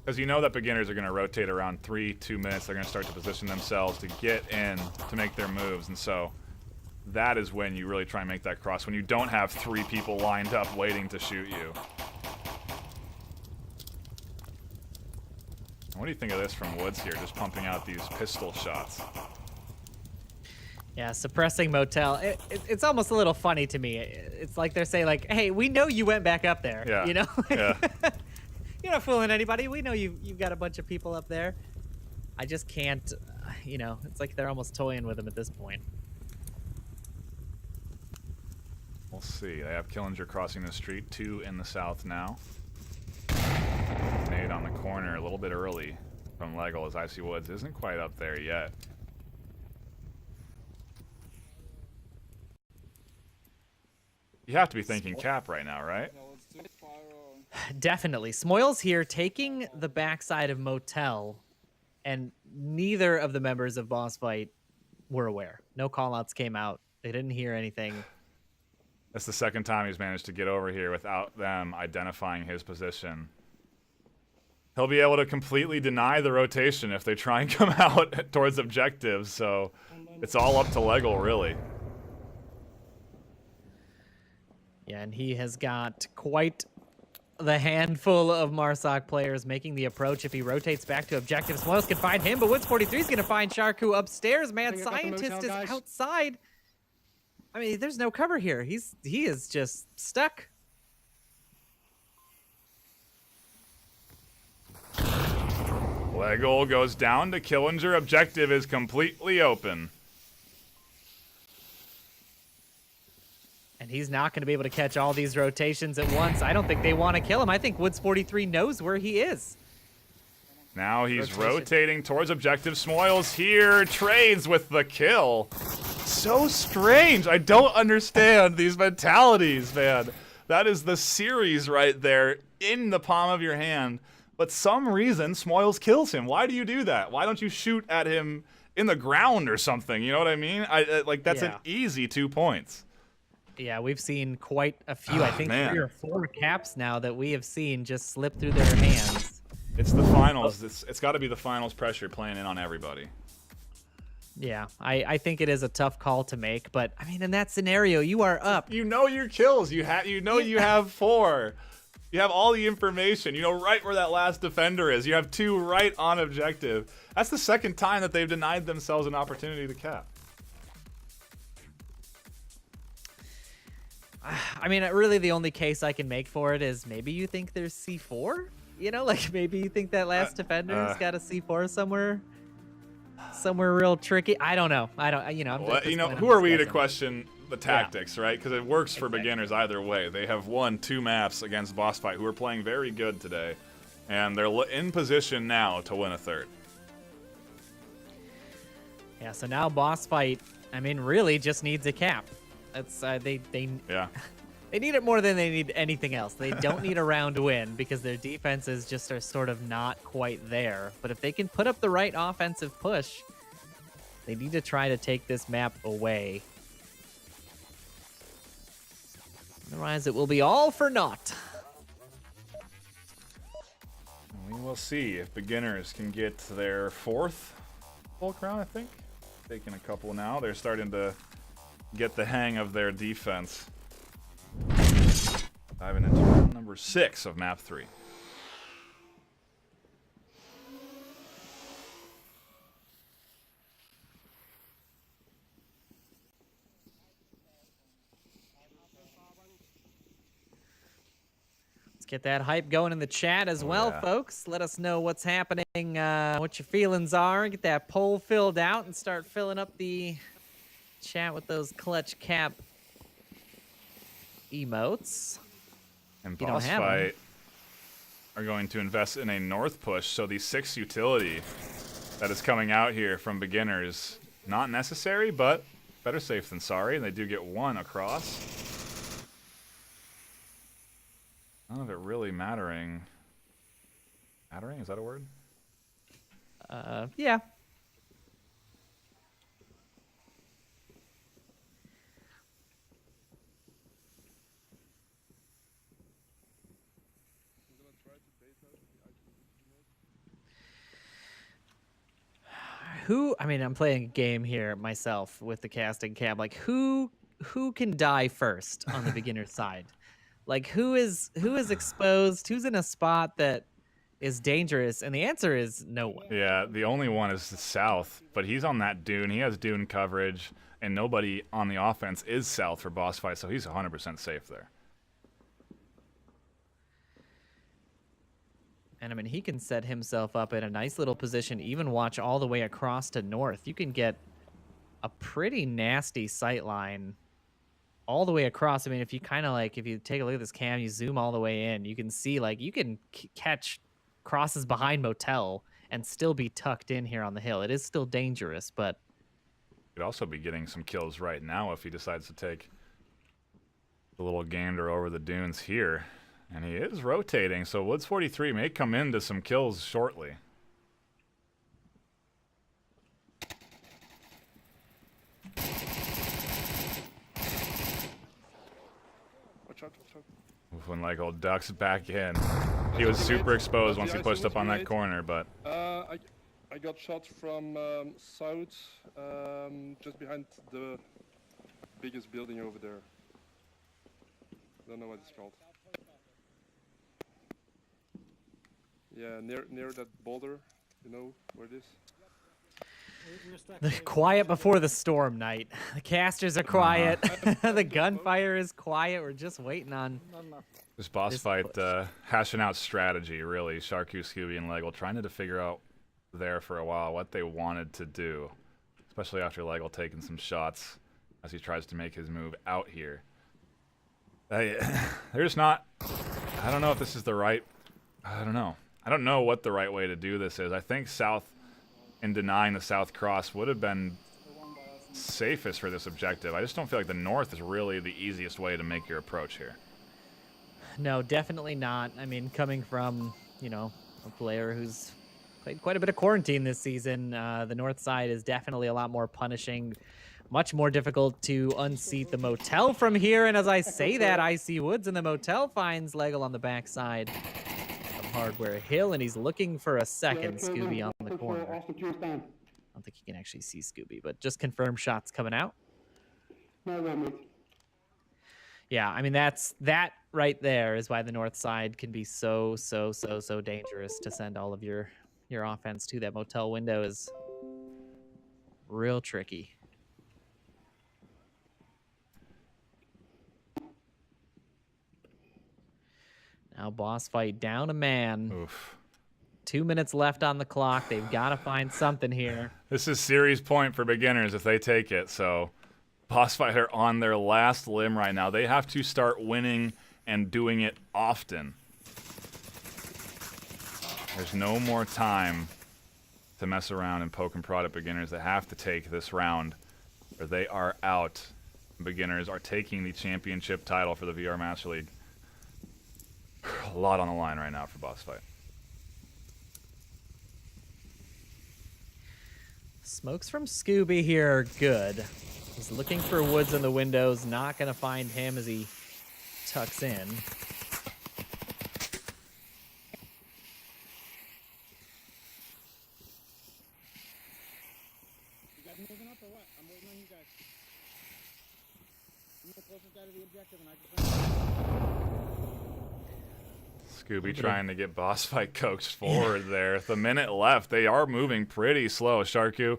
Because you know that Beginners are going to rotate around 2 minutes. They're going to start to position themselves to get in to make their moves. And so that is when you really try and make that cross, when you don't have 3 people lined up waiting to shoot you. What do you think of this from Woods here, just pumping out these pistol shots? Yeah, suppressing Motel. It's almost a little funny to me. It's like they're saying, like, hey, we know you went back up there. Yeah. You know? Yeah. You're not fooling anybody. We know you've got a bunch of people up there. I just can't, it's like they're almost toying with him at this point. We'll see. They have Killinger crossing the street, 2 in the south now. Made on the corner a little bit early from Legal, as Icy Woods isn't quite up there yet. You have to be thinking cap right now, right? Definitely. Smoils here taking the backside of Motel, and neither of the members of Boss Fight were aware. No callouts came out. They didn't hear anything. That's the second time he's managed to get over here without them identifying his position. He'll be able to completely deny the rotation if they try and come out towards objectives, so it's all up to Legal, really. Yeah, and he has got quite the handful of Marsoc players making the approach. If he rotates back to objective, Smoils can find him, but Woods 43 is going to find Sharku upstairs. Mad Scientist is outside. I mean, there's no cover here. He is just stuck. Legal goes down to Killinger. Objective is completely open. And he's not going to be able to catch all these rotations at once. I don't think they want to kill him. I think Woods 43 knows where he is. Now he's rotating towards objective. Smoils here, trades with the kill. So strange. I don't understand these mentalities, man. That is the series right there in the palm of your hand. But some reason, Smoils kills him. Why do you do that? Why don't you shoot at him in the ground or something? You know what I mean? Like, that's an easy 2 points. Yeah, we've seen quite a few. I think man. 3 or 4 caps now that we have seen just slip through their hands. It's the finals. It's got to be the finals pressure playing in on everybody. Yeah, I think it is a tough call to make, but I mean, in that scenario, you are up. You know your kills. You have 4. You have all the information. You know right where that last defender is. You have 2 right on objective. That's the second time that they've denied themselves an opportunity to cap. I mean, really, the only case I can make for it is maybe you think there's C4. You know, like maybe you think that last defender's got a C4 somewhere real tricky. I don't know. Who are we to question the tactics, right? Because it works for beginners either way. They have won 2 maps against Boss Fight, who are playing very good today, and they're in position now to win a 3rd. Yeah. So now Boss Fight, I mean, really just needs a cap. That's they need it more than they need anything else. They don't need a round win because their defenses just are sort of not quite there. But if they can put up the right offensive push, they need to try to take this map away. Otherwise, it will be all for naught. We will see if beginners can get their 4th full crown, I think. Taking a couple now. They're starting to get the hang of their defense. Diving into round number 6 of map 3. Let's get that hype going in the chat as well, folks. Let us know what's happening, what your feelings are. Get that poll filled out and start filling up the chat with those clutch cap emotes. And Boss Fight are going to invest in a north push, so the 6 utility that is coming out here from beginners, not necessary, but better safe than sorry. And they do get 1 across. None of it really mattering. Mattering? Is that a word? Yeah. I mean, I'm playing a game here myself with the casting cam. Like, who can die first on the beginner side? Like, who is exposed? Who's in a spot that is dangerous? And the answer is no one. Yeah, the only one is the south, but he's on that dune. He has dune coverage, and nobody on the offense is south for Boss Fight, so he's 100% safe there. And I mean, he can set himself up in a nice little position, even watch all the way across to north. You can get a pretty nasty sight line all the way across. I mean, if you take a look at this cam, you zoom all the way in, you can see, like, you can catch crosses behind Motel and still be tucked in here on the hill. It is still dangerous, but Could also be getting some kills right now if he decides to take the little gander over the dunes here. And he is rotating, so Woods 43 may come into some kills shortly. Watch out. When Lego ducks back in. He was super exposed once he pushed up on that corner, but... I got shot from south, just behind the biggest building over there. Don't know what it's called. Yeah, near that boulder, you know where it is? Quiet before the storm, Knight. The casters are quiet. The gunfire is quiet. We're just waiting on... This boss fight, hashing out strategy, really. Sharku, Scooby, and Lego trying to figure out there for a while what they wanted to do. Especially after Lego taking some shots as he tries to make his move out here. There's not... I don't know if this is the right... I don't know. I don't know what the right way to do this is. I think south and denying the south cross would have been safest for this objective. I just don't feel like the north is really the easiest way to make your approach here. No, definitely not. I mean, coming from, you know, a player who's played quite a bit of quarantine this season, the north side is definitely a lot more punishing, much more difficult to unseat the motel from here. And as I say that, I see Woods in the motel finds Legal on the backside of Hardware Hill, and he's looking for a second Scooby on the corner. I don't think you can actually see Scooby, but just confirm shots coming out. Yeah, I mean, that right there is why the north side can be so dangerous. To send all of your offense to that motel window is real tricky. Now boss fight down a man. Oof. 2 minutes left on the clock. They've got to find something here. This is series point for beginners if they take it. So boss fight are on their last limb right now. They have to start winning and doing it often. There's no more time to mess around and poke and prod at beginners. They have to take this round or they are out. Beginners are taking the championship title for the VR Master League. A lot on the line right now for boss fight. Smokes from Scooby here are good. He's looking for Woods in the windows. Not going to find him as he tucks in. You guys moving up or what? I'm waiting on you guys. I'm the closest guy to the objective, and I just... Scooby trying to get boss fight coaxed forward there. With a minute left, they are moving pretty slow. Sharku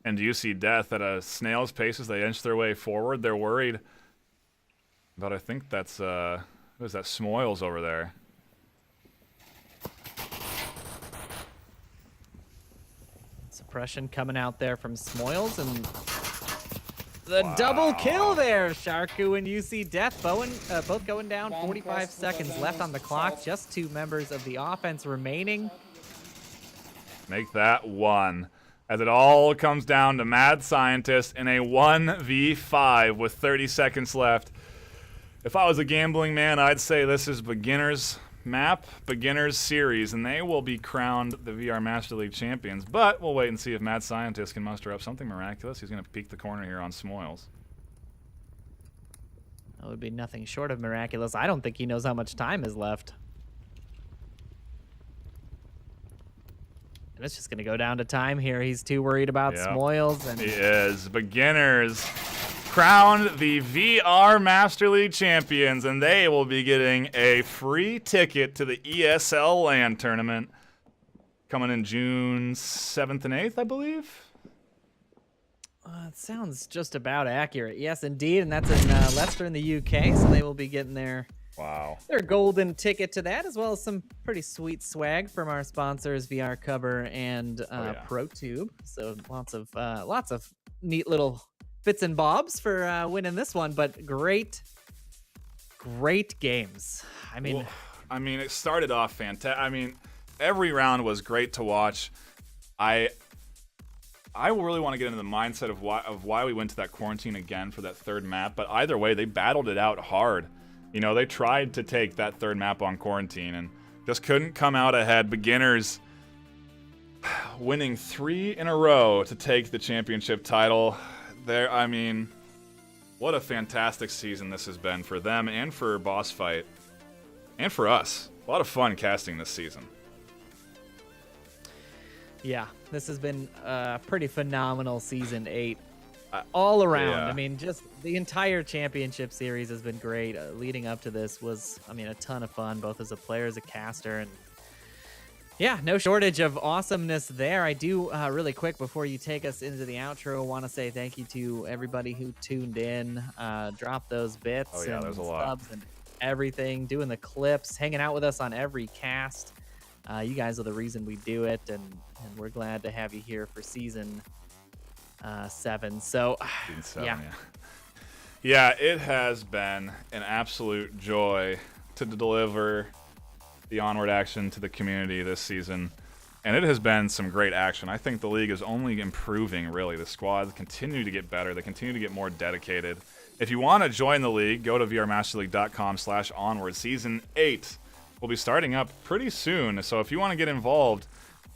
and UC Death at a snail's pace as they inch their way forward. They're worried, but I think that's what is that, Smoils over there. Suppression coming out there from Smoils, and the double kill there. Sharku and UC Death both going down. 45 seconds left on the clock. Just 2 members of the offense remaining. Make that one. As it all comes down to Mad Scientist in a 1v5 with 30 seconds left. If I was a gambling man, I'd say this is beginners map, beginners series, and they will be crowned the VR Master League champions. But we'll wait and see if Mad Scientist can muster up something miraculous. He's going to peek the corner here on Smoils. That would be nothing short of miraculous. I don't think he knows how much time is left. And it's just going to go down to time here. He's too worried about Smoils. And he is. Beginners crowned the VR Master League champions, and they will be getting a free ticket to the ESL LAN tournament coming in June 7th and 8th, I believe. It sounds just about accurate. Yes, indeed, and that's in Leicester in the UK, so they will be getting their golden ticket to that, as well as some pretty sweet swag from our sponsors, VR Cover and ProTube. So lots of neat little bits and bobs for winning this one, but great games. I mean, it started off fantastic. I mean, every round was great to watch. I really want to get into the mindset of why we went to that quarantine again for that third map, but either way, they battled it out hard. You know, they tried to take that third map on quarantine and just couldn't come out ahead. Beginners winning 3 in a row to take the championship title. There, I mean, what a fantastic season this has been for them and for Boss Fight and for us. A lot of fun casting this season. Yeah, this has been a pretty phenomenal season 8 all around. Yeah. I mean, just the entire championship series has been great. Leading up to this was, I mean, a ton of fun, both as a player, as a caster, and yeah, no shortage of awesomeness there. I do, really quick, before you take us into the outro, want to say thank you to everybody who tuned in, dropped those bits and there's a lot. subs and everything, doing the clips, hanging out with us on every cast. You guys are the reason we do it, and we're glad to have you here for season 7. So, Season 7, yeah, it has been an absolute joy to deliver the Onward action to the community this season. And it has been some great action. I think the league is only improving, really. The squads continue to get better. They continue to get more dedicated. If you want to join the league, go to vrmasterleague.com/onward. Season 8 will be starting up pretty soon. So if you want to get involved,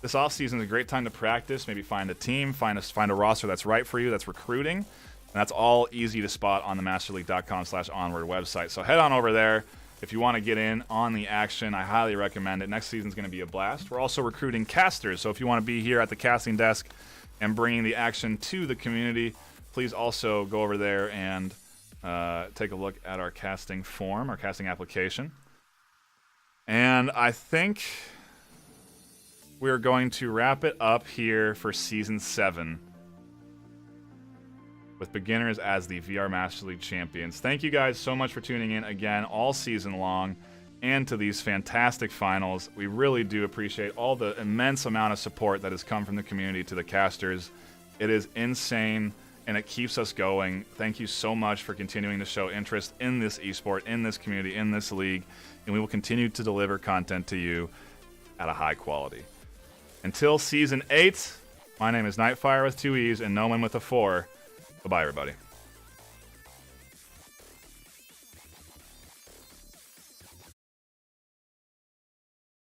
this offseason is a great time to practice. Maybe find a team, find a roster that's right for you, that's recruiting. And that's all easy to spot on the masterleague.com/onward website. So head on over there. If you want to get in on the action, I highly recommend it. Next season's going to be a blast. We're also recruiting casters, so if you want to be here at the casting desk and bringing the action to the community, please also go over there and take a look at our casting form, our casting application. And I think we're going to wrap it up here for Season 7. With beginners as the VR Master League champions. Thank you guys so much for tuning in again all season long and to these fantastic finals. We really do appreciate all the immense amount of support that has come from the community to the casters. It is insane and it keeps us going. Thank you so much for continuing to show interest in this esport, in this community, in this league, and we will continue to deliver content to you at a high quality. Until Season 8, my name is NightFiree with 2 E's and Noman with a 4. Bye-bye, everybody.